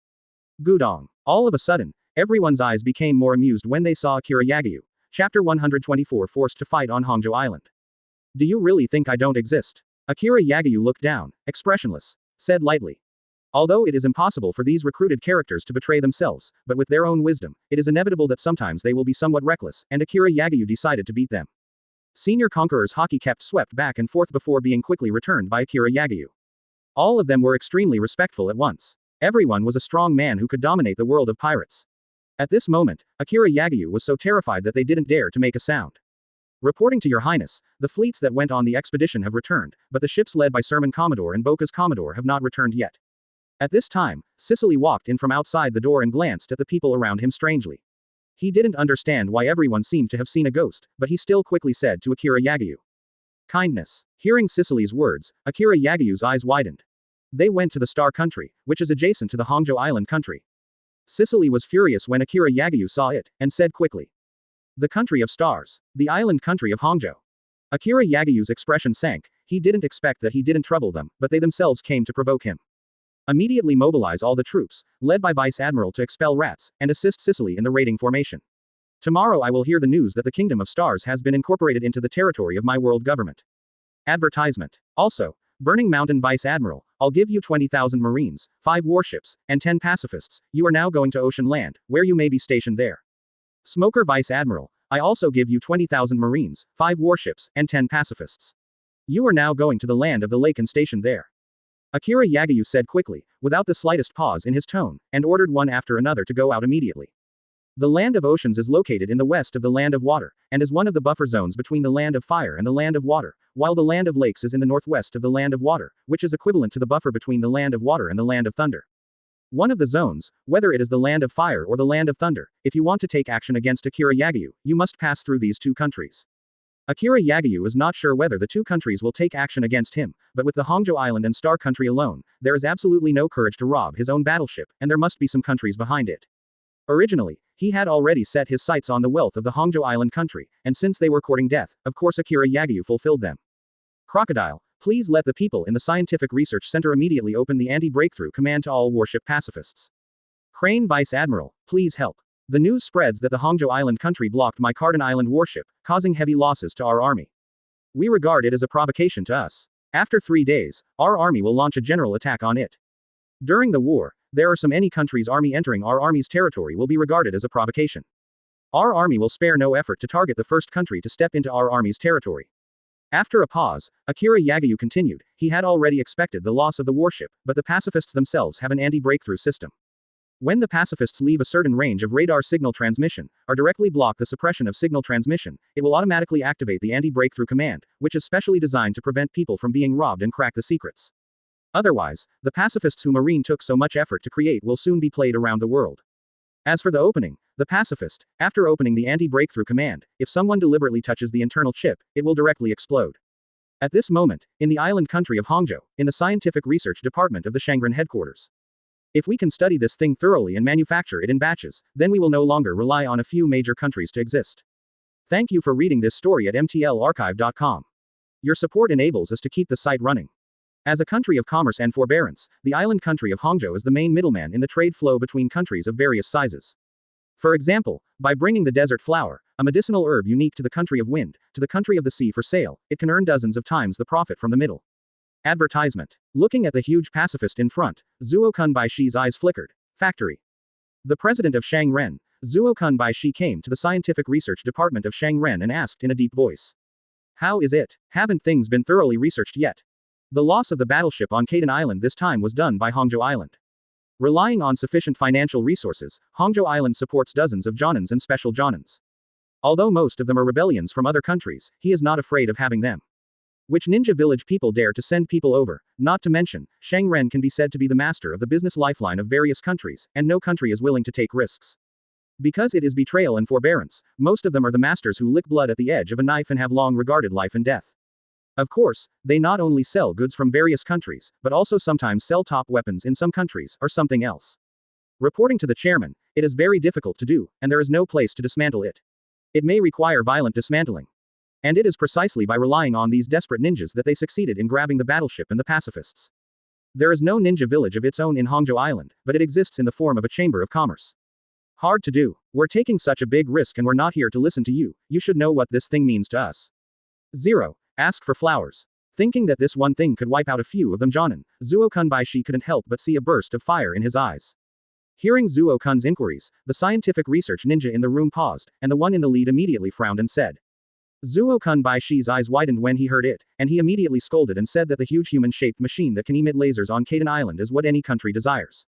Gudong. All of a sudden, everyone's eyes became more amused when they saw Akiri Yagyu. Chapter 124 Forced to fight on Hongo Island. Do you really think I don't exist? Akiri Yagyu looked down, expressionless, said lightly. Although it is impossible for these recruited characters to betray themselves, but with their own wisdom, it is inevitable that sometimes they will be somewhat reckless, and Akiri Yagyu decided to beat them. Senior Conqueror's haki kept swept back and forth before being quickly returned by Akiri Yagyu. All of them were extremely respectful at once. Everyone was a strong man who could dominate the world of pirates. At this moment, Akiri Yagyu was so terrified that they didn't dare to make a sound. Reporting to Your Highness, the fleets that went on the expedition have returned, but the ships led by Sermon Commodore and Boca's Commodore have not returned yet. At this time, Sicily walked in from outside the door and glanced at the people around him strangely. He didn't understand why everyone seemed to have seen a ghost, but he still quickly said to Akiri Yagyu. Kindness. Hearing Sicily's words, Akiri Yagyu's eyes widened. They went to the Star Country, which is adjacent to the Hongo Island country. Sicily was furious when Akiri Yagyu saw it, and said quickly. The country of stars. The island country of Hongo. Akiri Yagyu's expression sank. He didn't expect that he didn't trouble them, but they themselves came to provoke him. Immediately mobilize all the troops, led by Vice Admiral to expel rats, and assist Sicily in the raiding formation. Tomorrow I will hear the news that the Kingdom of Stars has been incorporated into the territory of my world government. Advertisement. Also, Burning Mountain Vice Admiral, I'll give you 20,000 Marines, 5 warships, and 10 pacifists. You are now going to Ocean Land, where you may be stationed there. Smoker Vice Admiral, I also give you 20,000 Marines, 5 warships, and 10 pacifists. You are now going to the land of the lake and stationed there. Akiri Yagyu said quickly, without the slightest pause in his tone, and ordered one after another to go out immediately. The Land of Oceans is located in the west of the Land of Water, and is one of the buffer zones between the Land of Fire and the Land of Water, while the Land of Lakes is in the northwest of the Land of Water, which is equivalent to the buffer between the Land of Water and the Land of Thunder. One of the zones, whether it is the Land of Fire or the Land of Thunder, if you want to take action against Akiri Yagyu, you must pass through these 2 countries. Akiri Yagyu is not sure whether the 2 countries will take action against him, but with the Hongo Island and Star Country alone, there is absolutely no courage to rob his own battleship, and there must be some countries behind it. Originally, he had already set his sights on the wealth of the Hongo Island country, and since they were courting death, of course Akiri Yagyu fulfilled them. Crocodile, please let the people in the Scientific Research Center immediately open the anti-breakthrough command to all warship pacifists. Crane Vice Admiral, please help. The news spreads that the Hongo Island country blocked my Carden Island warship, causing heavy losses to our army. We regard it as a provocation to us. After 3 days, our army will launch a general attack on it. During the war, there are some any country's army entering our army's territory will be regarded as a provocation. Our army will spare no effort to target the first country to step into our army's territory. After a pause, Akira Yagyu continued, he had already expected the loss of the warship, but the pacifists themselves have an anti-breakthrough system. When the pacifists leave a certain range of radar signal transmission, or directly block the suppression of signal transmission, it will automatically activate the anti-breakthrough command, which is specially designed to prevent people from being robbed and crack the secrets. Otherwise, the pacifists who Marine took so much effort to create will soon be played around the world. As for the opening, the pacifist, after opening the anti-breakthrough command, if someone deliberately touches the internal chip, it will directly explode. At this moment, in the island country of Hongzhou, in the Scientific Research Department of the Shangren headquarters. If we can study this thing thoroughly and manufacture it in batches, then we will no longer rely on a few major countries to exist. Thank you for reading this story at mtlarchive.com. Your support enables us to keep the site running. As a country of commerce and forbearance, the island country of Hongzhou is the main middleman in the trade flow between countries of various sizes. For example, by bringing the desert flower, a medicinal herb unique to the country of wind, to the country of the sea for sale, it can earn dozens of times the profit from the middle. Advertisement. Looking at the huge pacifist in front, Zuo Kunbaishi's eyes flickered. Factory. The president of Shangren, Zuo Kunbaishi came to the Scientific Research Department of Shangren and asked in a deep voice. How is it? Haven't things been thoroughly researched yet? The loss of the battleship on Kaden Island this time was done by Hongzhou Island. Relying on sufficient financial resources, Hongzhou Island supports dozens of Jonins and special Jonins. Although most of them are rebellions from other countries, he is not afraid of having them. Which ninja village people dare to send people over, not to mention, Shangren can be said to be the master of the business lifeline of various countries, and no country is willing to take risks. Because it is betrayal and forbearance, most of them are the masters who lick blood at the edge of a knife and have long regarded life and death. Of course, they not only sell goods from various countries, but also sometimes sell top weapons in some countries, or something else. Reporting to the chairman, it is very difficult to do, and there is no place to dismantle it. It may require violent dismantling. And it is precisely by relying on these desperate ninjas that they succeeded in grabbing the battleship and the pacifists. There is no ninja village of its own in Hongzhou Island, but it exists in the form of a chamber of commerce. Hard to do. We're taking such a big risk and we're not here to listen to you, you should know what this thing means to us. 0. Ask for flowers. Thinking that this one thing could wipe out a few of them Jonin, Zuo Kunbaishi couldn't help but see a burst of fire in his eyes. Hearing Zuo Kun's inquiries, the scientific research ninja in the room paused, and the one in the lead immediately frowned and said. Zuo Kunbaishi's eyes widened when he heard it, and he immediately scolded and said that the huge human-shaped machine that can emit lasers on Kaden Island is what any country desires.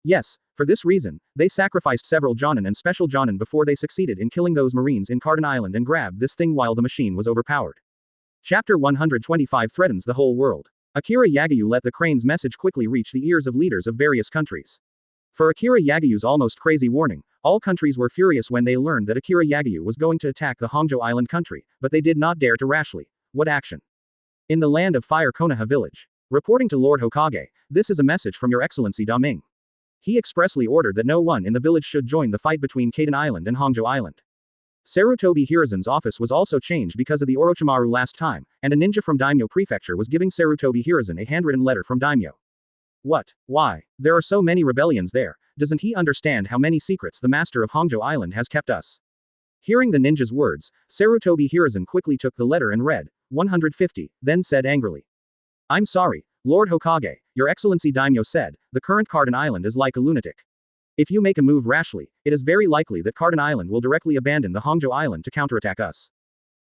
Yes, for this reason, they sacrificed several Jonin and special Jonin before they succeeded in killing those Marines in Carden Island and grabbed this thing while the machine was overpowered. Chapter 125 threatens the whole world. Akiri Yagyu let the crane's message quickly reach the ears of leaders of various countries. For Akiri Yagyu's almost crazy warning, all countries were furious when they learned that Akiri Yagyu was going to attack the Hongzhou Island country, but they did not dare to rashly. What action? In the land of fire Konoha village. Reporting to Lord Hokage, this is a message from Your Excellency Da Ming. He expressly ordered that no one in the village should join the fight between Kaden Island and Hongzhou Island. Sarutobi Hiruzen's office was also changed because of the Orochimaru last time, and a ninja from Daimyo Prefecture was giving Sarutobi Hiruzen a handwritten letter from Daimyo. What? Why? There are so many rebellions there. Doesn't he understand how many secrets the master of Hongo Island has kept us? Hearing the ninja's words, Sarutobi Hiruzen quickly took the letter and read, 150, then said angrily. I'm sorry, Lord Hokage, Your Excellency Daimyo said, the current Carden Island is like a lunatic. If you make a move rashly, it is very likely that Carden Island will directly abandon the Hongo Island to counterattack us.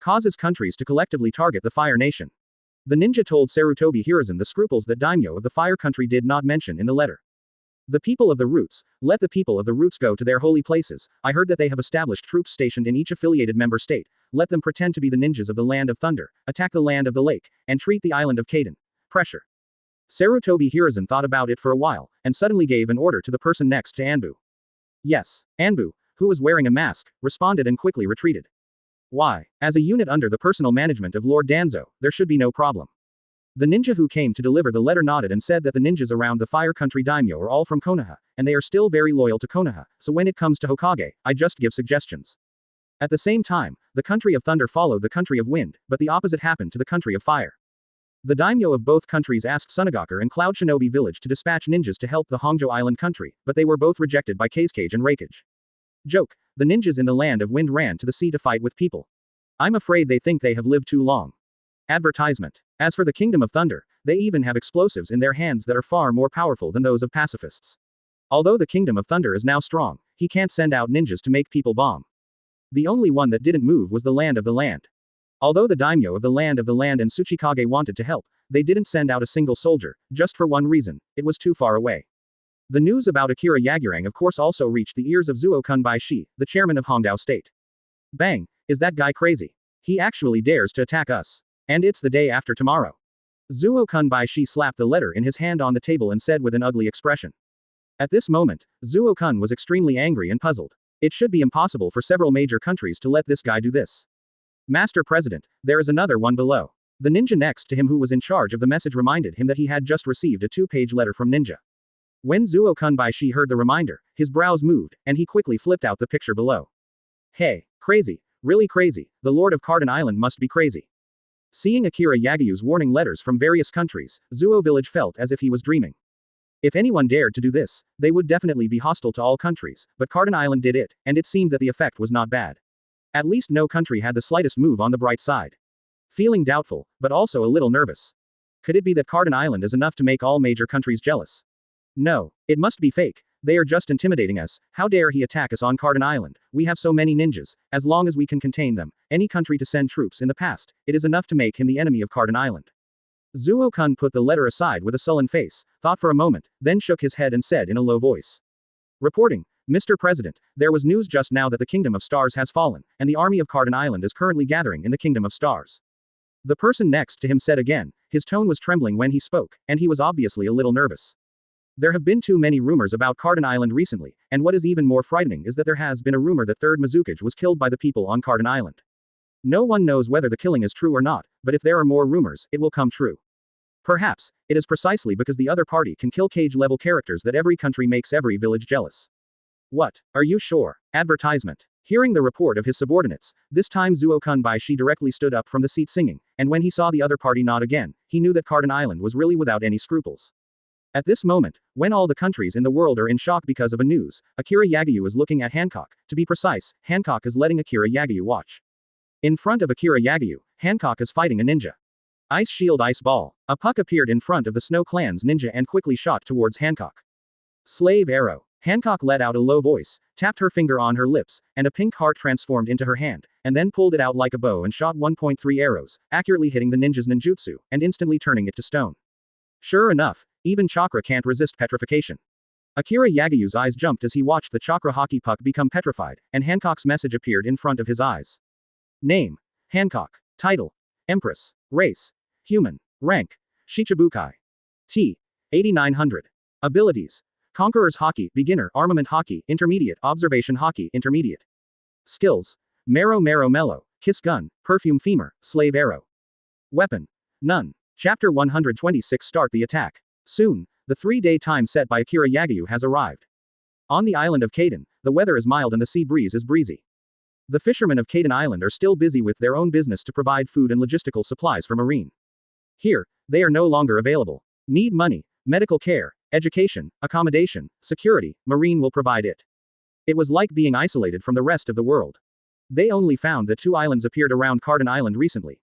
Causes countries to collectively target the Fire Nation. The ninja told Sarutobi Hiruzen the scruples that Daimyo of the Fire Country did not mention in the letter. The people of the Roots, let the people of the Roots go to their holy places. I heard that they have established troops stationed in each affiliated member state. Let them pretend to be the ninjas of the Land of Thunder, attack the Land of the Lake, and treat the island of Kaden. Pressure. Sarutobi Hiruzen thought about it for a while, and suddenly gave an order to the person next to Anbu. Yes, Anbu, who was wearing a mask, responded and quickly retreated. Why? As a unit under the personal management of Lord Danzo, there should be no problem. The ninja who came to deliver the letter nodded and said that the ninjas around the Fire Country Daimyo are all from Konoha, and they are still very loyal to Konoha, so when it comes to Hokage, I just give suggestions. At the same time, the country of Thunder followed the country of Wind, but the opposite happened to the country of Fire. The daimyo of both countries asked Sunagaker and Cloud Shinobi Village to dispatch ninjas to help the Hongo Island country, but they were both rejected by Kazekage and Rakage. Joke, the ninjas in the Land of Wind ran to the sea to fight with people. I'm afraid they think they have lived too long. Advertisement. As for the Kingdom of Thunder, they even have explosives in their hands that are far more powerful than those of pacifists. Although the Kingdom of Thunder is now strong, he can't send out ninjas to make people bomb. The only one that didn't move was the Land of the Land. Although the daimyo of the Land and Tsuchikage wanted to help, they didn't send out a single soldier, just for one reason, it was too far away. The news about Akiri Yagyu of course also reached the ears of Zuo Kunbai-shi, the chairman of Hongdao State. Bang, is that guy crazy? He actually dares to attack us. And it's the day after tomorrow. Zuo Kunbai-shi slapped the letter in his hand on the table and said with an ugly expression. At this moment, Zuo Kun was extremely angry and puzzled. It should be impossible for several major countries to let this guy do this. Master President, there is another one below. The ninja next to him who was in charge of the message reminded him that he had just received a 2-page letter from Ninja. When Zuo Kunbai-shi heard the reminder, his brows moved, and he quickly flipped out the picture below. Hey, crazy, really crazy, the Lord of Carden Island must be crazy. Seeing Akiri Yagyu's warning letters from various countries, Zuo Village felt as if he was dreaming. If anyone dared to do this, they would definitely be hostile to all countries, but Carden Island did it, and it seemed that the effect was not bad. At least no country had the slightest move on the bright side. Feeling doubtful, but also a little nervous. Could it be that Carden Island is enough to make all major countries jealous? No, it must be fake. They are just intimidating us. How dare he attack us on Carden Island? We have so many ninjas. As long as we can contain them, any country to send troops in the past, it is enough to make him the enemy of Carden Island. Zuo Kun put the letter aside with a sullen face, thought for a moment, then shook his head and said in a low voice. Reporting, Mr. President, there was news just now that the Kingdom of Stars has fallen, and the army of Carden Island is currently gathering in the Kingdom of Stars. The person next to him said again, his tone was trembling when he spoke, and he was obviously a little nervous. There have been too many rumors about Carden Island recently, and what is even more frightening is that there has been a rumor that Third Mizukage was killed by the people on Carden Island. No one knows whether the killing is true or not, but if there are more rumors, it will come true. Perhaps, it is precisely because the other party can kill cage-level characters that every country makes every village jealous. What? Are you sure? Advertisement. Hearing the report of his subordinates, this time Zuo Kunbai-shi directly stood up from the seat singing, and when he saw the other party nod again, he knew that Carden Island was really without any scruples. At this moment, when all the countries in the world are in shock because of a news, Akiri Yagyu is looking at Hancock. To be precise, Hancock is letting Akiri Yagyu watch. In front of Akiri Yagyu, Hancock is fighting a ninja. Ice Shield Ice Ball. A puck appeared in front of the Snow Clan's ninja and quickly shot towards Hancock. Slave Arrow. Hancock let out a low voice, tapped her finger on her lips, and a pink heart transformed into her hand, and then pulled it out like a bow and shot 1.3 arrows, accurately hitting the ninja's ninjutsu, and instantly turning it to stone. Sure enough, even Chakra can't resist petrification. Akiri Yagyu's eyes jumped as he watched the Chakra hockey puck become petrified, and Hancock's message appeared in front of his eyes. Name: Hancock. Title: Empress. Race: Human. Rank: Shichibukai. T. 8900. Abilities: Conqueror's Hockey, Beginner, Armament Hockey, Intermediate, Observation Hockey, Intermediate. Skills: Marrow Mellow, Kiss Gun, Perfume Femur, Slave Arrow. Weapon: None. Chapter 126. Start the attack. Soon, the 3-day time set by Akiri Yagyu has arrived. On the island of Kaden, the weather is mild and the sea breeze is breezy. The fishermen of Kaden Island are still busy with their own business to provide food and logistical supplies for marine. Here, they are no longer available. Need money, medical care, Education, accommodation, security, Marine will provide it. It was like being isolated from the rest of the world. They only found that 2 islands appeared around Carden Island recently.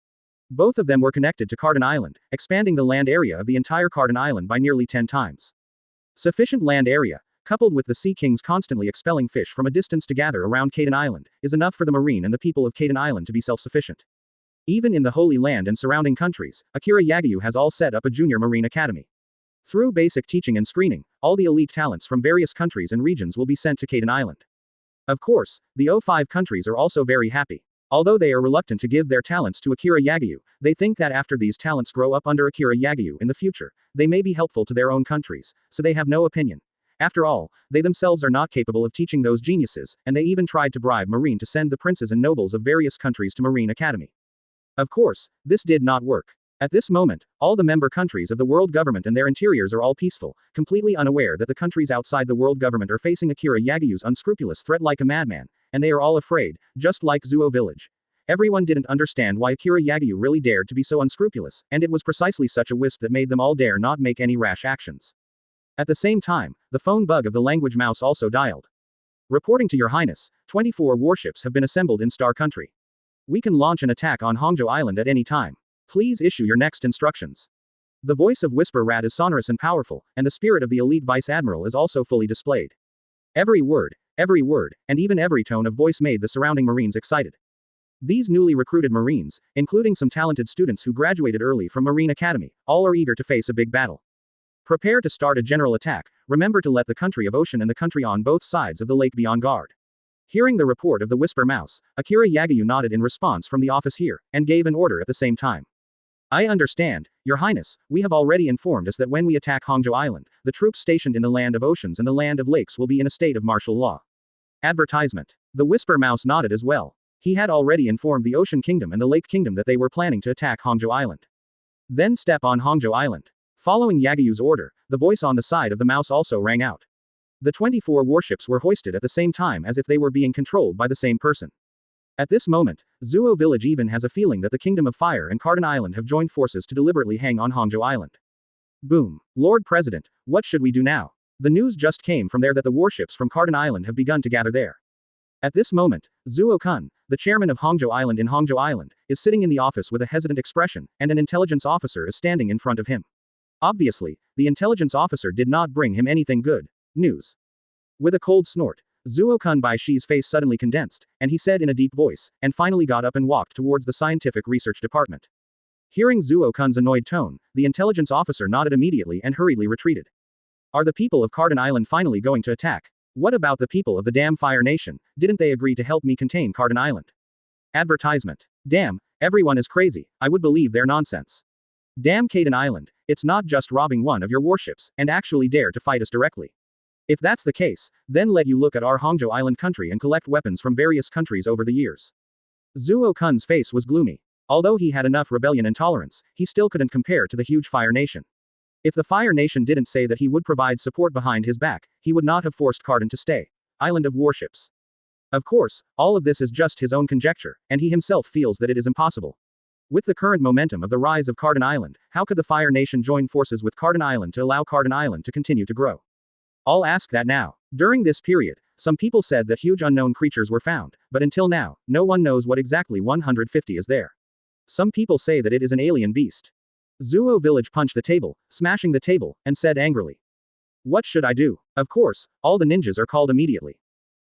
Both of them were connected to Carden Island, expanding the land area of the entire Carden Island by nearly 10 times. Sufficient land area, coupled with the Sea Kings constantly expelling fish from a distance to gather around Carden Island, is enough for the Marine and the people of Carden Island to be self-sufficient. Even in the Holy Land and surrounding countries, Akiri Yagyu has all set up a junior Marine academy. Through basic teaching and screening, all the elite talents from various countries and regions will be sent to Carden Island. Of course, the O5 countries are also very happy. Although they are reluctant to give their talents to Akiri Yagyu, they think that after these talents grow up under Akiri Yagyu in the future, they may be helpful to their own countries, so they have no opinion. After all, they themselves are not capable of teaching those geniuses, and they even tried to bribe Marine to send the princes and nobles of various countries to Marine Academy. Of course, this did not work. At this moment, all the member countries of the world government and their interiors are all peaceful, completely unaware that the countries outside the world government are facing Akiri Yagyu's unscrupulous threat like a madman, and they are all afraid, just like Zuo village. Everyone didn't understand why Akiri Yagyu really dared to be so unscrupulous, and it was precisely such a wisp that made them all dare not make any rash actions. At the same time, the phone bug of the language mouse also dialed. Reporting to Your Highness, 24 warships have been assembled in Star Country. We can launch an attack on Hongo Island at any time. Please issue your next instructions. The voice of Whisper Rat is sonorous and powerful, and the spirit of the elite Vice Admiral is also fully displayed. Every word, and even every tone of voice made the surrounding Marines excited. These newly recruited Marines, including some talented students who graduated early from Marine Academy, all are eager to face a big battle. Prepare to start a general attack. Remember to let the country of Ocean and the country on both sides of the lake be on guard. Hearing the report of the Whisper Mouse, Akiri Yagyu nodded in response from the office here, and gave an order at the same time. I understand, Your Highness, we have already informed us that when we attack Hongo Island, the troops stationed in the Land of Oceans and the Land of Lakes will be in a state of martial law. Advertisement. The Whisper Mouse nodded as well. He had already informed the Ocean Kingdom and the Lake Kingdom that they were planning to attack Hongo Island. Then step on Hongo Island. Following Yagyu's order, the voice on the side of the mouse also rang out. The 24 warships were hoisted at the same time as if they were being controlled by the same person. At this moment, Zuo village even has a feeling that the Kingdom of Fire and Carden Island have joined forces to deliberately hang on Hongo Island. Boom. Lord President, what should we do now? The news just came from there that the warships from Carden Island have begun to gather there. At this moment, Zuo-kun, the chairman of Hongo Island in Hongo Island, is sitting in the office with a hesitant expression, and an intelligence officer is standing in front of him. Obviously, the intelligence officer did not bring him anything good news. With a cold snort, Zuo-kun Baishi's face suddenly condensed, and he said in a deep voice, and finally got up and walked towards the scientific research department. Hearing Zuo-kun's annoyed tone, the intelligence officer nodded immediately and hurriedly retreated. Are the people of Carden Island finally going to attack? What about the people of the damn Fire Nation? Didn't they agree to help me contain Carden Island? Advertisement. Damn, everyone is crazy, I would believe their nonsense. Damn Carden Island, it's not just robbing one of your warships, and actually dare to fight us directly. If that's the case, then let you look at our Hongo Island country and collect weapons from various countries over the years. Zuo-kun's face was gloomy. Although he had enough rebellion and tolerance, he still couldn't compare to the huge Fire Nation. If the Fire Nation didn't say that he would provide support behind his back, he would not have forced Carden to stay. Island of warships. Of course, all of this is just his own conjecture, and he himself feels that it is impossible. With the current momentum of the rise of Carden Island, how could the Fire Nation join forces with Carden Island to allow Carden Island to continue to grow? I'll ask that now. During this period, some people said that huge unknown creatures were found, but until now, no one knows what exactly 150 is there. Some people say that it is an alien beast. Zuo village punched the table, smashing the table, and said angrily. What should I do? Of course, all the ninjas are called immediately.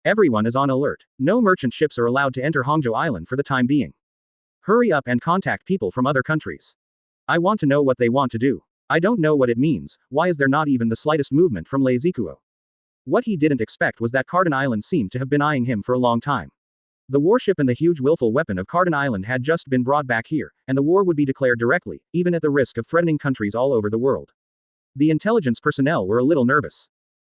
Everyone is on alert. No merchant ships are allowed to enter Hongo Island for the time being. Hurry up and contact people from other countries. I want to know what they want to do. I don't know what it means. Why is there not even the slightest movement from Lei Zikuo? What he didn't expect was that Carden Island seemed to have been eyeing him for a long time. The warship and the huge willful weapon of Carden Island had just been brought back here, and the war would be declared directly, even at the risk of threatening countries all over the world. The intelligence personnel were a little nervous.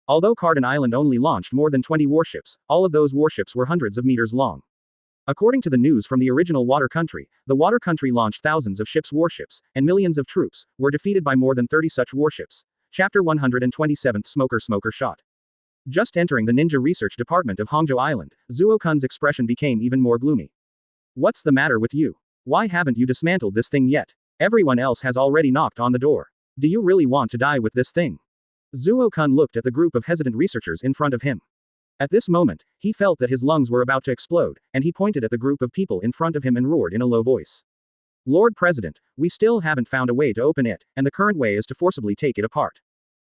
Although Carden Island only launched more than 20 warships, all of those warships were hundreds of meters long. According to the news from the original water country, the water country launched thousands of ships' warships, and millions of troops were defeated by more than 30 such warships. Chapter 127 Smoker Shot. Just entering the ninja research department of Hongo Island, Zuo-kun's expression became even more gloomy. What's the matter with you? Why haven't you dismantled this thing yet? Everyone else has already knocked on the door. Do you really want to die with this thing? Zuo-kun looked at the group of hesitant researchers in front of him. At this moment, he felt that his lungs were about to explode, and he pointed at the group of people in front of him and roared in a low voice. Lord President, we still haven't found a way to open it, and the current way is to forcibly take it apart.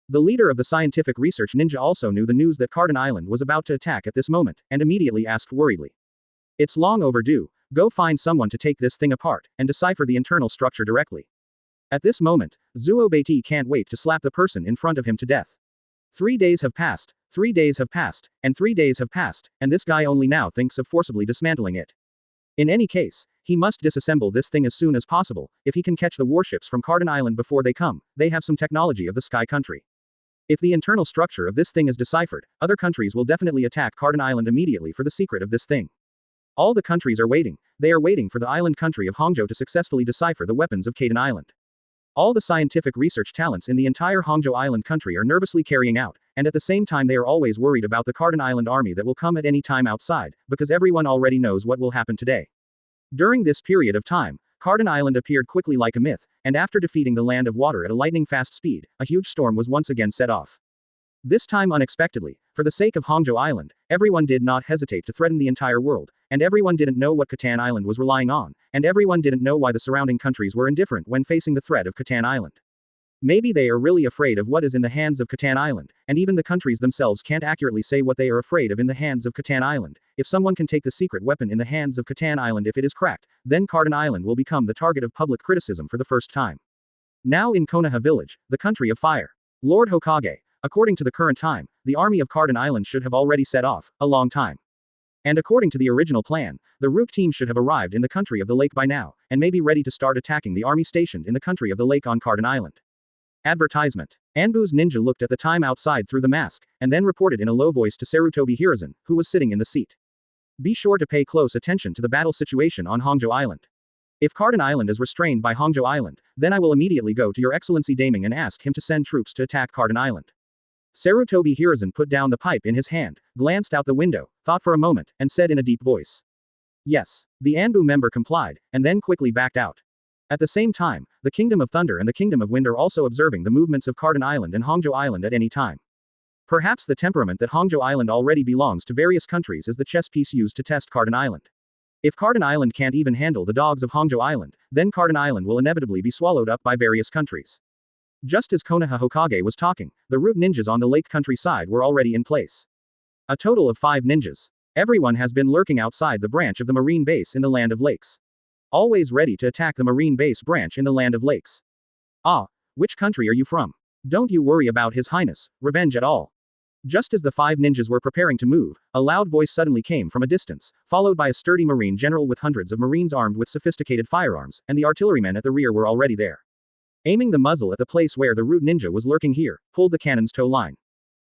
The leader of the scientific research ninja also knew the news that Cardon Island was about to attack at this moment, and immediately asked worriedly. It's long overdue, go find someone to take this thing apart, and decipher the internal structure directly. At this moment, Zuo Beiti can't wait to slap the person in front of him to death. 3 days have passed, 3 days have passed, and 3 days have passed, and this guy only now thinks of forcibly dismantling it. In any case, he must disassemble this thing as soon as possible. If he can catch the warships from Cardon Island before they come, they have some technology of the Sky Country. If the internal structure of this thing is deciphered, other countries will definitely attack Cardon Island immediately for the secret of this thing. All the countries are waiting. They are waiting for the island country of Hongo to successfully decipher the weapons of Cardon Island. All the scientific research talents in the entire Hongo Island country are nervously carrying out, and at the same time they are always worried about the Cardon Island army that will come at any time outside, because everyone already knows what will happen today. During this period of time, Cardon Island appeared quickly like a myth, and after defeating the Land of Water at a lightning-fast speed, a huge storm was once again set off. This time unexpectedly, for the sake of Hongo Island, everyone did not hesitate to threaten the entire world, and everyone didn't know what Catan Island was relying on, and everyone didn't know why the surrounding countries were indifferent when facing the threat of Catan Island. Maybe they are really afraid of what is in the hands of Catan Island, and even the countries themselves can't accurately say what they are afraid of in the hands of Catan Island. If someone can take the secret weapon in the hands of Catan Island if it is cracked, then Cardon Island will become the target of public criticism for the first time. Now in Konoha village, the country of fire. Lord Hokage, according to the current time, the army of Cardon Island should have already set off, a long time. And according to the original plan, the root team should have arrived in the country of the lake by now, and may be ready to start attacking the army stationed in the country of the lake on Cardon Island. Advertisement. Anbu's ninja looked at the time outside through the mask, and then reported in a low voice to Sarutobi Hiruzen, who was sitting in the seat. Be sure to pay close attention to the battle situation on Hongo Island. If Cardon Island is restrained by Hongo Island, then I will immediately go to Your Excellency Daming and ask him to send troops to attack Cardon Island. Sarutobi Hiruzen put down the pipe in his hand, glanced out the window, thought for a moment, and said in a deep voice. Yes. The Anbu member complied, and then quickly backed out. At the same time, the Kingdom of Thunder and the Kingdom of Wind are also observing the movements of Cardon Island and Hongo Island at any time. Perhaps the temperament that Hongo Island already belongs to various countries is the chess piece used to test Cardon Island. If Cardon Island can't even handle the dogs of Hongo Island, then Cardon Island will inevitably be swallowed up by various countries. Just as Konoha Hokage was talking, the root ninjas on the lake countryside were already in place. A total of 5 ninjas. Everyone has been lurking outside the branch of the marine base in the Land of Lakes. Always ready to attack the marine base branch in the Land of Lakes. Ah, which country are you from? Don't you worry about His Highness, revenge at all. Just as the 5 ninjas were preparing to move, a loud voice suddenly came from a distance, followed by a sturdy marine general with hundreds of marines armed with sophisticated firearms, and the artillerymen at the rear were already there. Aiming the muzzle at the place where the root ninja was lurking here, pulled the cannon's tow line.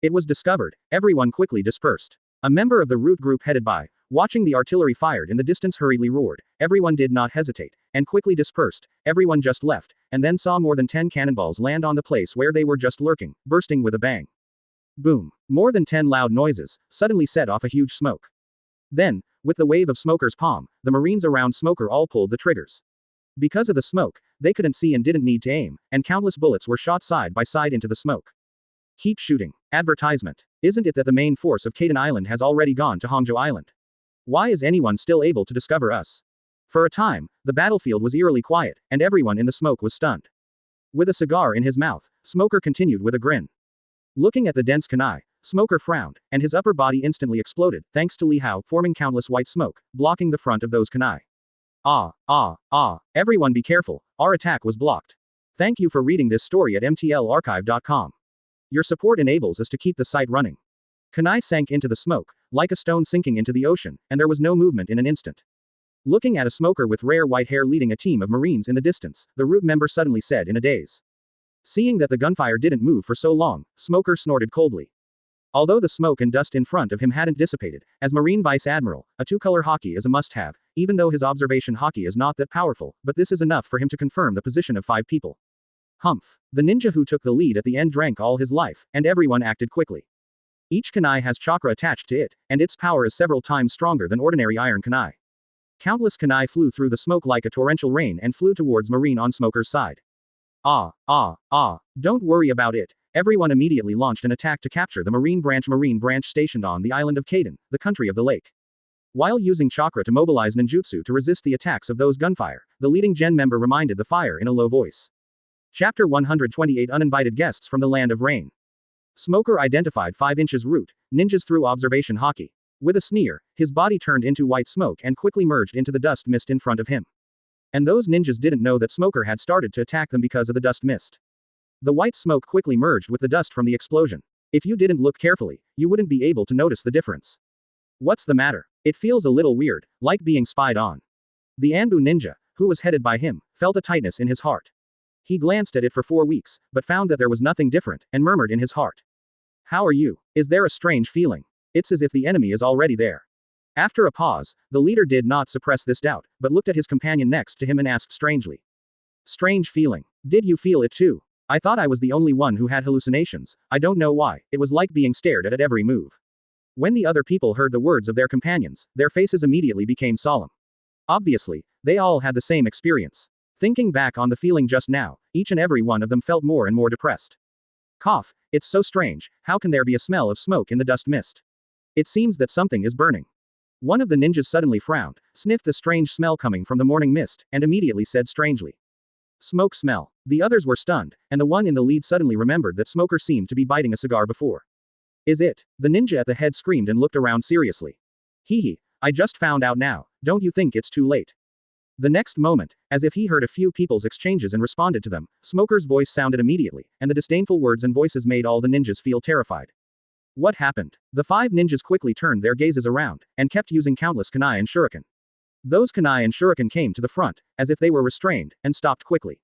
It was discovered, everyone quickly dispersed. A member of the root group headed by, watching the artillery fired in the distance hurriedly roared, everyone did not hesitate, and quickly dispersed, everyone just left, and then saw more than 10 cannonballs land on the place where they were just lurking, bursting with a bang. Boom. More than 10 loud noises, suddenly set off a huge smoke. Then, with the wave of Smoker's palm, the marines around Smoker all pulled the triggers. Because of the smoke, they couldn't see and didn't need to aim, and countless bullets were shot side by side into the smoke. Keep shooting. Advertisement. Isn't it that the main force of Catan Island has already gone to Hongo Island? Why is anyone still able to discover us? For a time, the battlefield was eerily quiet, and everyone in the smoke was stunned. With a cigar in his mouth, Smoker continued with a grin. Looking at the dense kunai, Smoker frowned, and his upper body instantly exploded, thanks to Li Hao forming countless white smoke, blocking the front of those kunai. Everyone be careful, our attack was blocked. Thank you for reading this story at mtlarchive.com. Your support enables us to keep the site running. Kunai sank into the smoke, like a stone sinking into the ocean, and there was no movement in an instant. Looking at a Smoker with rare white hair leading a team of marines in the distance, the root member suddenly said in a daze. Seeing that the gunfire didn't move for so long, Smoker snorted coldly. Although the smoke and dust in front of him hadn't dissipated, as Marine Vice Admiral, a 2-color hockey is a must-have, even though his observation hockey is not that powerful, but this is enough for him to confirm the position of 5 people. Humph. The ninja who took the lead at the end drank all his life, and everyone acted quickly. Each kunai has chakra attached to it, and its power is several times stronger than ordinary iron kunai. Countless kunai flew through the smoke like a torrential rain and flew towards Marine on Smoker's side. Don't worry about it, Everyone immediately launched an attack to capture the Marine Branch stationed on the island of Kaden, the country of the lake. While using Chakra to mobilize ninjutsu to resist the attacks of those gunfire, the leading Gen member reminded the fire in a low voice. Chapter 128 Uninvited Guests from the Land of Rain. Smoker identified 5 inches route, ninjas through observation hockey. With a sneer, his body turned into white smoke and quickly merged into the dust mist in front of him. And those ninjas didn't know that Smoker had started to attack them because of the dust mist. The white smoke quickly merged with the dust from the explosion. If you didn't look carefully, you wouldn't be able to notice the difference. What's the matter? It feels a little weird, like being spied on. The Anbu ninja, who was headed by him, felt a tightness in his heart. He glanced at it for 4 weeks, but found that there was nothing different, and murmured in his heart. How are you? Is there a strange feeling? It's as if the enemy is already there. After a pause, the leader did not suppress this doubt, but looked at his companion next to him and asked strangely. Strange feeling. Did you feel it too? I thought I was the only one who had hallucinations. I don't know why, it was like being stared at every move. When the other people heard the words of their companions, their faces immediately became solemn. Obviously, they all had the same experience. Thinking back on the feeling just now, each and every one of them felt more and more depressed. Cough, it's so strange, how can there be a smell of smoke in the dust mist? It seems that something is burning. One of the ninjas suddenly frowned, sniffed the strange smell coming from the morning mist, and immediately said strangely. Smoke smell. The others were stunned, and the one in the lead suddenly remembered that Smoker seemed to be biting a cigar before. Is it? The ninja at the head screamed and looked around seriously. Hee, I just found out now, don't you think it's too late? The next moment, as if he heard a few people's exchanges and responded to them, Smoker's voice sounded immediately, and the disdainful words and voices made all the ninjas feel terrified. What happened? The 5 ninjas quickly turned their gazes around, and kept using countless kunai and shuriken. Those kunai and shuriken came to the front, as if they were restrained, and stopped quickly.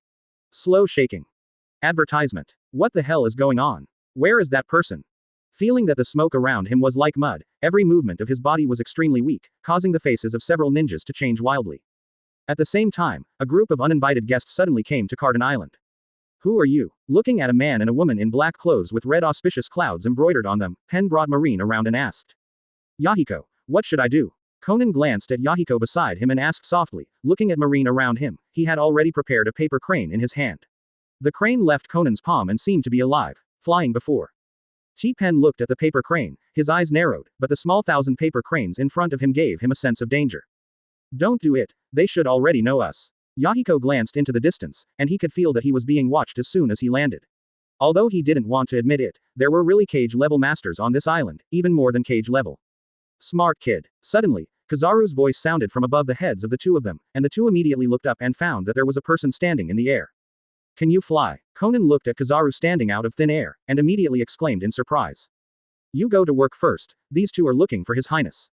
Slow shaking. Advertisement. What the hell is going on? Where is that person? Feeling that the smoke around him was like mud, every movement of his body was extremely weak, causing the faces of several ninjas to change wildly. At the same time, a group of uninvited guests suddenly came to Carden Island. Who are you? Looking at a man and a woman in black clothes with red auspicious clouds embroidered on them, Pen brought Marine around and asked. Yahiko, what should I do? Conan glanced at Yahiko beside him and asked softly, looking at Marine around him. He had already prepared a paper crane in his hand. The crane left Conan's palm and seemed to be alive, flying before. T-Pen looked at the paper crane, his eyes narrowed, but the small 1,000 paper cranes in front of him gave him a sense of danger. Don't do it, they should already know us. Yahiko glanced into the distance, and he could feel that he was being watched as soon as he landed. Although he didn't want to admit it, there were really cage-level masters on this island, even more than cage-level. Smart kid. Suddenly, Kizaru's voice sounded from above the heads of the 2 of them, and the 2 immediately looked up and found that there was a person standing in the air. Can you fly? Conan looked at Kizaru standing out of thin air, and immediately exclaimed in surprise. You go to work first, these 2 are looking for His Highness.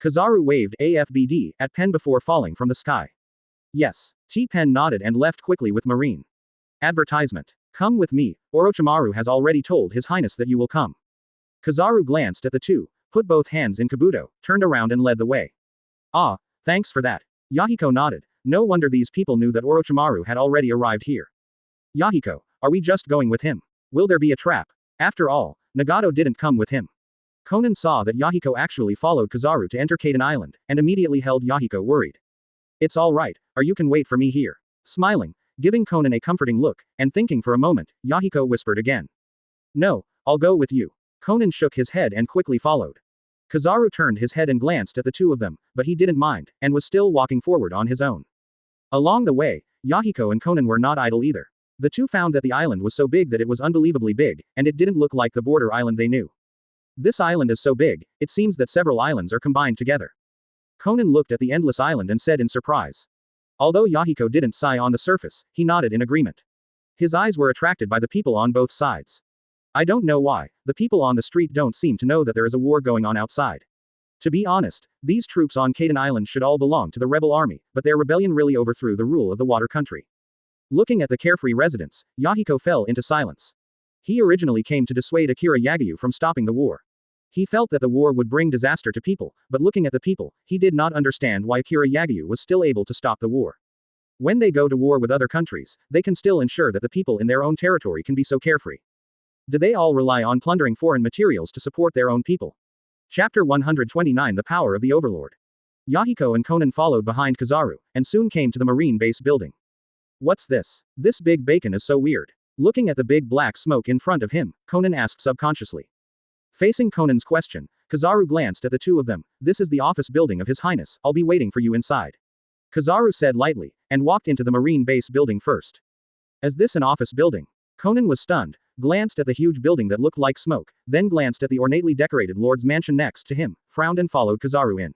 Kizaru waved AFBD at Pen before falling from the sky. Yes. T-Pen nodded and left quickly with Marine. Advertisement. Come with me, Orochimaru has already told His Highness that you will come. Kizaru glanced at the 2, put both hands in kabuto, turned around and led the way. Ah, thanks for that. Yahiko nodded. No wonder these people knew that Orochimaru had already arrived here. Yahiko, are we just going with him? Will there be a trap? After all, Nagato didn't come with him. Conan saw that Yahiko actually followed Kizaru to enter Kaden Island, and immediately held Yahiko worried. It's all right, or you can wait for me here. Smiling, giving Conan a comforting look, and thinking for a moment, Yahiko whispered again. No, I'll go with you. Conan shook his head and quickly followed. Kizaru turned his head and glanced at the 2 of them, but he didn't mind, and was still walking forward on his own. Along the way, Yahiko and Conan were not idle either. The 2 found that the island was so big that it was unbelievably big, and it didn't look like the border island they knew. This island is so big, it seems that several islands are combined together. Conan looked at the endless island and said in surprise. Although Yahiko didn't sigh on the surface, he nodded in agreement. His eyes were attracted by the people on both sides. I don't know why, the people on the street don't seem to know that there is a war going on outside. To be honest, these troops on Kaden Island should all belong to the rebel army, but their rebellion really overthrew the rule of the water country. Looking at the carefree residents, Yahiko fell into silence. He originally came to dissuade Akiri Yagyu from stopping the war. He felt that the war would bring disaster to people, but looking at the people, he did not understand why Akiri Yagyu was still able to stop the war. When they go to war with other countries, they can still ensure that the people in their own territory can be so carefree. Do they all rely on plundering foreign materials to support their own people? Chapter 129 The Power of the Overlord. Yahiko and Conan followed behind Kizaru, and soon came to the marine base building. What's this? This big bacon is so weird. Looking at the big black smoke in front of him, Conan asked subconsciously. Facing Conan's question, Kizaru glanced at the two of them. This is the office building of His Highness, I'll be waiting for you inside. Kizaru said lightly, and walked into the Marine base building first. Is this an office building? Conan was stunned, glanced at the huge building that looked like smoke, then glanced at the ornately decorated lord's mansion next to him, frowned and followed Kizaru in.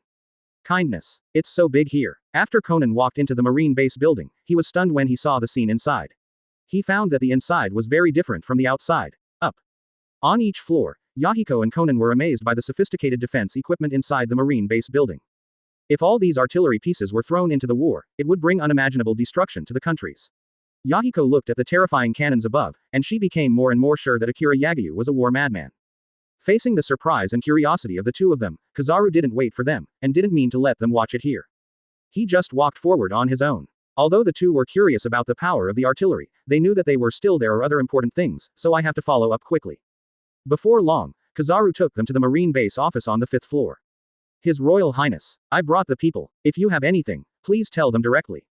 Kindness. It's so big here. After Conan walked into the Marine base building, he was stunned when he saw the scene inside. He found that the inside was very different from the outside. Up. On each floor, Yahiko and Conan were amazed by the sophisticated defense equipment inside the Marine base building. If all these artillery pieces were thrown into the war, it would bring unimaginable destruction to the countries. Yahiko looked at the terrifying cannons above, and she became more and more sure that Akiri Yagyu was a war madman. Facing the surprise and curiosity of the two of them, Kizaru didn't wait for them, and didn't mean to let them watch it here. He just walked forward on his own. Although the two were curious about the power of the artillery, they knew that they were still there are other important things, so I have to follow up quickly. Before long, Kizaru took them to the Marine base office on the 5th floor. His Royal Highness, I brought the people. If you have anything, please tell them directly.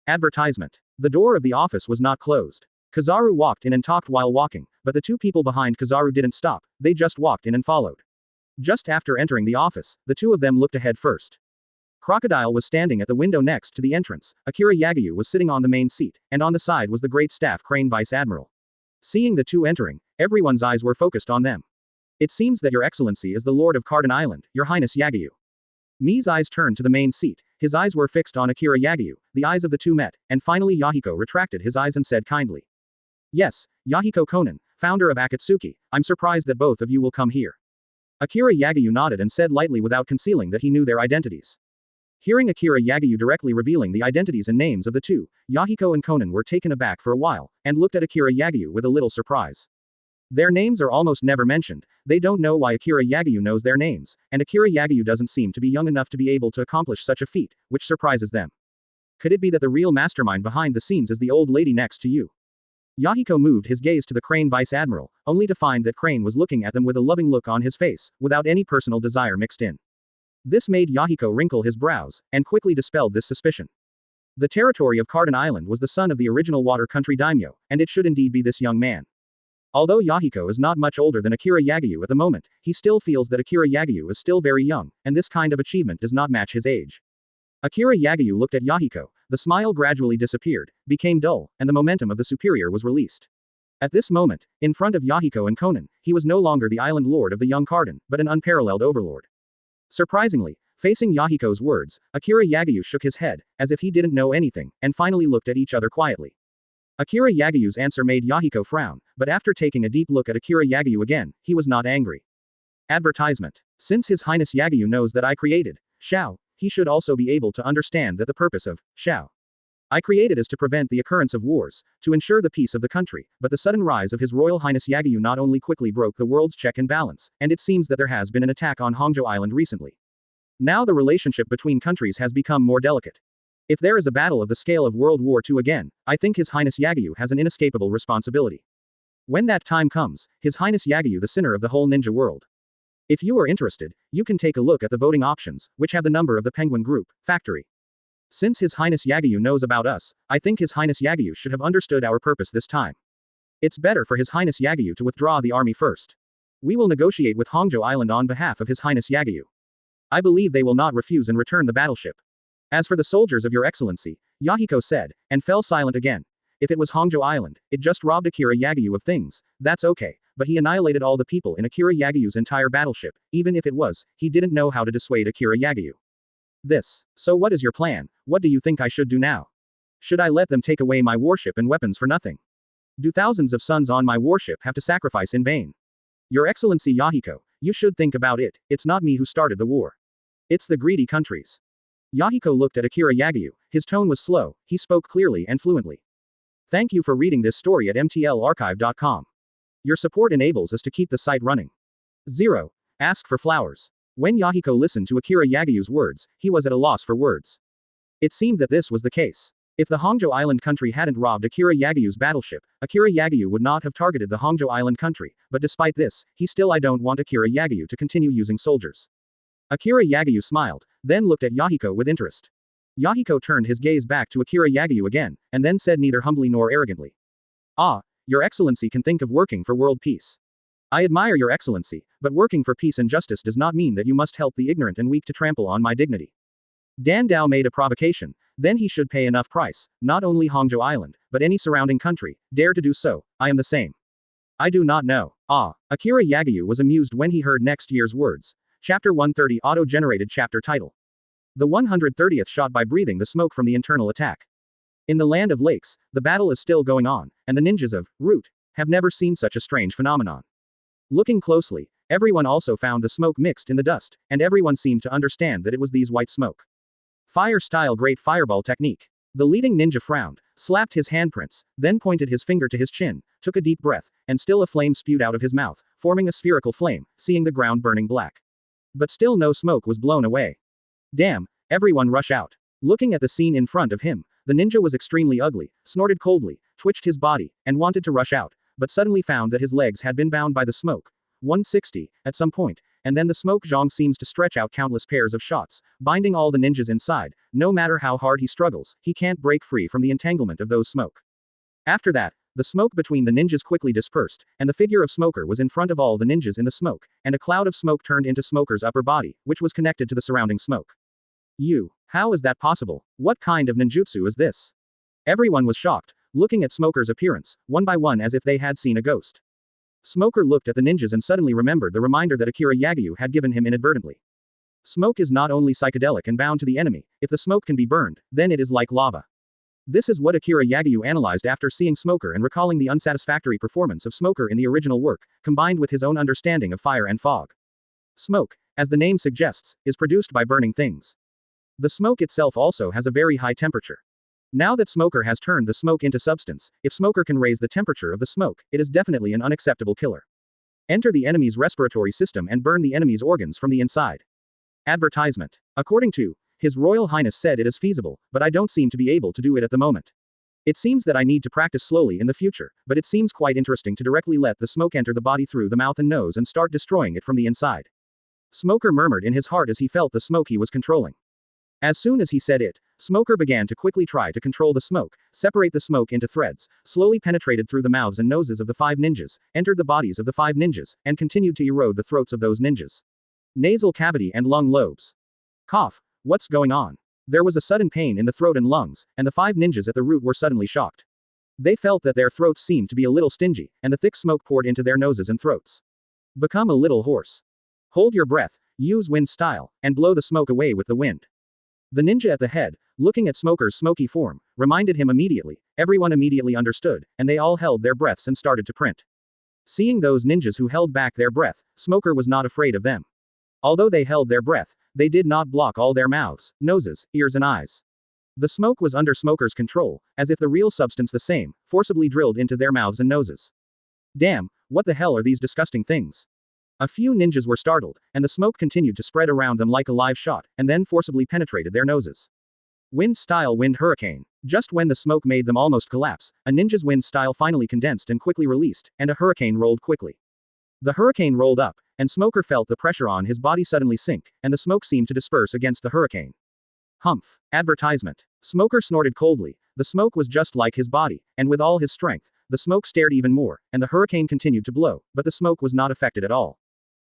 Advertisement. The door of the office was not closed. Kizaru walked in and talked while walking, but the two people behind Kizaru didn't stop, they just walked in and followed. Just after entering the office, the two of them looked ahead first. Crocodile was standing at the window next to the entrance, Akiri Yagyu was sitting on the main seat, and on the side was the Great Staff Crane Vice Admiral. Seeing the two entering, everyone's eyes were focused on them. It seems that Your Excellency is the Lord of Carden Island, Your Highness Yagyu. Mi's eyes turned to the main seat, his eyes were fixed on Akiri Yagyu, the eyes of the two met, and finally Yahiko retracted his eyes and said kindly. Yes, Yahiko Conan, founder of Akatsuki, I'm surprised that both of you will come here. Akiri Yagyu nodded and said lightly without concealing that he knew their identities. Hearing Akiri Yagyu directly revealing the identities and names of the two, Yahiko and Conan were taken aback for a while, and looked at Akiri Yagyu with a little surprise. Their names are almost never mentioned, they don't know why Akiri Yagyu knows their names, and Akiri Yagyu doesn't seem to be young enough to be able to accomplish such a feat, which surprises them. Could it be that the real mastermind behind the scenes is the old lady next to you? Yahiko moved his gaze to the Crane Vice Admiral, only to find that Crane was looking at them with a loving look on his face, without any personal desire mixed in. This made Yahiko wrinkle his brows, and quickly dispelled this suspicion. The territory of Carden Island was the son of the original water country daimyo, and it should indeed be this young man. Although Yahiko is not much older than Akiri Yagyu at the moment, he still feels that Akiri Yagyu is still very young, and this kind of achievement does not match his age. Akiri Yagyu looked at Yahiko, the smile gradually disappeared, became dull, and the momentum of the superior was released. At this moment, in front of Yahiko and Conan, he was no longer the island lord of the young Carden, but an unparalleled overlord. Surprisingly, facing Yahiko's words, Akiri Yagyu shook his head, as if he didn't know anything, and finally looked at each other quietly. Akiri Yagyu's answer made Yahiko frown, but after taking a deep look at Akiri Yagyu again, he was not angry. Advertisement. Since His Highness Yagyu knows that I created Shao, he should also be able to understand that the purpose of Shao I created is to prevent the occurrence of wars, to ensure the peace of the country, but the sudden rise of His Royal Highness Yagyu not only quickly broke the world's check and balance, and it seems that there has been an attack on Hongo Island recently. Now the relationship between countries has become more delicate. If there is a battle of the scale of World War II again, I think His Highness Yagyu has an inescapable responsibility. When that time comes, His Highness Yagyu the center of the whole ninja world. If you are interested, you can take a look at the voting options, which have the number of the Penguin Group, Factory. Since His Highness Yagyu knows about us, I think His Highness Yagyu should have understood our purpose this time. It's better for His Highness Yagyu to withdraw the army first. We will negotiate with Hongo Island on behalf of His Highness Yagyu. I believe they will not refuse and return the battleship. As for the soldiers of Your Excellency, Yahiko said, and fell silent again. If it was Hongo Island, it just robbed Akiri Yagyu of things, that's okay, but he annihilated all the people in Akiri Yagyu's entire battleship, even if it was, he didn't know how to dissuade Akiri Yagyu. So what is your plan? What do you think I should do now? Should I let them take away my warship and weapons for nothing? Do thousands of sons on my warship have to sacrifice in vain? Your Excellency Yahiko, you should think about it, it's not me who started the war. It's the greedy countries. Yahiko looked at Akiri Yagyu, his tone was slow, he spoke clearly and fluently. Thank you for reading this story at mtlarchive.com. Your support enables us to keep the site running. 0. Ask for flowers. When Yahiko listened to Akiri Yagyu's words, he was at a loss for words. It seemed that this was the case. If the Hongo Island country hadn't robbed Akiri Yagyu's battleship, Akiri Yagyu would not have targeted the Hongo Island country, but despite this, I don't want Akiri Yagyu to continue using soldiers. Akiri Yagyu smiled, then looked at Yahiko with interest. Yahiko turned his gaze back to Akiri Yagyu again, and then said neither humbly nor arrogantly. Ah, Your Excellency can think of working for world peace. I admire your Excellency, but working for peace and justice does not mean that you must help the ignorant and weak to trample on my dignity. Dan Dao made a provocation, then he should pay enough price, not only Hongzhou Island, but any surrounding country, dare to do so, I am the same. I do not know. Akiri Yagyu was amused when he heard next year's words. Chapter 130 Auto-generated chapter title. The 130th shot by breathing the smoke from the internal attack. In the land of lakes, the battle is still going on, and the ninjas of Root have never seen such a strange phenomenon. Looking closely, everyone also found the smoke mixed in the dust, and everyone seemed to understand that it was these white smoke. Fire-style great fireball technique. The leading ninja frowned, slapped his handprints, then pointed his finger to his chin, took a deep breath, and still a flame spewed out of his mouth, forming a spherical flame, seeing the ground burning black. But still no smoke was blown away. Damn, everyone rush out. Looking at the scene in front of him, the ninja was extremely ugly, snorted coldly, twitched his body, and wanted to rush out, but suddenly found that his legs had been bound by the smoke. 160, at some point, and then the smoke zhong seems to stretch out countless pairs of shots, binding all the ninjas inside. No matter how hard he struggles, he can't break free from the entanglement of those smoke. After that, the smoke between the ninjas quickly dispersed, and the figure of Smoker was in front of all the ninjas in the smoke, and a cloud of smoke turned into Smoker's upper body, which was connected to the surrounding smoke. How is that possible? What kind of ninjutsu is this? Everyone was shocked, looking at Smoker's appearance, one by one as if they had seen a ghost. Smoker looked at the ninjas and suddenly remembered the reminder that Akiri Yagyu had given him inadvertently. Smoke is not only psychedelic and bound to the enemy, if the smoke can be burned, then it is like lava. This is what Akiri Yagyu analyzed after seeing Smoker and recalling the unsatisfactory performance of Smoker in the original work, combined with his own understanding of fire and fog. Smoke, as the name suggests, is produced by burning things. The smoke itself also has a very high temperature. Now that Smoker has turned the smoke into substance, if Smoker can raise the temperature of the smoke, it is definitely an unacceptable killer. Enter the enemy's respiratory system and burn the enemy's organs from the inside. Advertisement. According to His Royal Highness said it is feasible, but I don't seem to be able to do it at the moment. It seems that I need to practice slowly in the future, but it seems quite interesting to directly let the smoke enter the body through the mouth and nose and start destroying it from the inside. Smoker murmured in his heart as he felt the smoke he was controlling. As soon as he said it, Smoker began to quickly try to control the smoke, separate the smoke into threads, slowly penetrated through the mouths and noses of the 5 ninjas, entered the bodies of the 5 ninjas, and continued to erode the throats of those ninjas. Nasal cavity and lung lobes. Cough. What's going on? There was a sudden pain in the throat and lungs, and the 5 ninjas at the root were suddenly shocked. They felt that their throats seemed to be a little stingy, and the thick smoke poured into their noses and throats. Become a little hoarse. Hold your breath, use wind style, and blow the smoke away with the wind. The ninja at the head, looking at Smoker's smoky form, reminded him immediately. Everyone immediately understood, and they all held their breaths and started to print. Seeing those ninjas who held back their breath, Smoker was not afraid of them. Although they held their breath, they did not block all their mouths, noses, ears and eyes. The smoke was under Smoker's control, as if the real substance the same, forcibly drilled into their mouths and noses. Damn, what the hell are these disgusting things? A few ninjas were startled, and the smoke continued to spread around them like a live shot, and then forcibly penetrated their noses. Wind-style wind hurricane. Just when the smoke made them almost collapse, a ninja's wind style finally condensed and quickly released, and a hurricane rolled quickly. The hurricane rolled up, and Smoker felt the pressure on his body suddenly sink, and the smoke seemed to disperse against the hurricane. Humph. Advertisement. Smoker snorted coldly. The smoke was just like his body, and with all his strength, the smoke stared even more, and the hurricane continued to blow, but the smoke was not affected at all.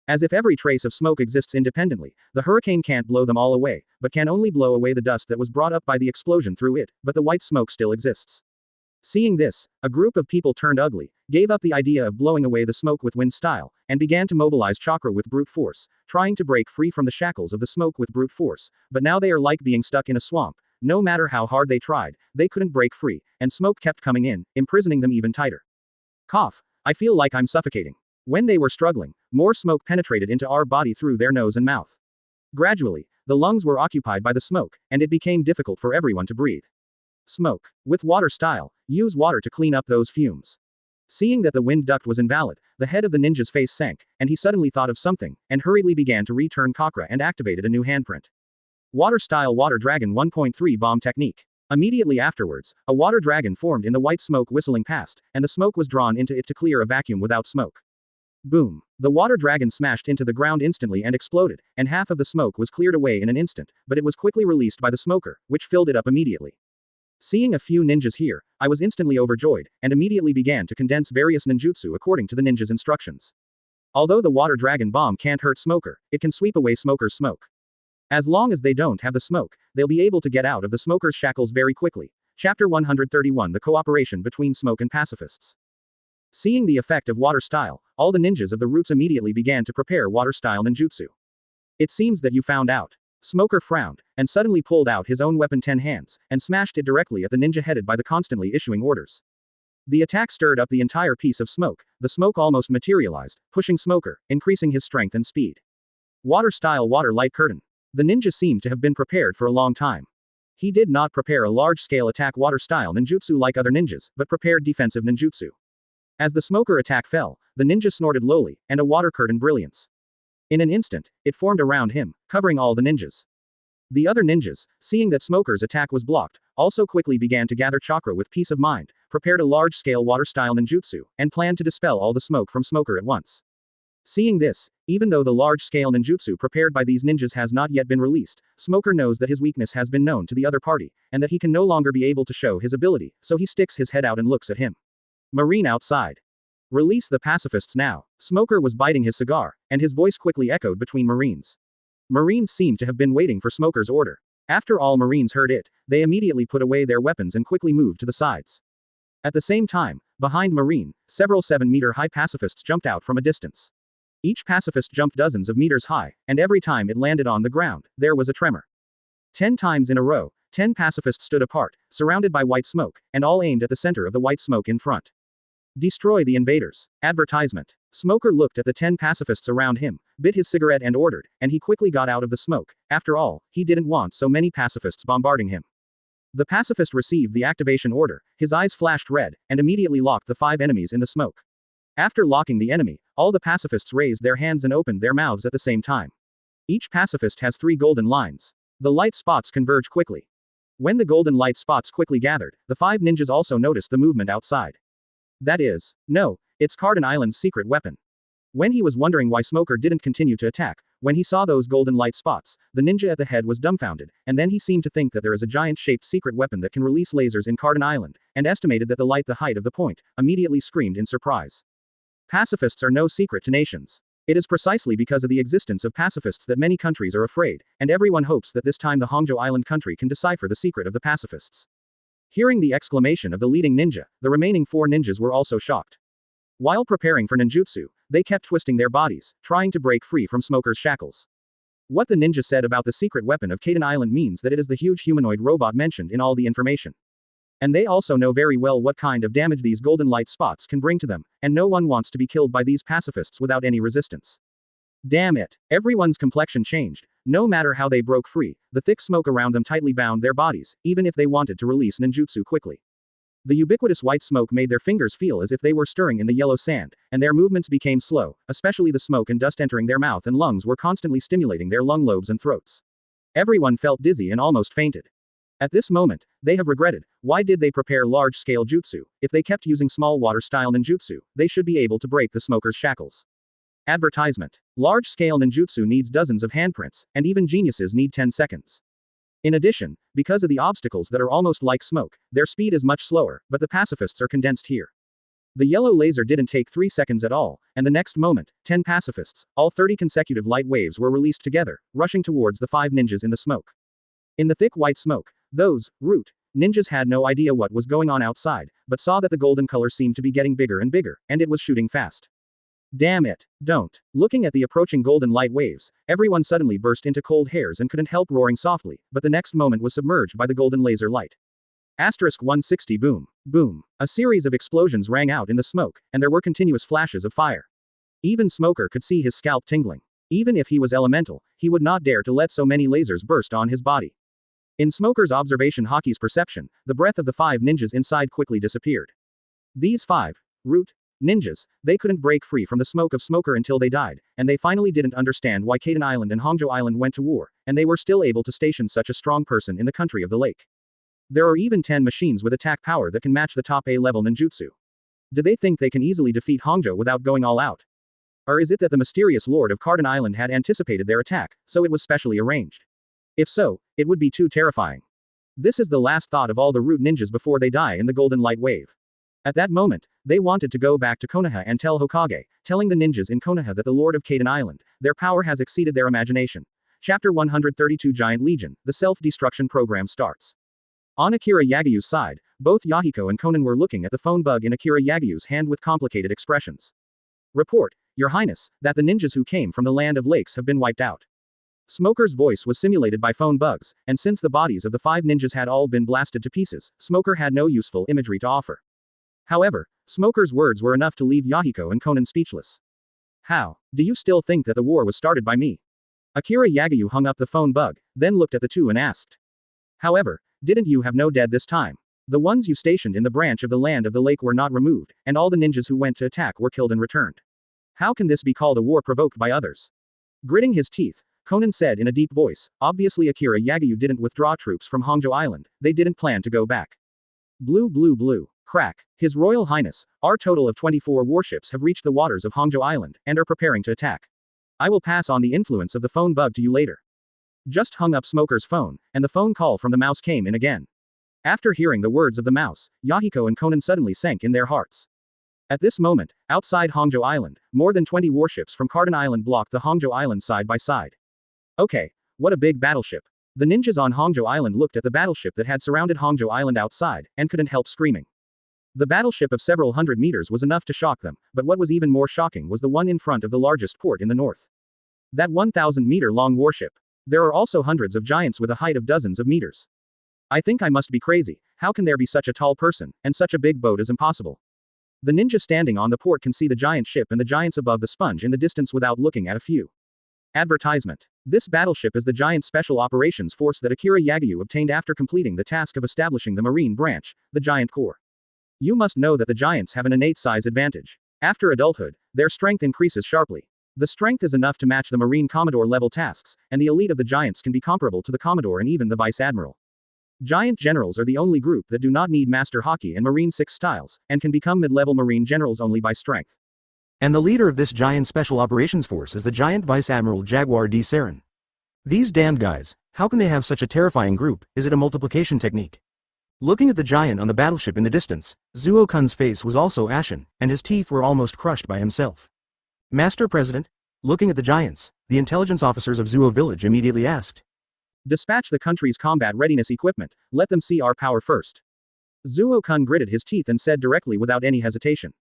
As if every trace of smoke exists independently, the hurricane can't blow them all away, but can only blow away the dust that was brought up by the explosion through it, but the white smoke still exists. Seeing this, a group of people turned ugly, gave up the idea of blowing away the smoke with wind style, and began to mobilize chakra with brute force, trying to break free from the shackles of the smoke with brute force, but now they are like being stuck in a swamp. No matter how hard they tried, they couldn't break free, and smoke kept coming in, imprisoning them even tighter. Cough. I feel like I'm suffocating. When they were struggling, more smoke penetrated into our body through their nose and mouth. Gradually, the lungs were occupied by the smoke, and it became difficult for everyone to breathe. Smoke. With water style, use water to clean up those fumes. Seeing that the wind duct was invalid, the head of the ninja's face sank, and he suddenly thought of something, and hurriedly began to return Chakra and activated a new handprint. Water style Water Dragon 1.3 Bomb Technique. Immediately afterwards, a water dragon formed in the white smoke whistling past, and the smoke was drawn into it to clear a vacuum without smoke. Boom. The water dragon smashed into the ground instantly and exploded, and half of the smoke was cleared away in an instant, but it was quickly released by the smoker, which filled it up immediately. Seeing a few ninjas here, I was instantly overjoyed, and immediately began to condense various ninjutsu according to the ninja's instructions. Although the water dragon bomb can't hurt Smoker, it can sweep away Smoker's smoke. As long as they don't have the smoke, they'll be able to get out of the Smoker's shackles very quickly. Chapter 131 The Cooperation Between Smoke and Pacifists. Seeing the effect of water style, all the ninjas of the roots immediately began to prepare water style ninjutsu. It seems that you found out. Smoker frowned, and suddenly pulled out his own weapon 10 hands, and smashed it directly at the ninja headed by the constantly issuing orders. The attack stirred up the entire piece of smoke, the smoke almost materialized, pushing Smoker, increasing his strength and speed. Water style water light curtain. The ninja seemed to have been prepared for a long time. He did not prepare a large-scale attack water style ninjutsu like other ninjas, but prepared defensive ninjutsu. As the Smoker attack fell, the ninja snorted lowly, and a water curtain brilliance. In an instant, it formed around him, covering all the ninjas. The other ninjas, seeing that Smoker's attack was blocked, also quickly began to gather chakra with peace of mind, prepared a large-scale water-style ninjutsu, and planned to dispel all the smoke from Smoker at once. Seeing this, even though the large-scale ninjutsu prepared by these ninjas has not yet been released, Smoker knows that his weakness has been known to the other party, and that he can no longer be able to show his ability, so he sticks his head out and looks at him. Marine outside. Release the pacifists now. Smoker was biting his cigar, and his voice quickly echoed between Marines. Marines seemed to have been waiting for Smoker's order. After all Marines heard it, they immediately put away their weapons and quickly moved to the sides. At the same time, behind Marine, several 7-meter-high pacifists jumped out from a distance. Each pacifist jumped dozens of meters high, and every time it landed on the ground, there was a tremor. 10 times in a row, 10 pacifists stood apart, surrounded by white smoke, and all aimed at the center of the white smoke in front. Destroy the invaders. Advertisement. Smoker looked at the 10 pacifists around him, bit his cigarette and ordered, and he quickly got out of the smoke. After all, he didn't want so many pacifists bombarding him. The pacifist received the activation order, his eyes flashed red, and immediately locked the 5 enemies in the smoke. After locking the enemy, all the pacifists raised their hands and opened their mouths at the same time. Each pacifist has 3 golden lines. The light spots converge quickly. When the golden light spots quickly gathered, the 5 ninjas also noticed the movement outside. That is, no, it's Carden Island's secret weapon. When he was wondering why Smoker didn't continue to attack, when he saw those golden light spots, the ninja at the head was dumbfounded, and then he seemed to think that there is a giant-shaped secret weapon that can release lasers in Carden Island, and estimated that the light the height of the point, immediately screamed in surprise. Pacifists are no secret to nations. It is precisely because of the existence of pacifists that many countries are afraid, and everyone hopes that this time the Hongo Island country can decipher the secret of the pacifists. Hearing the exclamation of the leading ninja, the remaining 4 ninjas were also shocked. While preparing for ninjutsu, they kept twisting their bodies, trying to break free from Smoker's shackles. What the ninja said about the secret weapon of Carden Island means that it is the huge humanoid robot mentioned in all the information. And they also know very well what kind of damage these golden light spots can bring to them, and no one wants to be killed by these pacifists without any resistance. Damn it, everyone's complexion changed. No matter how they broke free, the thick smoke around them tightly bound their bodies, even if they wanted to release ninjutsu quickly. The ubiquitous white smoke made their fingers feel as if they were stirring in the yellow sand, and their movements became slow, especially the smoke and dust entering their mouth and lungs were constantly stimulating their lung lobes and throats. Everyone felt dizzy and almost fainted. At this moment, they have regretted, why did they prepare large-scale jutsu? If they kept using small water-style ninjutsu, they should be able to break the smoker's shackles. Advertisement. Large-scale ninjutsu needs dozens of handprints, and even geniuses need 10 seconds. In addition, because of the obstacles that are almost like smoke, their speed is much slower, but the pacifists are condensed here. The yellow laser didn't take 3 seconds at all, and the next moment, 10 pacifists, all 30 consecutive light waves were released together, rushing towards the 5 ninjas in the smoke. In the thick white smoke, those, root, ninjas had no idea what was going on outside, but saw that the golden color seemed to be getting bigger and bigger, and it was shooting fast. Damn it, don't. Looking at the approaching golden light waves, everyone suddenly burst into cold hairs and couldn't help roaring softly, but the next moment was submerged by the golden laser light. Asterisk 160 boom. Boom. A series of explosions rang out in the smoke, and there were continuous flashes of fire. Even Smoker could see his scalp tingling. Even if he was elemental, he would not dare to let so many lasers burst on his body. In Smoker's observation, Hockey's perception, the breath of the 5 ninjas inside quickly disappeared. These 5, root, ninjas, they couldn't break free from the smoke of Smoker until they died, and they finally didn't understand why Carden Island and Hongo Island went to war, and they were still able to station such a strong person in the country of the lake. There are even 10 machines with attack power that can match the top A-level ninjutsu. Do they think they can easily defeat Hongo without going all out? Or is it that the mysterious lord of Carden Island had anticipated their attack, so it was specially arranged? If so, it would be too terrifying. This is the last thought of all the root ninjas before they die in the golden light wave. At that moment, they wanted to go back to Konoha and tell Hokage, telling the ninjas in Konoha that the Lord of Kaden Island, their power has exceeded their imagination. Chapter 132 Giant Legion, the self-destruction program starts. On Akiri Yagyu's side, both Yahiko and Conan were looking at the phone bug in Akiri Yagyu's hand with complicated expressions. Report, Your Highness, that the ninjas who came from the Land of Lakes have been wiped out. Smoker's voice was simulated by phone bugs, and since the bodies of the 5 ninjas had all been blasted to pieces, Smoker had no useful imagery to offer. However, Smoker's words were enough to leave Yahiko and Conan speechless. How? Do you still think that the war was started by me? Akiri Yagyu hung up the phone bug, then looked at the two and asked. However, didn't you have no dead this time? The ones you stationed in the branch of the Land of the Lake were not removed, and all the ninjas who went to attack were killed and returned. How can this be called a war provoked by others? Gritting his teeth, Conan said in a deep voice, obviously Akiri Yagyu didn't withdraw troops from Hongo Island, they didn't plan to go back. Blue blue blue. Crack. His Royal Highness, our total of 24 warships have reached the waters of Hongo Island, and are preparing to attack. I will pass on the influence of the phone bug to you later. Just hung up Smoker's phone, and the phone call from the mouse came in again. After hearing the words of the mouse, Yahiko and Conan suddenly sank in their hearts. At this moment, outside Hongo Island, more than 20 warships from Kaden Island blocked the Hongo Island side by side. Okay, what a big battleship. The ninjas on Hongo Island looked at the battleship that had surrounded Hongo Island outside, and couldn't help screaming. The battleship of several hundred meters was enough to shock them, but what was even more shocking was the one in front of the largest port in the north. That 1,000-meter-long warship. There are also hundreds of giants with a height of dozens of meters. I think I must be crazy, how can there be such a tall person, and such a big boat is impossible. The ninja standing on the port can see the giant ship and the giants above the sponge in the distance without looking at a few. Advertisement. This battleship is the giant special operations force that Akiri Yagyu obtained after completing the task of establishing the Marine branch, the Giant Corps. You must know that the giants have an innate size advantage. After adulthood, their strength increases sharply. The strength is enough to match the Marine Commodore level tasks, and the elite of the giants can be comparable to the Commodore and even the Vice Admiral. Giant generals are the only group that do not need Master Haki and Marine 6 styles, and can become mid-level Marine generals only by strength. And the leader of this giant special operations force is the giant Vice Admiral Jaguar D. Saren. These damned guys, how can they have such a terrifying group? Is it a multiplication technique? Looking at the giant on the battleship in the distance, Zuo Kun's face was also ashen, and his teeth were almost crushed by himself. Master President? Looking at the giants, the intelligence officers of Zuo Village immediately asked. Dispatch the country's combat readiness equipment, let them see our power first. Zuo Kun gritted his teeth and said directly without any hesitation.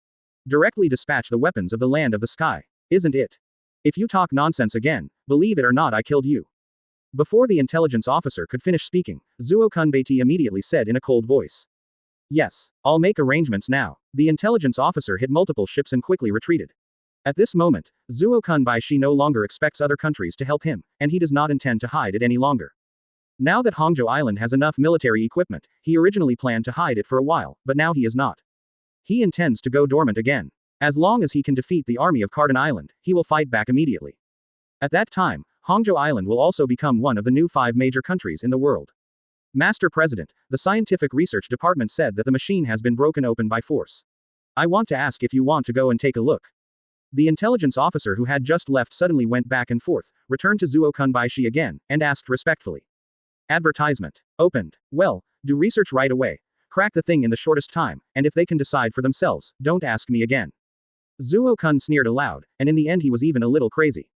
Directly dispatch the weapons of the land of the sky, isn't it? If you talk nonsense again, believe it or not I killed you. Before the intelligence officer could finish speaking, Zuo Kun Beiti immediately said in a cold voice. Yes, I'll make arrangements now. The intelligence officer hit multiple ships and quickly retreated. At this moment, Zuo Kun Baishi no longer expects other countries to help him, and he does not intend to hide it any longer. Now that Hongo Island has enough military equipment, he originally planned to hide it for a while, but now he is not. He intends to go dormant again. As long as he can defeat the army of Kaden Island, he will fight back immediately. At that time, Hongo Island will also become one of the new 5 major countries in the world. Master President, the Scientific Research Department said that the machine has been broken open by force. I want to ask if you want to go and take a look. The intelligence officer who had just left suddenly went back and forth, returned to Zuo Kun Baishi again, and asked respectfully. Advertisement. Opened. Well, do research right away. Crack the thing in the shortest time, and if they can decide for themselves, don't ask me again. Zuo Kun sneered aloud, and in the end he was even a little crazy.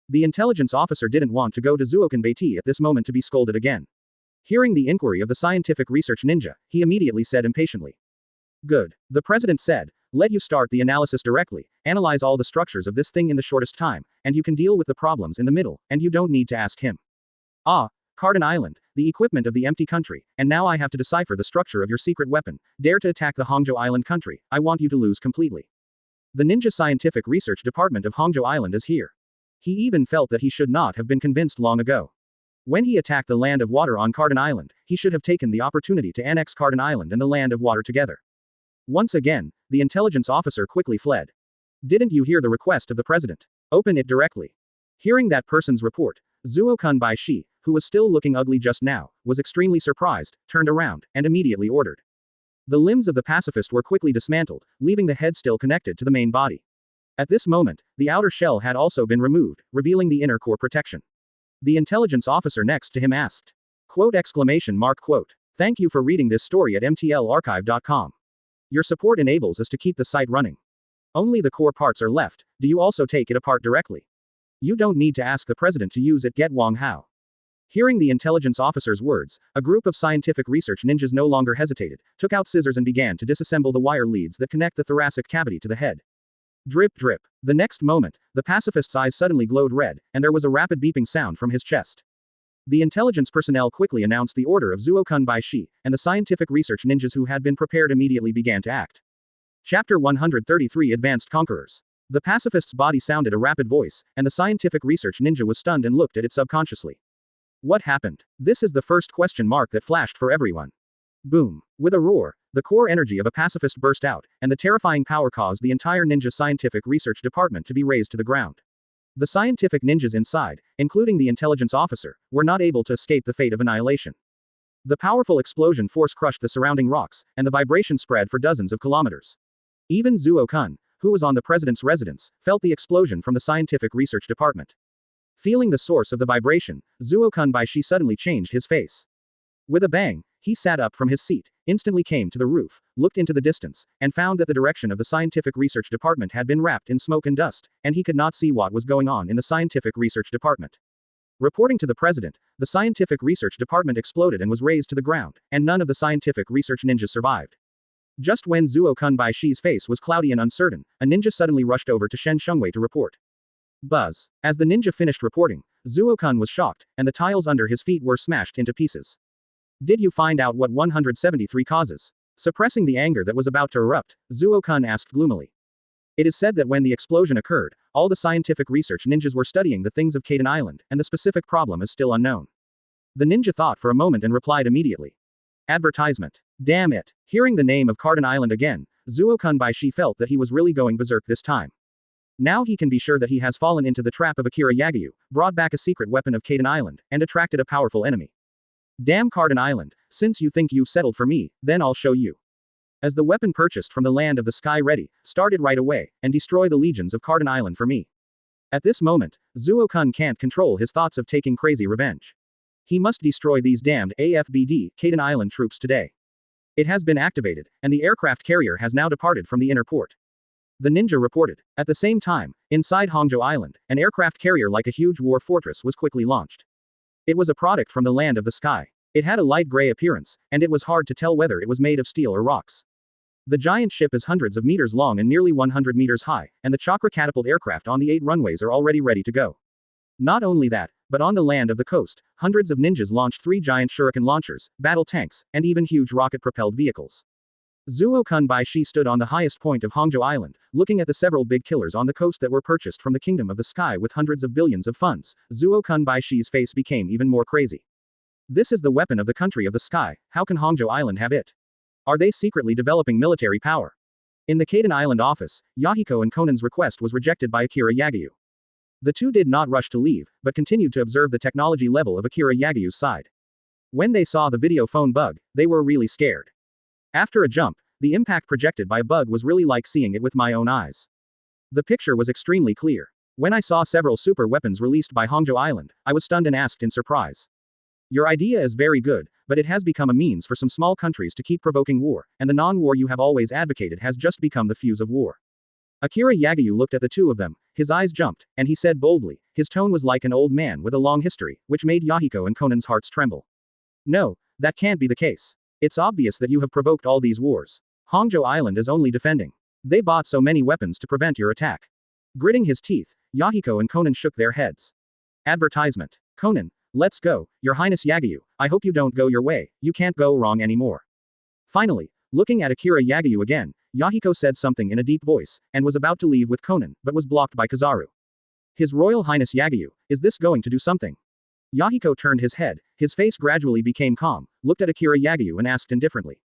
The intelligence officer didn't want to go to Zuo Kun Beiti at this moment to be scolded again. Hearing the inquiry of the scientific research ninja, he immediately said impatiently. Good. The president said, let you start the analysis directly, analyze all the structures of this thing in the shortest time, and you can deal with the problems in the middle, and you don't need to ask him. Ah, Kaden Island, the equipment of the empty country, and now I have to decipher the structure of your secret weapon. Dare to attack the Hongo Island country, I want you to lose completely. The Ninja Scientific Research Department of Hongo Island is here. He even felt that he should not have been convinced long ago. When he attacked the land of water on Kaden Island, he should have taken the opportunity to annex Kaden Island and the land of water together. Once again, the intelligence officer quickly fled. Didn't you hear the request of the president? Open it directly. Hearing that person's report, Zuo Kun Baishi, who was still looking ugly just now, was extremely surprised, turned around, and immediately ordered. The limbs of the pacifist were quickly dismantled, leaving the head still connected to the main body. At this moment, the outer shell had also been removed, revealing the inner core protection. The intelligence officer next to him asked. Quote! Thank you for reading this story at mtlarchive.com. Your support enables us to keep the site running. Only the core parts are left. Do you also take it apart directly? You don't need to ask the president to use it. Get Wong how. Hearing the intelligence officer's words, a group of scientific research ninjas no longer hesitated, took out scissors and began to disassemble the wire leads that connect the thoracic cavity to the head. Drip drip. The next moment, the pacifist's eyes suddenly glowed red, and there was a rapid beeping sound from his chest. The intelligence personnel quickly announced the order of Zuo-kun by Shi, and the scientific research ninjas who had been prepared immediately began to act. Chapter 133 Advanced Conquerors. The pacifist's body sounded a rapid voice, and the scientific research ninja was stunned and looked at it subconsciously. What happened? This is the first question mark that flashed for everyone. Boom. With a roar, the core energy of a pacifist burst out, and the terrifying power caused the entire ninja scientific research department to be razed to the ground. The scientific ninjas inside, including the intelligence officer, were not able to escape the fate of annihilation. The powerful explosion force crushed the surrounding rocks, and the vibration spread for dozens of kilometers. Even Zuo-kun, who was on the president's residence, felt the explosion from the scientific research department. Feeling the source of the vibration, Zuo-kun by Shi suddenly changed his face. With a bang, he sat up from his seat, instantly came to the roof, looked into the distance, and found that the direction of the scientific research department had been wrapped in smoke and dust, and he could not see what was going on in the scientific research department. Reporting to the president, the scientific research department exploded and was razed to the ground, and none of the scientific research ninjas survived. Just when Zuo-kun by Shi's face was cloudy and uncertain, a ninja suddenly rushed over to Shen Shengwei to report. Buzz. As the ninja finished reporting, Zuo-kun was shocked, and the tiles under his feet were smashed into pieces. Did you find out what 173 causes? Suppressing the anger that was about to erupt, Zuo-kun asked gloomily. It is said that when the explosion occurred, all the scientific research ninjas were studying the things of Kaden Island, and the specific problem is still unknown. The ninja thought for a moment and replied immediately. Advertisement. Damn it. Hearing the name of Kaden Island again, Zuo-kun by Shi felt that he was really going berserk this time. Now he can be sure that he has fallen into the trap of Akiri Yagyu, brought back a secret weapon of Kaden Island, and attracted a powerful enemy. Damn Kaden Island, since you think you've settled for me, then I'll show you. As the weapon purchased from the land of the sky ready, started right away, and destroy the legions of Kaden Island for me. At this moment, Zuo-kun can't control his thoughts of taking crazy revenge. He must destroy these damned AFBD Kaden Island troops today. It has been activated, and the aircraft carrier has now departed from the inner port. The ninja reported. At the same time, inside Hongo Island, an aircraft carrier like a huge war fortress was quickly launched. It was a product from the land of the sky. It had a light gray appearance, and it was hard to tell whether it was made of steel or rocks. The giant ship is hundreds of meters long and nearly 100 meters high, and the Chakra catapult aircraft on the 8 runways are already ready to go. Not only that, but on the land of the coast, hundreds of ninjas launched 3 giant shuriken launchers, battle tanks, and even huge rocket-propelled vehicles. Zuo-kun by Shi stood on the highest point of Hongo Island, looking at the several big killers on the coast that were purchased from the Kingdom of the Sky with hundreds of billions of funds. Zuo-kun by Shi's face became even more crazy. This is the weapon of the country of the sky, how can Hongo Island have it? Are they secretly developing military power? In the Kaden Island office, Yahiko and Conan's request was rejected by Akiri Yagyu. The two did not rush to leave, but continued to observe the technology level of Akiri Yagyu's side. When they saw the video phone bug, they were really scared. After a jump, the impact projected by a bug was really like seeing it with my own eyes. The picture was extremely clear. When I saw several super weapons released by Hongo Island, I was stunned and asked in surprise. Your idea is very good, but it has become a means for some small countries to keep provoking war, and the non-war you have always advocated has just become the fuse of war. Akiri Yagyu looked at the two of them, his eyes jumped, and he said boldly, his tone was like an old man with a long history, which made Yahiko and Conan's hearts tremble. No, that can't be the case. It's obvious that you have provoked all these wars. Hongo Island is only defending. They bought so many weapons to prevent your attack. Gritting his teeth, Yahiko and Conan shook their heads. Advertisement. Conan, let's go, Your Highness Yagyu, I hope you don't go your way, you can't go wrong anymore. Finally, looking at Akiri Yagyu again, Yahiko said something in a deep voice, and was about to leave with Conan, but was blocked by Kizaru. His Royal Highness Yagyu, is this going to do something? Yahiko turned his head, his face gradually became calm, looked at Akiri Yagyu and asked indifferently.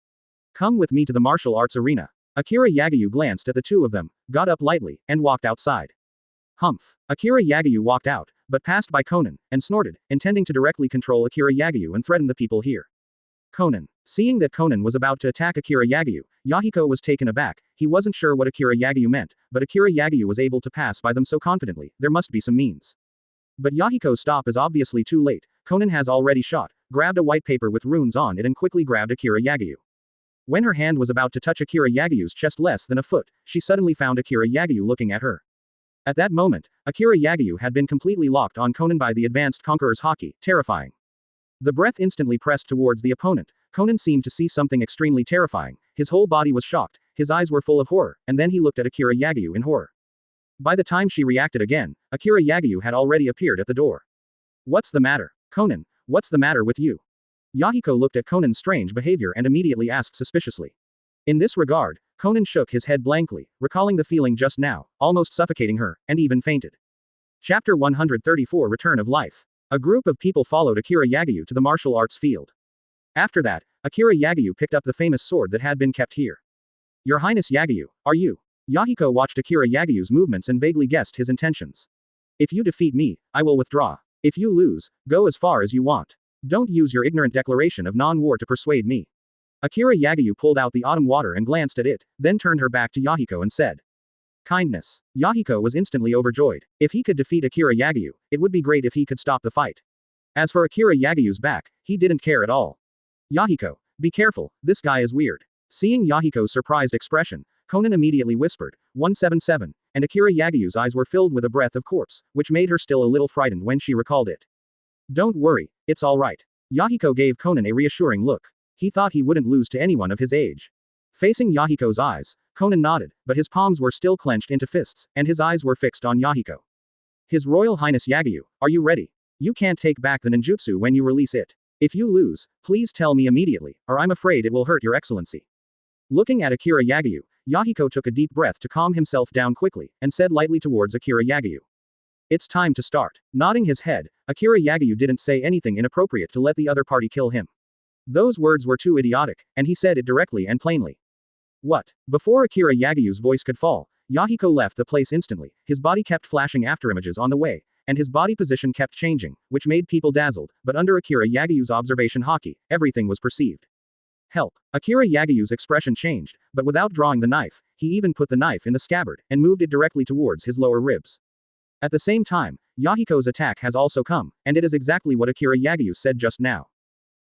Come with me to the martial arts arena. Akiri Yagyu glanced at the two of them, got up lightly, and walked outside. Humph. Akiri Yagyu walked out, but passed by Conan, and snorted, intending to directly control Akiri Yagyu and threaten the people here. Conan. Seeing that Conan was about to attack Akiri Yagyu, Yahiko was taken aback. He wasn't sure what Akiri Yagyu meant, but Akiri Yagyu was able to pass by them so confidently, there must be some means. But Yahiko's stop is obviously too late. Conan has already shot, grabbed a white paper with runes on it and quickly grabbed Akiri Yagyu. When her hand was about to touch Akiri Yagyu's chest less than a foot, she suddenly found Akiri Yagyu looking at her. At that moment, Akiri Yagyu had been completely locked on Conan by the advanced Conqueror's haki, terrifying. The breath instantly pressed towards the opponent. Conan seemed to see something extremely terrifying, his whole body was shocked, his eyes were full of horror, and then he looked at Akiri Yagyu in horror. By the time she reacted again, Akiri Yagyu had already appeared at the door. What's the matter, Conan? What's the matter with you? Yahiko looked at Conan's strange behavior and immediately asked suspiciously. In this regard, Conan shook his head blankly, recalling the feeling just now, almost suffocating her, and even fainted. Chapter 134 Return of Life. A group of people followed Akiri Yagyu to the martial arts field. After that, Akiri Yagyu picked up the famous sword that had been kept here. Your Highness Yagyu, are you? Yahiko watched Akiri Yagyu's movements and vaguely guessed his intentions. If you defeat me, I will withdraw. If you lose, go as far as you want. Don't use your ignorant declaration of non-war to persuade me. Akiri Yagyu pulled out the autumn water and glanced at it, then turned her back to Yahiko and said. Kindness. Yahiko was instantly overjoyed. If he could defeat Akiri Yagyu, it would be great if he could stop the fight. As for Akiri Yagyu's back, he didn't care at all. Yahiko, be careful, this guy is weird. Seeing Yahiko's surprised expression, Conan immediately whispered, 177, and Akiri Yagyu's eyes were filled with a breath of corpse, which made her still a little frightened when she recalled it. Don't worry, it's all right. Yahiko gave Conan a reassuring look. He thought he wouldn't lose to anyone of his age. Facing Yahiko's eyes, Conan nodded, but his palms were still clenched into fists, and his eyes were fixed on Yahiko. His Royal Highness Yagyu, are you ready? You can't take back the ninjutsu when you release it. If you lose, please tell me immediately, or I'm afraid it will hurt your excellency. Looking at Akiri Yagyu, Yahiko took a deep breath to calm himself down quickly, and said lightly towards Akiri Yagyu. It's time to start. Nodding his head, Akiri Yagyu didn't say anything inappropriate to let the other party kill him. Those words were too idiotic, and he said it directly and plainly. What? Before Akiri Yagyu's voice could fall, Yahiko left the place instantly, his body kept flashing afterimages on the way, and his body position kept changing, which made people dazzled, but under Akiri Yagyu's observation haki, everything was perceived. Help. Akiri Yagyu's expression changed, but without drawing the knife, he even put the knife in the scabbard, and moved it directly towards his lower ribs. At the same time, Yahiko's attack has also come, and it is exactly what Akiri Yagyu said just now.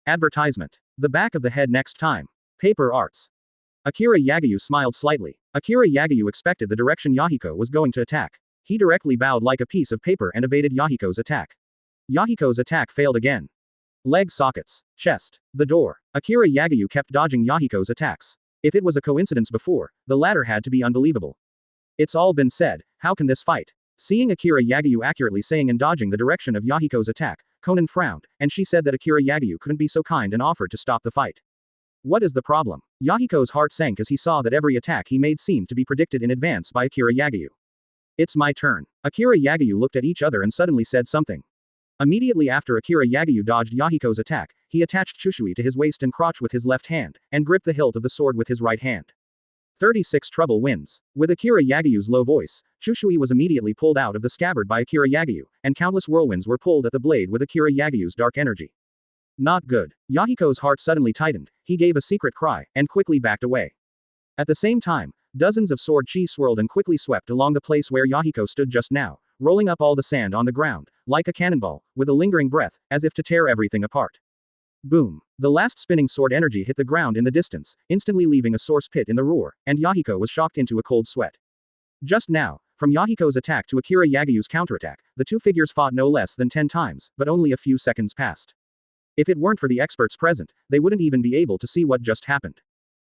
Advertisement. The back of the head next time. Paper arts. Akiri Yagyu smiled slightly. Akiri Yagyu expected the direction Yahiko was going to attack. He directly bowed like a piece of paper and evaded Yahiko's attack. Yahiko's attack failed again. Leg sockets. Chest. The door. Akiri Yagyu kept dodging Yahiko's attacks. If it was a coincidence before, the latter had to be unbelievable. It's all been said, how can this fight? Seeing Akiri Yagyu accurately saying and dodging the direction of Yahiko's attack, Conan frowned, and she said that Akiri Yagyu couldn't be so kind and offered to stop the fight. What is the problem? Yahiko's heart sank as he saw that every attack he made seemed to be predicted in advance by Akiri Yagyu. It's my turn. Akiri Yagyu looked at each other and suddenly said something. Immediately after Akiri Yagyu dodged Yahiko's attack, he attached Chushui to his waist and crotch with his left hand, and gripped the hilt of the sword with his right hand. 36 Trouble wins. With Akiri Yagyu's low voice, Chushui was immediately pulled out of the scabbard by Akiri Yagyu, and countless whirlwinds were pulled at the blade with Akiri Yagyu's dark energy. Not good. Yahiko's heart suddenly tightened, he gave a secret cry, and quickly backed away. At the same time, dozens of sword chi swirled and quickly swept along the place where Yahiko stood just now, rolling up all the sand on the ground, like a cannonball, with a lingering breath, as if to tear everything apart. Boom. The last spinning sword energy hit the ground in the distance, instantly leaving a source pit in the roar, and Yahiko was shocked into a cold sweat. Just now, from Yahiko's attack to Akiri Yagyu's counterattack, the two figures fought no less than 10 times, but only a few seconds passed. If it weren't for the experts present, they wouldn't even be able to see what just happened.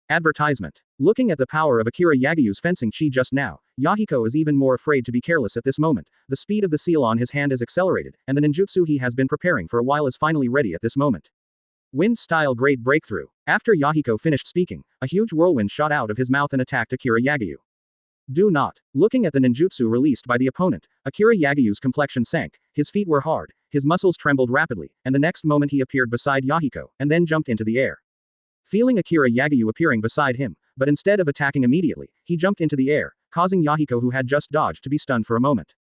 Advertisement. Looking at the power of Akiri Yagyu's fencing chi just now, Yahiko is even more afraid to be careless at this moment. The speed of the seal on his hand is accelerated, and the ninjutsu he has been preparing for a while is finally ready at this moment. Wind-style great breakthrough. After Yahiko finished speaking, a huge whirlwind shot out of his mouth and attacked Akiri Yagyu. Do not. Looking at the ninjutsu released by the opponent, Akiri Yagyu's complexion sank, his feet were hard, his muscles trembled rapidly, and the next moment he appeared beside Yahiko, and then jumped into the air. Feeling Akiri Yagyu appearing beside him, but instead of attacking immediately, he jumped into the air, causing Yahiko who had just dodged to be stunned for a moment.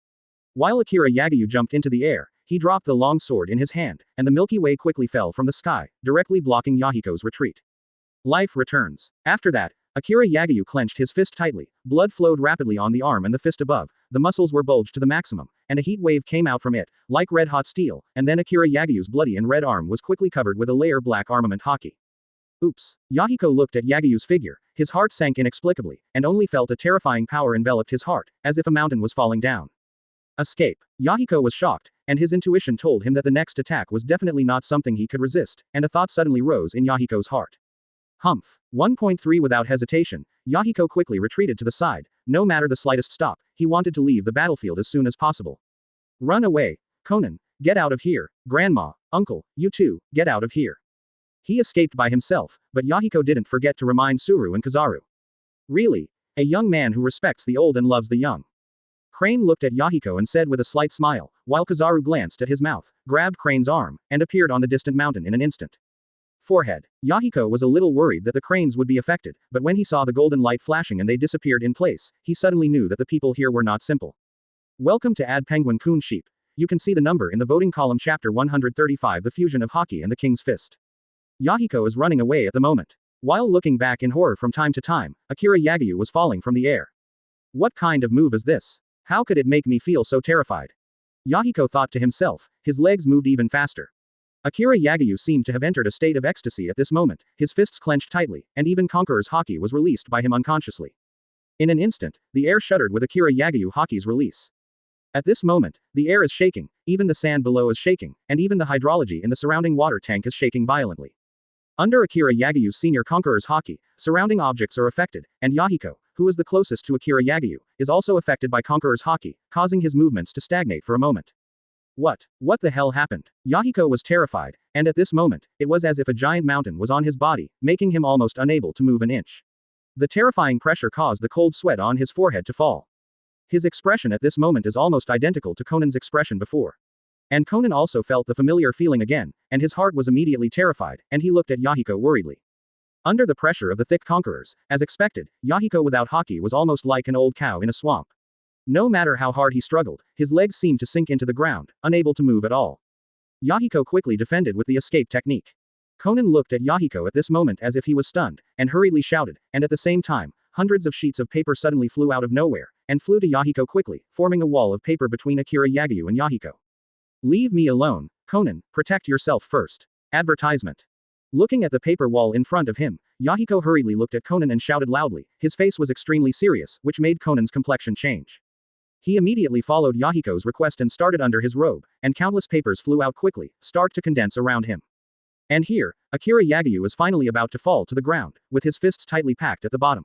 While Akiri Yagyu jumped into the air, he dropped the long sword in his hand, and the Milky Way quickly fell from the sky, directly blocking Yahiko's retreat. Life returns. After that, Akiri Yagyu clenched his fist tightly, blood flowed rapidly on the arm and the fist above, the muscles were bulged to the maximum, and a heat wave came out from it, like red-hot steel, and then Akiri Yagyu's bloody and red arm was quickly covered with a layer black armament haki. Oops. Yahiko looked at Yagyu's figure, his heart sank inexplicably, and only felt a terrifying power enveloped his heart, as if a mountain was falling down. Escape. Yahiko was shocked, and his intuition told him that the next attack was definitely not something he could resist, and a thought suddenly rose in Yahiko's heart. Humph. 1.3 Without hesitation, Yahiko quickly retreated to the side, no matter the slightest stop, he wanted to leave the battlefield as soon as possible. Run away. Conan, get out of here. Grandma, uncle, you too, get out of here. He escaped by himself, but Yahiko didn't forget to remind Suru and Kizaru. Really? A young man who respects the old and loves the young. Crane looked at Yahiko and said with a slight smile, while Kizaru glanced at his mouth, grabbed Crane's arm, and appeared on the distant mountain in an instant. Forehead. Yahiko was a little worried that the cranes would be affected, but when he saw the golden light flashing and they disappeared in place, he suddenly knew that the people here were not simple. Welcome to Ad Penguin Coon Sheep. You can see the number in the voting column chapter 135 The Fusion of Haki and the King's Fist. Yahiko is running away at the moment. While looking back in horror from time to time, Akiri Yagyu was falling from the air. What kind of move is this? How could it make me feel so terrified? Yahiko thought to himself, his legs moved even faster. Akiri Yagyu seemed to have entered a state of ecstasy at this moment, his fists clenched tightly, and even Conqueror's haki was released by him unconsciously. In an instant, the air shuddered with Akiri Yagyu haki's release. At this moment, the air is shaking, even the sand below is shaking, and even the hydrology in the surrounding water tank is shaking violently. Under Akiri Yagyu's senior Conqueror's haki, surrounding objects are affected, and Yahiko, who is the closest to Akiri Yagyu, is also affected by Conqueror's haki, causing his movements to stagnate for a moment. What the hell happened? Yahiko was terrified, and at this moment, it was as if a giant mountain was on his body, making him almost unable to move an inch. The terrifying pressure caused the cold sweat on his forehead to fall. His expression at this moment is almost identical to Conan's expression before. And Conan also felt the familiar feeling again, and his heart was immediately terrified, and he looked at Yahiko worriedly. Under the pressure of the thick conquerors, as expected, Yahiko without haki was almost like an old cow in a swamp. No matter how hard he struggled, his legs seemed to sink into the ground, unable to move at all. Yahiko quickly defended with the escape technique. Conan looked at Yahiko at this moment as if he was stunned, and hurriedly shouted, and at the same time, hundreds of sheets of paper suddenly flew out of nowhere, and flew to Yahiko quickly, forming a wall of paper between Akiri Yagyu and Yahiko. Leave me alone, Conan, protect yourself first. Advertisement. Looking at the paper wall in front of him, Yahiko hurriedly looked at Conan and shouted loudly, his face was extremely serious, which made Conan's complexion change. He immediately followed Yahiko's request and started under his robe, and countless papers flew out quickly, start to condense around him. And here, Akiri Yagyu is finally about to fall to the ground, with his fists tightly packed at the bottom.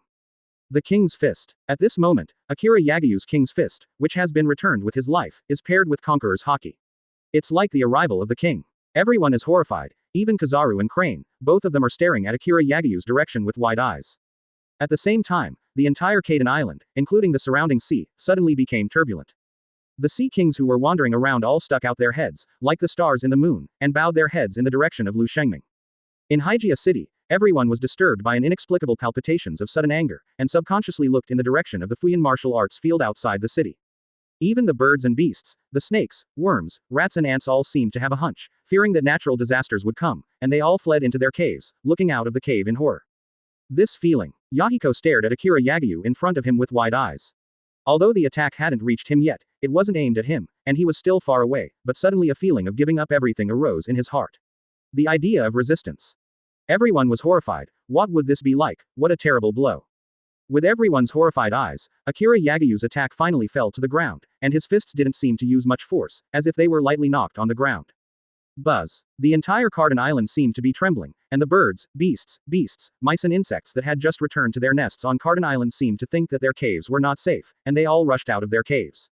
The King's Fist. At this moment, Akiri Yagyu's King's Fist, which has been returned with his life, is paired with Conqueror's haki. It's like the arrival of the king. Everyone is horrified, even Kizaru and Crane, both of them are staring at Akiri Yagyu's direction with wide eyes. At the same time, the entire Kaidan Island, including the surrounding sea, suddenly became turbulent. The Sea Kings who were wandering around all stuck out their heads, like the stars in the moon, and bowed their heads in the direction of Lu Shengming. In Hygia City, everyone was disturbed by an inexplicable palpitations of sudden anger, and subconsciously looked in the direction of the Fuyan martial arts field outside the city. Even the birds and beasts, the snakes, worms, rats and ants all seemed to have a hunch, fearing that natural disasters would come, and they all fled into their caves, looking out of the cave in horror. This feeling. Yahiko stared at Akiri Yagyu in front of him with wide eyes. Although the attack hadn't reached him yet, it wasn't aimed at him, and he was still far away, but suddenly a feeling of giving up everything arose in his heart. The idea of resistance. Everyone was horrified. What would this be like? What a terrible blow. With everyone's horrified eyes, Akiri Yagyu's attack finally fell to the ground, and his fists didn't seem to use much force, as if they were lightly knocked on the ground. Buzz. The entire Kaidan Island seemed to be trembling, and the birds, beasts, mice and insects that had just returned to their nests on Kaidan Island seemed to think that their caves were not safe, and they all rushed out of their caves.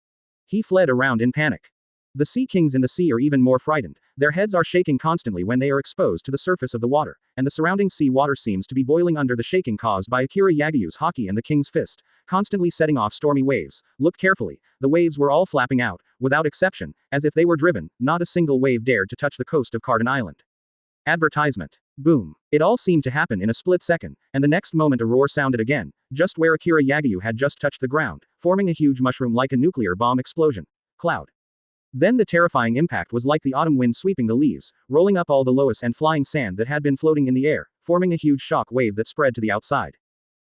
He fled around in panic. The Sea Kings in the sea are even more frightened, their heads are shaking constantly when they are exposed to the surface of the water, and the surrounding sea water seems to be boiling under the shaking caused by Akiri Yagyu's haki and the King's Fist, constantly setting off stormy waves. Look carefully, the waves were all flapping out, without exception, as if they were driven, not a single wave dared to touch the coast of Kaidan Island. Advertisement. Boom. It all seemed to happen in a split second, and the next moment a roar sounded again, just where Akiri Yagyu had just touched the ground, forming a huge mushroom like a nuclear bomb explosion. Cloud. Then the terrifying impact was like the autumn wind sweeping the leaves, rolling up all the loess and flying sand that had been floating in the air, forming a huge shock wave that spread to the outside.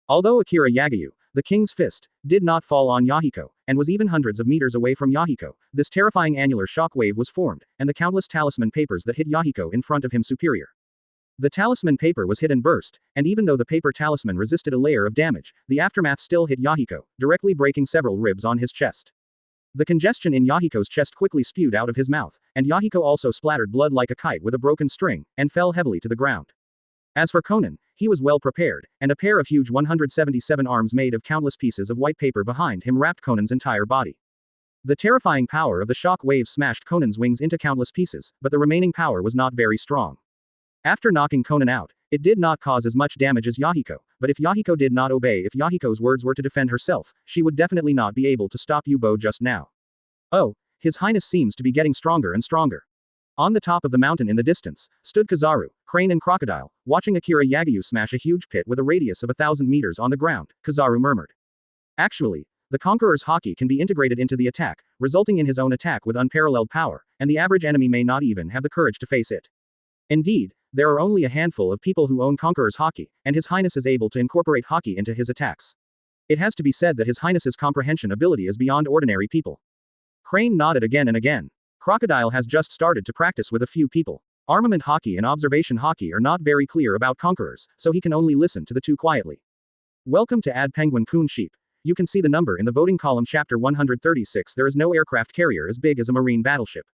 Although Akiri Yagyu, the king's fist, did not fall on Yahiko, and was even hundreds of meters away from Yahiko. This terrifying annular shock wave was formed, and the countless talisman papers that hit Yahiko in front of him superior. The talisman paper was hit and burst, and even though the paper talisman resisted a layer of damage, the aftermath still hit Yahiko, directly breaking several ribs on his chest. The congestion in Yahiko's chest quickly spewed out of his mouth, and Yahiko also splattered blood like a kite with a broken string, and fell heavily to the ground. As for Conan, he was well prepared, and a pair of huge 177 arms made of countless pieces of white paper behind him wrapped Conan's entire body. The terrifying power of the shock wave smashed Conan's wings into countless pieces, but the remaining power was not very strong. After knocking Conan out, it did not cause as much damage as Yahiko, but if Yahiko did not obey, if Yahiko's words were to defend herself, she would definitely not be able to stop Yubo just now. Oh, His Highness seems to be getting stronger and stronger. On the top of the mountain in the distance, stood Kizaru, Crane and Crocodile, watching Akiri Yagyu smash a huge pit with a radius of 1,000 meters on the ground. Kizaru murmured. Actually, the Conqueror's haki can be integrated into the attack, resulting in his own attack with unparalleled power, and the average enemy may not even have the courage to face it. Indeed, there are only a handful of people who own Conqueror's haki, and His Highness is able to incorporate haki into his attacks. It has to be said that His Highness's comprehension ability is beyond ordinary people. Crane nodded again and again. Crocodile has just started to practice with a few people. Armament haki and observation haki are not very clear about Conquerors, so he can only listen to the two quietly. Welcome to Ad Penguin Coon Sheep. You can see the number in the voting column chapter 136. There is no aircraft carrier as big as a marine battleship.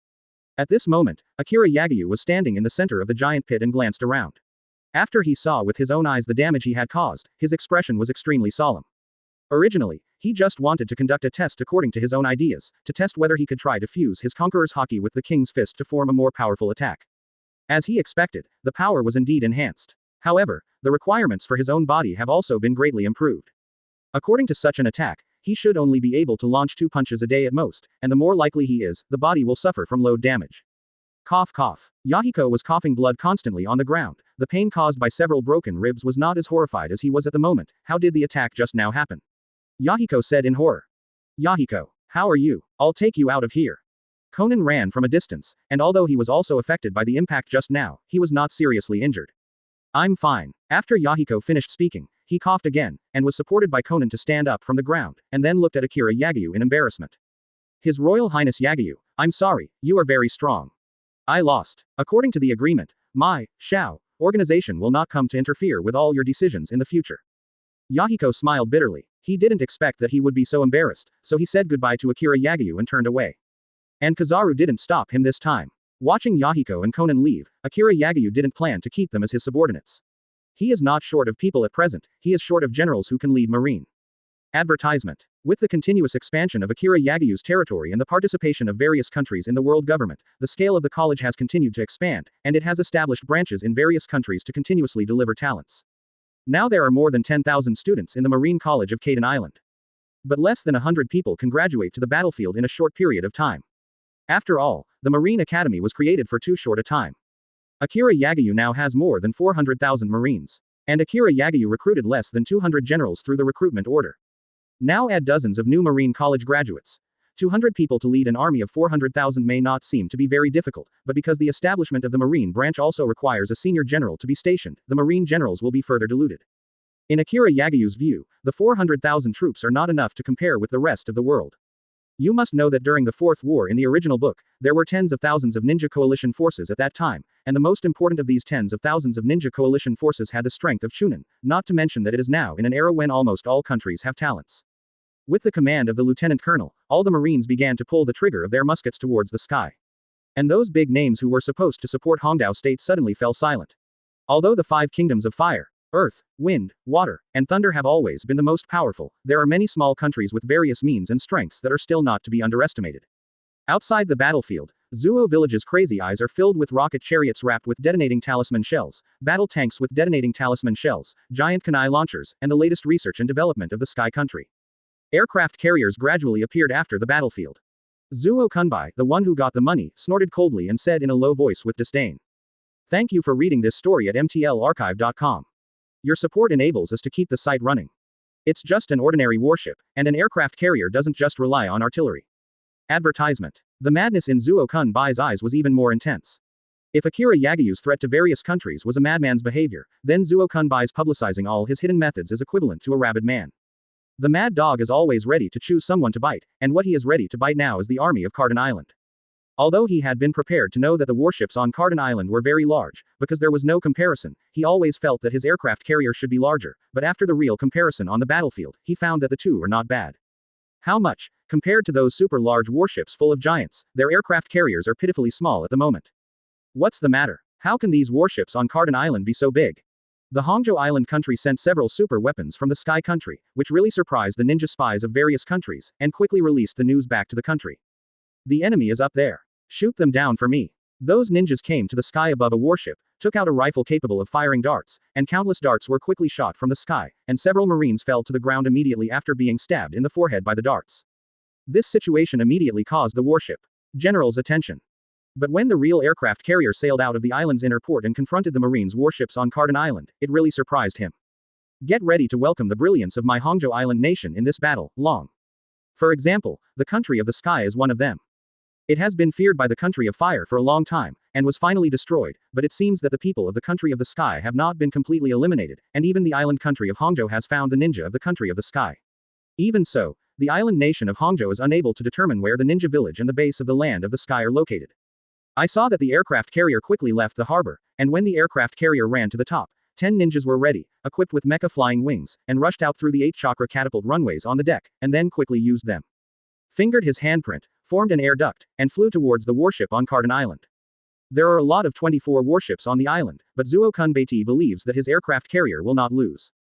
At this moment, Akiri Yagyu was standing in the center of the giant pit and glanced around. After he saw with his own eyes the damage he had caused, his expression was extremely solemn. Originally, he just wanted to conduct a test according to his own ideas, to test whether he could try to fuse his Conqueror's haki with the King's fist to form a more powerful attack. As he expected, the power was indeed enhanced. However, the requirements for his own body have also been greatly improved. According to such an attack, he should only be able to launch 2 punches a day at most, and the more likely he is, the body will suffer from load damage. Cough cough. Yahiko was coughing blood constantly on the ground. The pain caused by several broken ribs was not as horrified as he was at the moment. How did the attack just now happen? Yahiko said in horror. Yahiko, how are you? I'll take you out of here. Conan ran from a distance, and although he was also affected by the impact just now, he was not seriously injured. I'm fine. After Yahiko finished speaking, he coughed again, and was supported by Conan to stand up from the ground, and then looked at Akiri Yagyu in embarrassment. His Royal Highness Yagyu, I'm sorry, you are very strong. I lost. According to the agreement, my, Shao, organization will not come to interfere with all your decisions in the future. Yahiko smiled bitterly. He didn't expect that he would be so embarrassed, so he said goodbye to Akiri Yagyu and turned away. And Kizaru didn't stop him this time. Watching Yahiko and Conan leave, Akiri Yagyu didn't plan to keep them as his subordinates. He is not short of people at present, he is short of generals who can lead marine. Advertisement. With the continuous expansion of Akiri Yagyu's territory and the participation of various countries in the world government, the scale of the college has continued to expand, and it has established branches in various countries to continuously deliver talents. Now there are more than 10,000 students in the Marine College of Kaden Island. But less than 100 people can graduate to the battlefield in a short period of time. After all, the Marine Academy was created for too short a time. Akiri Yagyu now has more than 400,000 Marines. And Akiri Yagyu recruited less than 200 generals through the recruitment order. Now add dozens of new Marine College graduates. 200 people to lead an army of 400,000 may not seem to be very difficult, but because the establishment of the Marine branch also requires a senior general to be stationed, the Marine generals will be further diluted. In Akiri Yagyu's view, the 400,000 troops are not enough to compare with the rest of the world. You must know that during the Fourth War in the original book, there were tens of thousands of ninja coalition forces at that time, and the most important of these tens of thousands of ninja coalition forces had the strength of Chunin, not to mention that it is now in an era when almost all countries have talents. With the command of the lieutenant colonel, all the Marines began to pull the trigger of their muskets towards the sky. And those big names who were supposed to support Hongdao state suddenly fell silent. Although the 5 kingdoms of fire, earth, wind, water, and thunder have always been the most powerful, there are many small countries with various means and strengths that are still not to be underestimated. Outside the battlefield, Zuo Village's crazy eyes are filled with rocket chariots wrapped with detonating talisman shells, battle tanks with detonating talisman shells, giant kunai launchers, and the latest research and development of the Sky Country. Aircraft carriers gradually appeared after the battlefield. Zuo Kunbai, the one who got the money, snorted coldly and said in a low voice with disdain. Thank you for reading this story at mtlarchive.com. Your support enables us to keep the site running. It's just an ordinary warship, and an aircraft carrier doesn't just rely on artillery. Advertisement. The madness in Zuo Kunbai's eyes was even more intense. If Akiri Yagyu's threat to various countries was a madman's behavior, then Zuo Kunbai's publicizing all his hidden methods is equivalent to a rabid man. The mad dog is always ready to choose someone to bite, and what he is ready to bite now is the army of Carden Island. Although he had been prepared to know that the warships on Carden Island were very large, because there was no comparison, he always felt that his aircraft carrier should be larger, but after the real comparison on the battlefield, he found that the two are not bad. How much? Compared to those super large warships full of giants, their aircraft carriers are pitifully small at the moment. What's the matter? How can these warships on Carden Island be so big? The Hongo Island country sent several super weapons from the Sky country, which really surprised the ninja spies of various countries, and quickly released the news back to the country. The enemy is up there. Shoot them down for me. Those ninjas came to the sky above a warship, took out a rifle capable of firing darts, and countless darts were quickly shot from the sky, and several Marines fell to the ground immediately after being stabbed in the forehead by the darts. This situation immediately caused the warship general's attention. But when the real aircraft carrier sailed out of the island's inner port and confronted the Marines' warships on Carden Island, it really surprised him. Get ready to welcome the brilliance of my Hongo Island nation in this battle, long. For example, the country of the sky is one of them. It has been feared by the country of fire for a long time, and was finally destroyed, but it seems that the people of the country of the sky have not been completely eliminated, and even the island country of Hongo has found the ninja of the country of the sky. Even so, the island nation of Hongo is unable to determine where the ninja village and the base of the land of the sky are located. I saw that the aircraft carrier quickly left the harbor, and when the aircraft carrier ran to the top, 10 ninjas were ready, equipped with mecha flying wings, and rushed out through the 8 chakra catapult runways on the deck, and then quickly used them. Fingered his handprint, formed an air duct, and flew towards the warship on Carden Island. There are a lot of 24 warships on the island, but Zuo Kunbeiti believes that his aircraft carrier will not lose.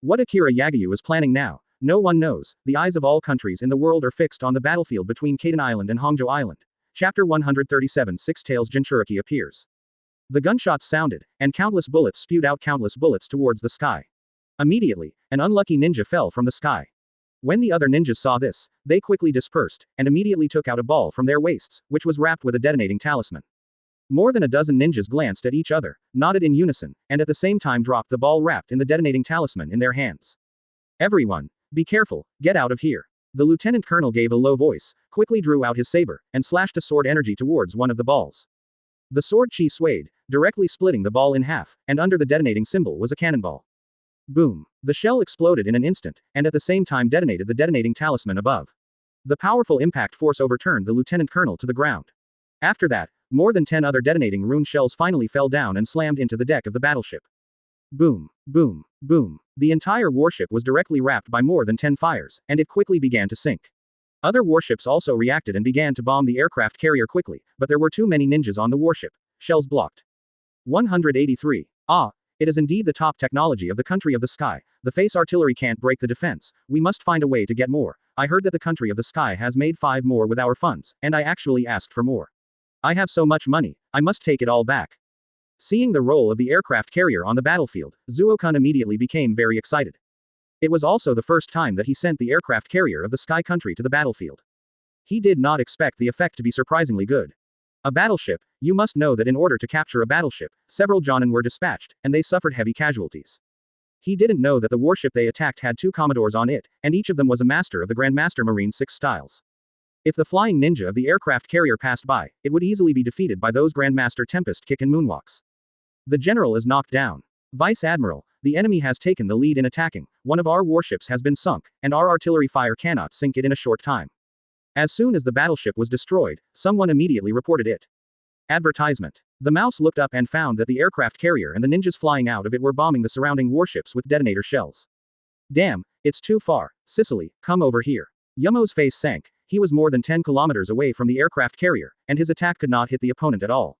What Akiri Yagyu is planning now, no one knows. The eyes of all countries in the world are fixed on the battlefield between Carden Island and Hongo Island. Chapter 137 Six Tails Jinchuriki appears. The gunshots sounded, and countless bullets spewed out countless bullets towards the sky. Immediately, an unlucky ninja fell from the sky. When the other ninjas saw this, they quickly dispersed, and immediately took out a ball from their waists, which was wrapped with a detonating talisman. More than a dozen ninjas glanced at each other, nodded in unison, and at the same time dropped the ball wrapped in the detonating talisman in their hands. Everyone, be careful, get out of here. The lieutenant colonel gave a low voice, quickly drew out his saber, and slashed a sword energy towards one of the balls. The sword chi swayed, directly splitting the ball in half, and under the detonating symbol was a cannonball. Boom. The shell exploded in an instant, and at the same time detonated the detonating talisman above. The powerful impact force overturned the lieutenant colonel to the ground. After that, more than 10 other detonating rune shells finally fell down and slammed into the deck of the battleship. Boom, boom, boom. The entire warship was directly wrapped by more than 10 fires, and it quickly began to sink. Other warships also reacted and began to bomb the aircraft carrier quickly, but there were too many ninjas on the warship. Shells blocked. 183. Ah, it is indeed the top technology of the country of the sky. The face artillery can't break the defense. We must find a way to get more. I heard that the country of the sky has made 5 more with our funds, and I actually asked for more. I have so much money, I must take it all back. Seeing the role of the aircraft carrier on the battlefield, Zuo-kun immediately became very excited. It was also the first time that he sent the aircraft carrier of the sky country to the battlefield. He did not expect the effect to be surprisingly good. A battleship, you must know that in order to capture a battleship, several Jonin were dispatched, and they suffered heavy casualties. He didn't know that the warship they attacked had 2 commodores on it, and each of them was a master of the Grandmaster Marine 6 styles. If the flying ninja of the aircraft carrier passed by, it would easily be defeated by those Grandmaster Tempest kick and moonwalks. The general is knocked down. Vice Admiral, the enemy has taken the lead in attacking, one of our warships has been sunk, and our artillery fire cannot sink it in a short time. As soon as the battleship was destroyed, someone immediately reported it. Advertisement. The mouse looked up and found that the aircraft carrier and the ninjas flying out of it were bombing the surrounding warships with detonator shells. Damn, it's too far. Sicily, come over here. Yumo's face sank. He was more than 10 kilometers away from the aircraft carrier, and his attack could not hit the opponent at all.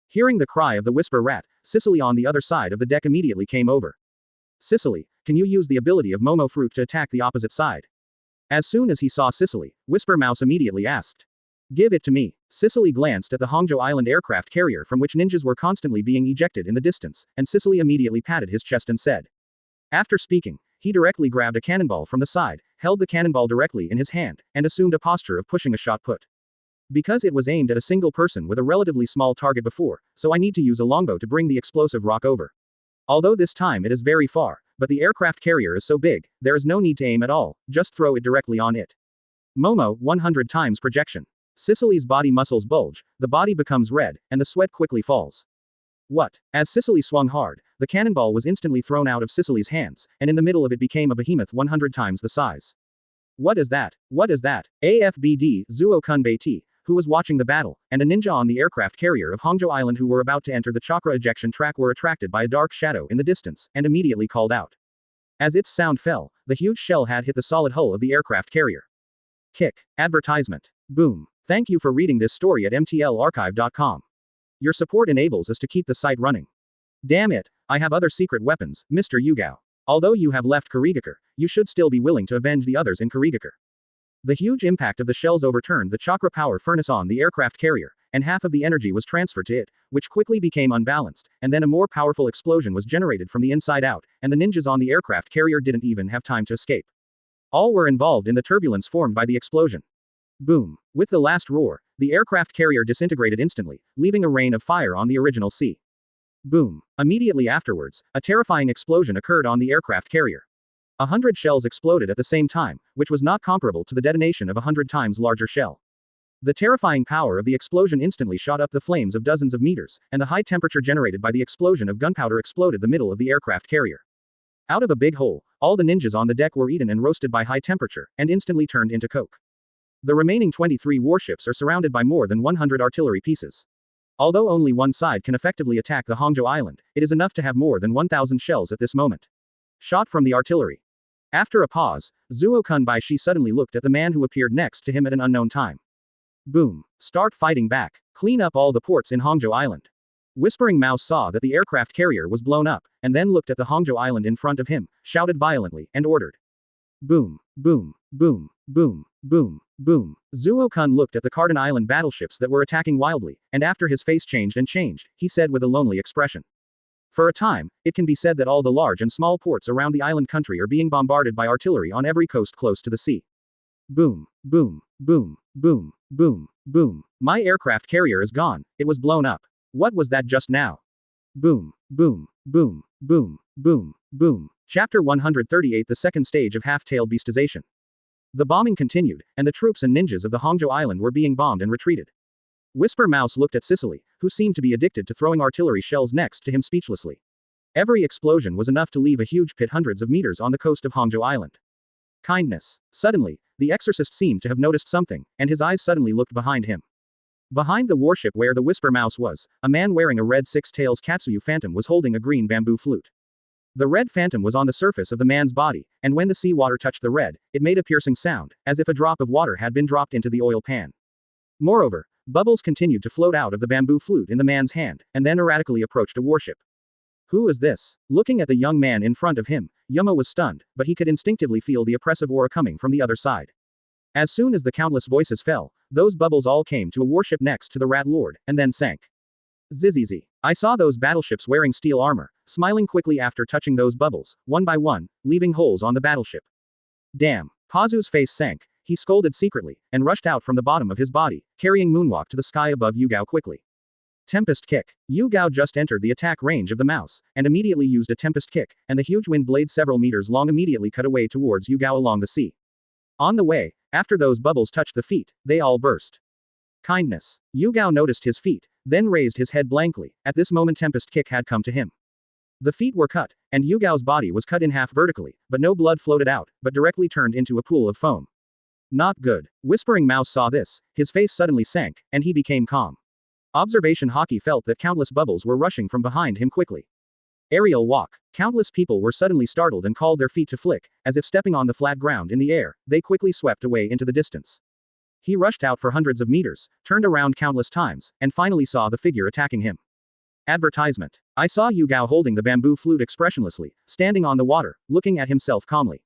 Hearing the cry of the whisper rat, Sicily on the other side of the deck immediately came over. Sicily, can you use the ability of Momo Fruit to attack the opposite side? As soon as he saw Sicily, Whisper Mouse immediately asked. Give it to me. Sicily glanced at the Hongo Island aircraft carrier from which ninjas were constantly being ejected in the distance, and Sicily immediately patted his chest and said. After speaking, he directly grabbed a cannonball from the side, held the cannonball directly in his hand, and assumed a posture of pushing a shot put. Because it was aimed at a single person with a relatively small target before, so I need to use a longbow to bring the explosive rock over. Although this time it is very far, but the aircraft carrier is so big, there is no need to aim at all, just throw it directly on it. Momo, 100 times projection. Sicily's body muscles bulge, the body becomes red, and the sweat quickly falls. What? As Sicily swung hard, The cannonball was instantly thrown out of Sicily's hands, and in the middle of it became a behemoth 100 times the size. What is that? What is that? AFBD, Zuo Kunbei-T, who was watching the battle, and a ninja on the aircraft carrier of Hongo Island who were about to enter the Chakra ejection track were attracted by a dark shadow in the distance, and immediately called out. As its sound fell, the huge shell had hit the solid hull of the aircraft carrier. Kick. Advertisement. Boom. Thank you for reading this story at mtlarchive.com. Your support enables us to keep the site running. Damn it, I have other secret weapons, Mr. Yugao. Although you have left Kurigakure, you should still be willing to avenge the others in Kurigakure. The huge impact of the shells overturned the chakra power furnace on the aircraft carrier, and half of the energy was transferred to it, which quickly became unbalanced, and then a more powerful explosion was generated from the inside out, and the ninjas on the aircraft carrier didn't even have time to escape. All were involved in the turbulence formed by the explosion. Boom. With the last roar, the aircraft carrier disintegrated instantly, leaving a rain of fire on the original sea. Boom. Immediately afterwards, a terrifying explosion occurred on the aircraft carrier. 100 shells exploded at the same time, which was not comparable to the detonation of 100 times larger shell. The terrifying power of the explosion instantly shot up the flames of dozens of meters, and the high temperature generated by the explosion of gunpowder exploded the middle of the aircraft carrier. Out of a big hole, all the ninjas on the deck were eaten and roasted by high temperature, and instantly turned into coke. The remaining 23 warships are surrounded by more than 100 artillery pieces. Although only one side can effectively attack the Hongo Island, it is enough to have more than 1,000 shells at this moment. Shot from the artillery. After a pause, Zuo Kunbei-Shi suddenly looked at the man who appeared next to him at an unknown time. Boom. Start fighting back. Clean up all the ports in Hongo Island. Whispering Mouse saw that the aircraft carrier was blown up, and then looked at the Hongo Island in front of him, shouted violently, and ordered. Boom. Boom. Boom. Boom. Boom. Boom. Zuo Kun looked at the Carden Island battleships that were attacking wildly, and after his face changed, he said with a lonely expression. For a time, it can be said that all the large and small ports around the island country are being bombarded by artillery on every coast close to the sea. Boom. Boom. Boom. Boom. Boom. Boom. My aircraft carrier is gone, it was blown up. What was that just now? Boom. Boom. Boom. Boom. Boom. Boom. Chapter 138 The second stage of half-tailed beastization. The bombing continued, and the troops and ninjas of the Hongo Island were being bombed and retreated. Whisper Mouse looked at Sicily, who seemed to be addicted to throwing artillery shells next to him speechlessly. Every explosion was enough to leave a huge pit hundreds of meters on the coast of Hongo Island. Kindness. Suddenly, the exorcist seemed to have noticed something, and his eyes suddenly looked behind him. Behind the warship where the Whisper Mouse was, a man wearing a red six-tails Katsuyu phantom was holding a green bamboo flute. The red phantom was on the surface of the man's body, and when the sea water touched the red, it made a piercing sound, as if a drop of water had been dropped into the oil pan. Moreover, bubbles continued to float out of the bamboo flute in the man's hand, and then erratically approached a warship. Who is this? Looking at the young man in front of him, Yuma was stunned, but he could instinctively feel the oppressive aura coming from the other side. As soon as the countless voices fell, those bubbles all came to a warship next to the Rat Lord, and then sank. Zzzz. I saw those battleships wearing steel armor, smiling quickly after touching those bubbles, one by one, leaving holes on the battleship. Damn. Pazu's face sank, he scolded secretly, and rushed out from the bottom of his body, carrying Moonwalk to the sky above Yugao quickly. Tempest Kick. Yugao just entered the attack range of the mouse, and immediately used a Tempest Kick, and the huge wind blade several meters long immediately cut away towards Yugao along the sea. On the way, after those bubbles touched the feet, they all burst. Kindness. Yugao noticed his feet, then raised his head blankly. At this moment Tempest Kick had come to him. The feet were cut, and Yugao's body was cut in half vertically, but no blood floated out, but directly turned into a pool of foam. Not good. Whispering Mouse saw this, his face suddenly sank, and he became calm. Observation Hockey felt that countless bubbles were rushing from behind him quickly. Aerial walk. Countless people were suddenly startled and called their feet to flick, as if stepping on the flat ground in the air, they quickly swept away into the distance. He rushed out for hundreds of meters, turned around countless times, and finally saw the figure attacking him. Advertisement. I saw Yugao holding the bamboo flute expressionlessly, standing on the water, looking at himself calmly.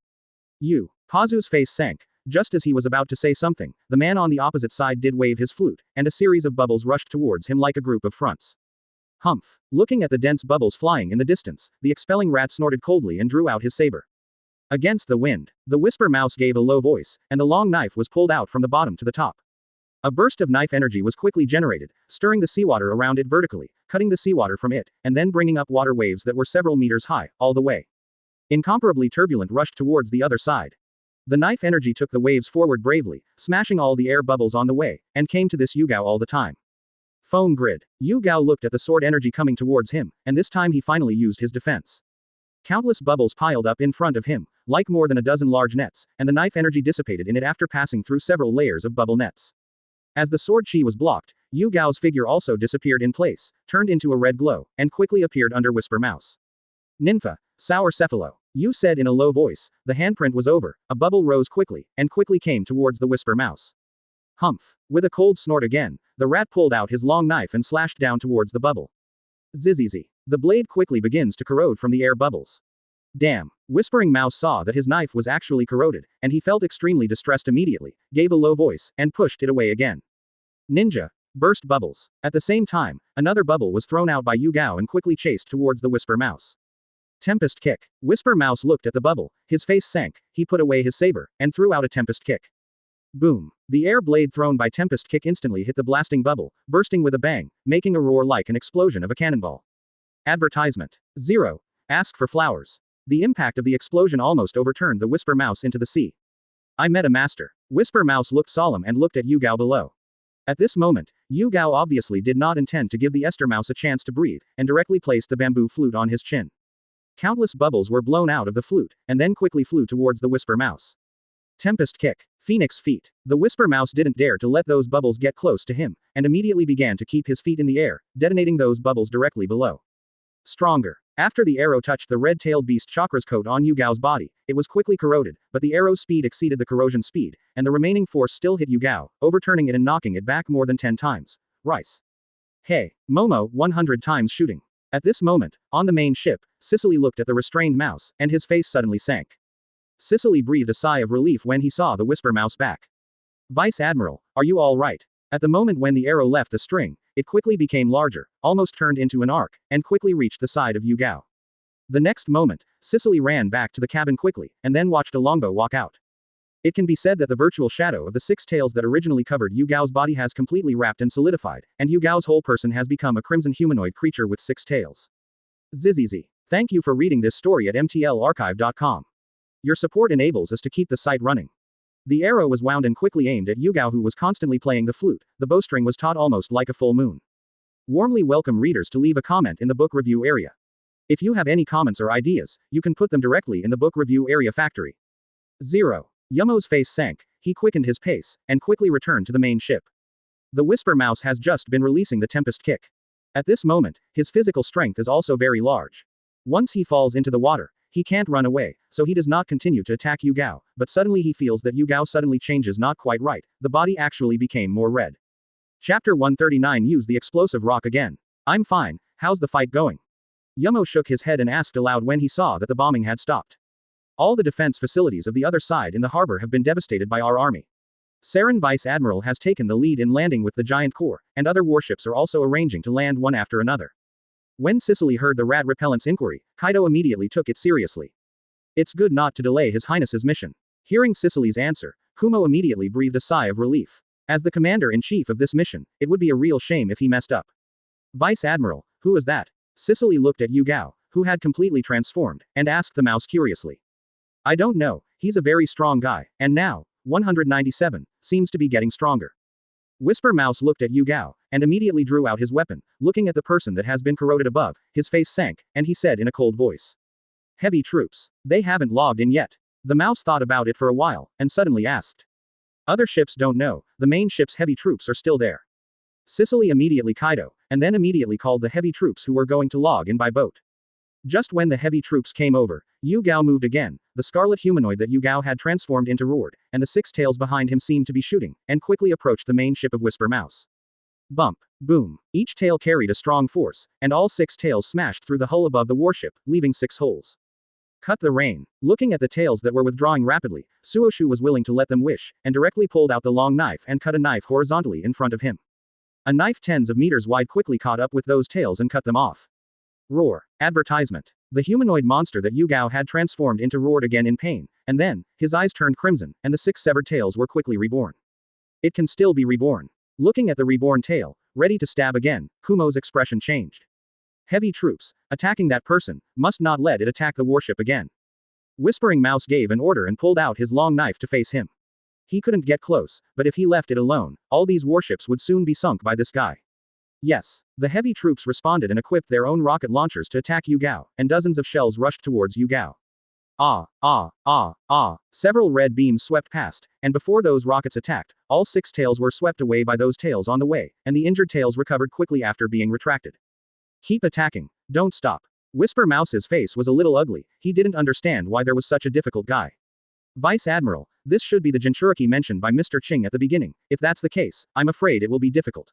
Pazu's face sank. Just as he was about to say something, the man on the opposite side did wave his flute, and a series of bubbles rushed towards him like a group of fronts. Humph. Looking at the dense bubbles flying in the distance, the expelling rat snorted coldly and drew out his saber. Against the wind, the Whisper Mouse gave a low voice, and the long knife was pulled out from the bottom to the top. A burst of knife energy was quickly generated, stirring the seawater around it vertically, cutting the seawater from it, and then bringing up water waves that were several meters high, all the way. Incomparably turbulent rushed towards the other side. The knife energy took the waves forward bravely, smashing all the air bubbles on the way, and came to this Yugao all the time. Foam grid. Yu Gao looked at the sword energy coming towards him, and this time he finally used his defense. Countless bubbles piled up in front of him, like more than a dozen large nets, and the knife energy dissipated in it after passing through several layers of bubble nets. As the sword chi was blocked, Yu Gao's figure also disappeared in place, turned into a red glow, and quickly appeared under Whisper Mouse. Ninfa, Sour Cephalo. Yu said in a low voice. The handprint was over, a bubble rose quickly, and quickly came towards the Whisper Mouse. Humph. With a cold snort again, the rat pulled out his long knife and slashed down towards the bubble. Zzzz. The blade quickly begins to corrode from the air bubbles. Damn. Whispering Mouse saw that his knife was actually corroded, and he felt extremely distressed immediately, gave a low voice, and pushed it away again. Ninja. Burst bubbles. At the same time, another bubble was thrown out by Yu Gao and quickly chased towards the Whisper Mouse. Tempest kick. Whisper Mouse looked at the bubble, his face sank, he put away his saber, and threw out a Tempest kick. Boom. The air blade thrown by Tempest kick instantly hit the blasting bubble, bursting with a bang, making a roar like an explosion of a cannonball. Advertisement. 0. Ask for flowers. The impact of the explosion almost overturned the Whisper Mouse into the sea. I met a master. Whisper Mouse looked solemn and looked at Yu Gao below. At this moment, Yu Gao obviously did not intend to give the Esther Mouse a chance to breathe, and directly placed the bamboo flute on his chin. Countless bubbles were blown out of the flute, and then quickly flew towards the Whisper Mouse. Tempest kick. Phoenix feet. The Whisper Mouse didn't dare to let those bubbles get close to him, and immediately began to keep his feet in the air, detonating those bubbles directly below. Stronger. After the arrow touched the red-tailed beast Chakra's coat on Yu Gao's body, it was quickly corroded, but the arrow's speed exceeded the corrosion speed, and the remaining force still hit Yu Gao, overturning it and knocking it back more than 10 times. Rice. Hey. Momo, 100 times shooting. At this moment, on the main ship, Sicily looked at the restrained mouse, and his face suddenly sank. Sicily breathed a sigh of relief when he saw the Whisper Mouse back. Vice Admiral, are you all right? At the moment when the arrow left the string, it quickly became larger, almost turned into an arc, and quickly reached the side of Yu Gao. The next moment, Sicily ran back to the cabin quickly, and then watched a longbow walk out. It can be said that the virtual shadow of the 6 tails that originally covered Yu Gao's body has completely wrapped and solidified, and Yu Gao's whole person has become a crimson humanoid creature with 6 tails. Zzz. Thank you for reading this story at mtlarchive.com. Your support enables us to keep the site running. The arrow was wound and quickly aimed at Yu Gao, who was constantly playing the flute. The bowstring was taut almost like a full moon. Warmly welcome readers to leave a comment in the book review area. If you have any comments or ideas, you can put them directly in the book review area factory. 0. Yumo's face sank, he quickened his pace, and quickly returned to the main ship. The Whisper Mouse has just been releasing the Tempest kick. At this moment, his physical strength is also very large. Once he falls into the water, he can't run away, so he does not continue to attack Yu Gao, but suddenly he feels that Yu Gao suddenly changes not quite right, the body actually became more red. Chapter 139. Use the explosive rock again. I'm fine, how's the fight going? Yumo shook his head and asked aloud when he saw that the bombing had stopped. All the defense facilities of the other side in the harbor have been devastated by our army. Saren Vice Admiral has taken the lead in landing with the giant core, and other warships are also arranging to land one after another. When Sicily heard the rat repellent's inquiry, Kaido immediately took it seriously. It's good not to delay His Highness's mission. Hearing Sicily's answer, Kumo immediately breathed a sigh of relief. As the commander-in-chief of this mission, it would be a real shame if he messed up. Vice Admiral, who is that? Sicily looked at Yu Gao, who had completely transformed, and asked the mouse curiously. I don't know, he's a very strong guy, and now, 197, seems to be getting stronger. Whisper Mouse looked at Yu Gao, and immediately drew out his weapon, looking at the person that has been corroded above, his face sank, and he said in a cold voice. Heavy troops. They haven't logged in yet. The mouse thought about it for a while, and suddenly asked. Other ships don't know, the main ship's heavy troops are still there. Sicily immediately Kaido, and then immediately called the heavy troops who were going to log in by boat. Just when the heavy troops came over, Yu Gao moved again, the scarlet humanoid that Yu Gao had transformed into roared, and the 6 tails behind him seemed to be shooting, and quickly approached the main ship of Whisper Mouse. Bump. Boom. Each tail carried a strong force, and all 6 tails smashed through the hull above the warship, leaving 6 holes. Cut the rain. Looking at the tails that were withdrawing rapidly, Suoshu was willing to let them wish, and directly pulled out the long knife and cut a knife horizontally in front of him. A knife tens of meters wide quickly caught up with those tails and cut them off. Roar. Advertisement. The humanoid monster that Yu Gao had transformed into roared again in pain, and then, his eyes turned crimson, and the 6 severed tails were quickly reborn. It can still be reborn. Looking at the reborn tail, ready to stab again, Kumo's expression changed. Heavy troops, attacking that person, must not let it attack the warship again. Whispering Mouse gave an order and pulled out his long knife to face him. He couldn't get close, but if he left it alone, all these warships would soon be sunk by this guy. Yes. The heavy troops responded and equipped their own rocket launchers to attack Yugao, and dozens of shells rushed towards Yugao. Ah, ah, ah, ah. Several red beams swept past, and before those rockets attacked, all 6 tails were swept away by those tails on the way, and the injured tails recovered quickly after being retracted. Keep attacking. Don't stop. Whisper Mouse's face was a little ugly, he didn't understand why there was such a difficult guy. Vice Admiral, this should be the Jinchuriki mentioned by Mr. Ching at the beginning. If that's the case, I'm afraid it will be difficult.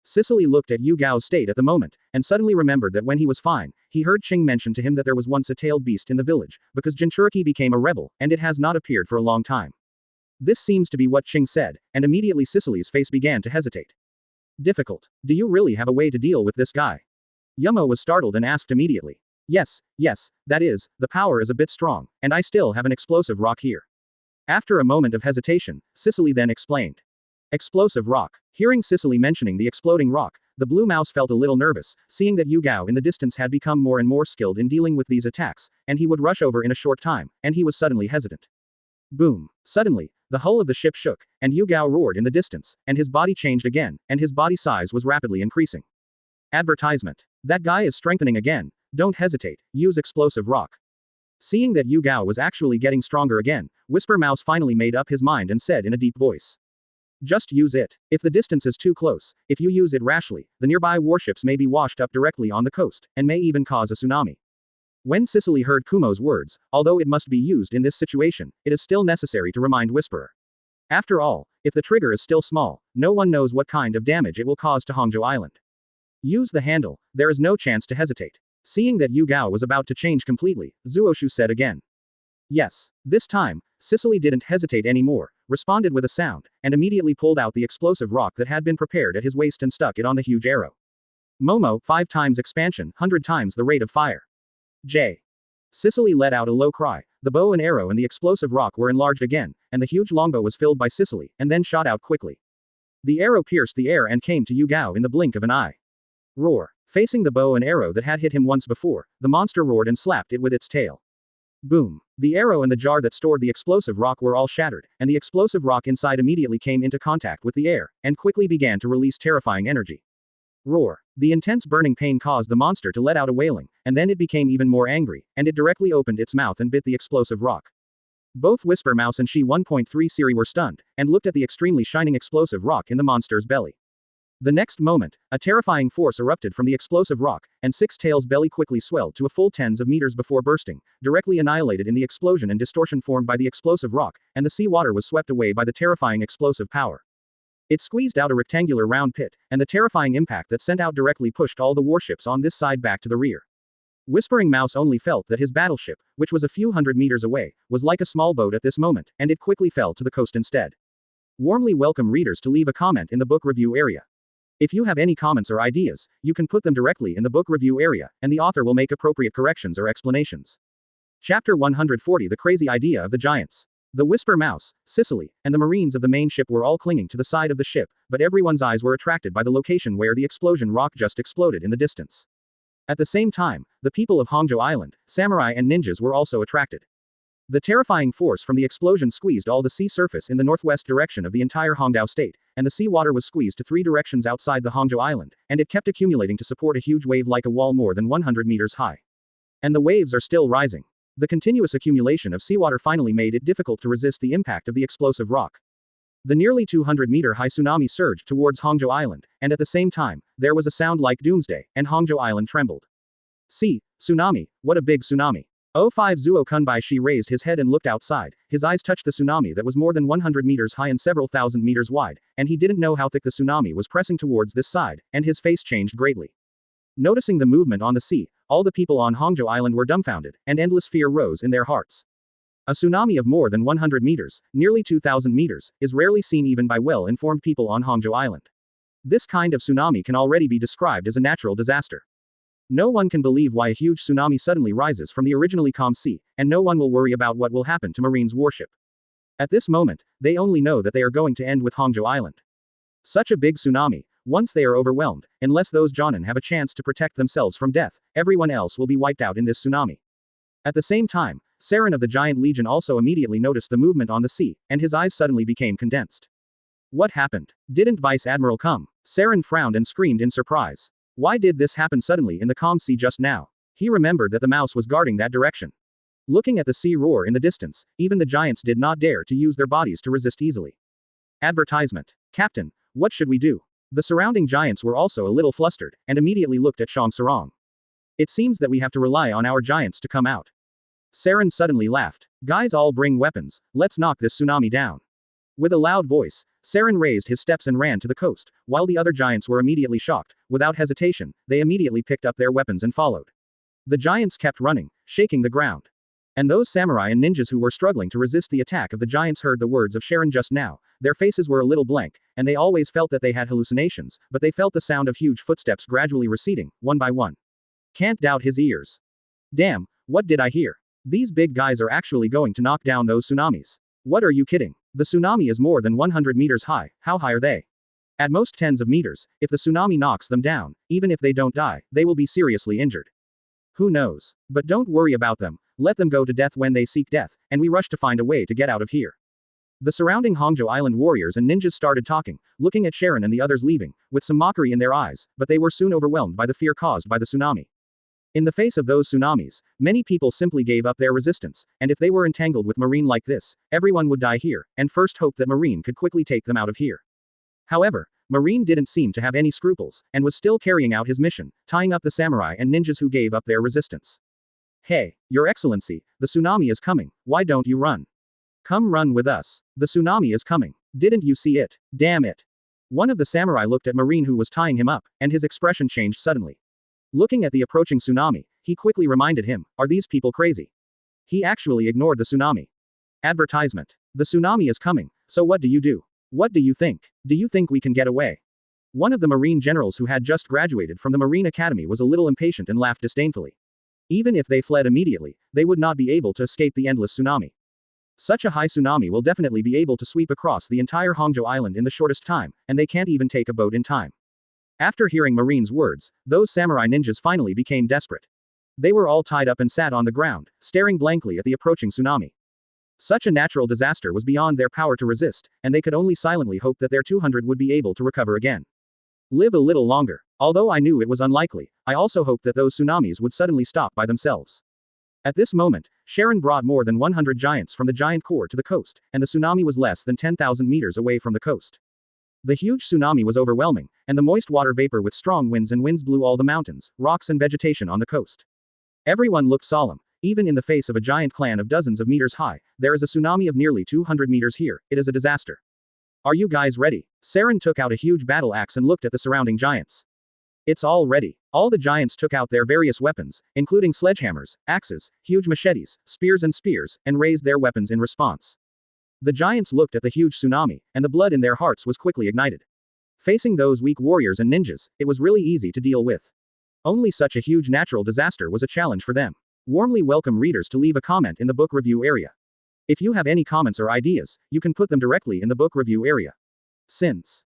Cicely looked at Yu Gao's state at the moment, and suddenly remembered that when he was fine, he heard Ching mention to him that there was once a tailed beast in the village, because Jinchuriki became a rebel, and it has not appeared for a long time. This seems to be what Ching said, and immediately Cicely's face began to hesitate. Difficult. Do you really have a way to deal with this guy? Yumo was startled and asked immediately. Yes, that is, the power is a bit strong, and I still have an explosive rock here. After a moment of hesitation, Cicely then explained. Explosive rock. Hearing Cicely mentioning the exploding rock, the blue mouse felt a little nervous, seeing that Yu Gao in the distance had become more and more skilled in dealing with these attacks, and he would rush over in a short time, and he was suddenly hesitant. Boom. Suddenly, the hull of the ship shook, and Yu Gao roared in the distance, and his body changed again, and his body size was rapidly increasing. Advertisement. That guy is strengthening again. Don't hesitate, use explosive rock. Seeing that Yu Gao was actually getting stronger again, Whisper Mouse finally made up his mind and said in a deep voice. Just use it. If the distance is too close, if you use it rashly, the nearby warships may be washed up directly on the coast, and may even cause a tsunami. When Cicely heard Kumo's words, although it must be used in this situation, it is still necessary to remind Whisperer. After all, if the trigger is still small, no one knows what kind of damage it will cause to Hongo Island. Use the handle, there is no chance to hesitate. Seeing that Yu Gao was about to change completely, Zuoshu said again. Yes. This time, Cicely didn't hesitate anymore, responded with a sound, and immediately pulled out the explosive rock that had been prepared at his waist and stuck it on the huge arrow. Momo, 5 times expansion, 100 times the rate of fire. J. Cicely let out a low cry. The bow and arrow and the explosive rock were enlarged again, and the huge longbow was filled by Cicely, and then shot out quickly. The arrow pierced the air and came to Yu Gao in the blink of an eye. Roar. Facing the bow and arrow that had hit him once before, the monster roared and slapped it with its tail. Boom. The arrow and the jar that stored the explosive rock were all shattered, and the explosive rock inside immediately came into contact with the air, and quickly began to release terrifying energy. Roar. The intense burning pain caused the monster to let out a wailing, and then it became even more angry, and it directly opened its mouth and bit the explosive rock. Both Whisper Mouse and She 1.3 Siri were stunned, and looked at the extremely shining explosive rock in the monster's belly. The next moment, a terrifying force erupted from the explosive rock, and Six Tails' belly quickly swelled to a full tens of meters before bursting, directly annihilated in the explosion and distortion formed by the explosive rock, and the sea water was swept away by the terrifying explosive power. It squeezed out a rectangular round pit, and the terrifying impact that sent out directly pushed all the warships on this side back to the rear. Whispering Mouse only felt that his battleship, which was a few hundred meters away, was like a small boat at this moment, and it quickly fell to the coast instead. Warmly welcome readers to leave a comment in the book review area. If you have any comments or ideas, you can put them directly in the book review area, and the author will make appropriate corrections or explanations. Chapter 140 The Crazy Idea of the Giants. The Whisper Mouse, Cicely, and the Marines of the main ship were all clinging to the side of the ship, but everyone's eyes were attracted by the location where the explosion rock just exploded in the distance. At the same time, the people of Hongo Island, samurai and ninjas were also attracted. The terrifying force from the explosion squeezed all the sea surface in the northwest direction of the entire Hongdao state, and the sea water was squeezed to 3 directions outside the Hongo Island, and it kept accumulating to support a huge wave like a wall more than 100 meters high. And the waves are still rising. The continuous accumulation of seawater finally made it difficult to resist the impact of the explosive rock. The nearly 200-meter-high tsunami surged towards Hongo Island, and at the same time, there was a sound like doomsday, and Hongo Island trembled. See, tsunami, what a big tsunami. 05 Zuo Kunbai Shi raised his head and looked outside, his eyes touched the tsunami that was more than 100 meters high and several thousand meters wide, and he didn't know how thick the tsunami was pressing towards this side, and his face changed greatly. Noticing the movement on the sea, all the people on Hongo Island were dumbfounded, and endless fear rose in their hearts. A tsunami of more than 100 meters, nearly 2,000 meters, is rarely seen even by well-informed people on Hongo Island. This kind of tsunami can already be described as a natural disaster. No one can believe why a huge tsunami suddenly rises from the originally calm sea, and no one will worry about what will happen to Marine's warship. At this moment, they only know that they are going to end with Hongo Island. Such a big tsunami, once they are overwhelmed, unless those Jonin have a chance to protect themselves from death, everyone else will be wiped out in this tsunami. At the same time, Saren of the Giant Legion also immediately noticed the movement on the sea, and his eyes suddenly became condensed. What happened? Didn't Vice Admiral come? Saren frowned and screamed in surprise. Why did this happen suddenly in the calm sea just now? He remembered that the mouse was guarding that direction. Looking at the sea roar in the distance, even the giants did not dare to use their bodies to resist easily. Advertisement. Captain, what should we do? The surrounding giants were also a little flustered, and immediately looked at Shang Tsung. It seems that we have to rely on our giants to come out. Saren suddenly laughed. Guys, all bring weapons, let's knock this tsunami down. With a loud voice, Saren raised his steps and ran to the coast, while the other giants were immediately shocked. Without hesitation, they immediately picked up their weapons and followed. The giants kept running, shaking the ground. And those samurai and ninjas who were struggling to resist the attack of the giants heard the words of Sharon just now. Their faces were a little blank, and they always felt that they had hallucinations, but they felt the sound of huge footsteps gradually receding, one by one. Can't doubt his ears. Damn, what did I hear? These big guys are actually going to knock down those tsunamis. What are you kidding? The tsunami is more than 100 meters high. How high are they? At most tens of meters. If the tsunami knocks them down, even if they don't die, they will be seriously injured. Who knows? But don't worry about them. Let them go to death when they seek death, and we rush to find a way to get out of here. The surrounding Hongo Island warriors and ninjas started talking, looking at Sharon and the others leaving, with some mockery in their eyes, but they were soon overwhelmed by the fear caused by the tsunami. In the face of those tsunamis, many people simply gave up their resistance, and if they were entangled with Marine like this, everyone would die here, and first hoped that Marine could quickly take them out of here. However, Marine didn't seem to have any scruples, and was still carrying out his mission, tying up the samurai and ninjas who gave up their resistance. Hey, Your Excellency, the tsunami is coming, why don't you run? Come run with us. The tsunami is coming. Didn't you see it? Damn it. One of the samurai looked at Marine who was tying him up, and his expression changed suddenly. Looking at the approaching tsunami, he quickly reminded him, are these people crazy? He actually ignored the tsunami. Advertisement. The tsunami is coming, so what do you do? What do you think? Do you think we can get away? One of the Marine generals who had just graduated from the Marine Academy was a little impatient and laughed disdainfully. Even if they fled immediately, they would not be able to escape the endless tsunami. Such a high tsunami will definitely be able to sweep across the entire Hongo Island in the shortest time, and they can't even take a boat in time. After hearing Marine's words, those samurai ninjas finally became desperate. They were all tied up and sat on the ground, staring blankly at the approaching tsunami. Such a natural disaster was beyond their power to resist, and they could only silently hope that their 200 would be able to recover again. Live a little longer. Although I knew it was unlikely, I also hoped that those tsunamis would suddenly stop by themselves. At this moment, Sharon brought more than 100 giants from the giant core to the coast, and the tsunami was less than 10,000 meters away from the coast. The huge tsunami was overwhelming, and the moist water vapor with strong winds and winds blew all the mountains, rocks and vegetation on the coast. Everyone looked solemn. Even in the face of a giant clan of dozens of meters high, there is a tsunami of nearly 200 meters here, it is a disaster. Are you guys ready? Saren took out a huge battle axe and looked at the surrounding giants. It's all ready. All the giants took out their various weapons, including sledgehammers, axes, huge machetes, spears, and raised their weapons in response. The giants looked at the huge tsunami, and the blood in their hearts was quickly ignited. Facing those weak warriors and ninjas, it was really easy to deal with. Only such a huge natural disaster was a challenge for them. Warmly welcome readers to leave a comment in the book review area. If you have any comments or ideas, you can put them directly in the book review area. Since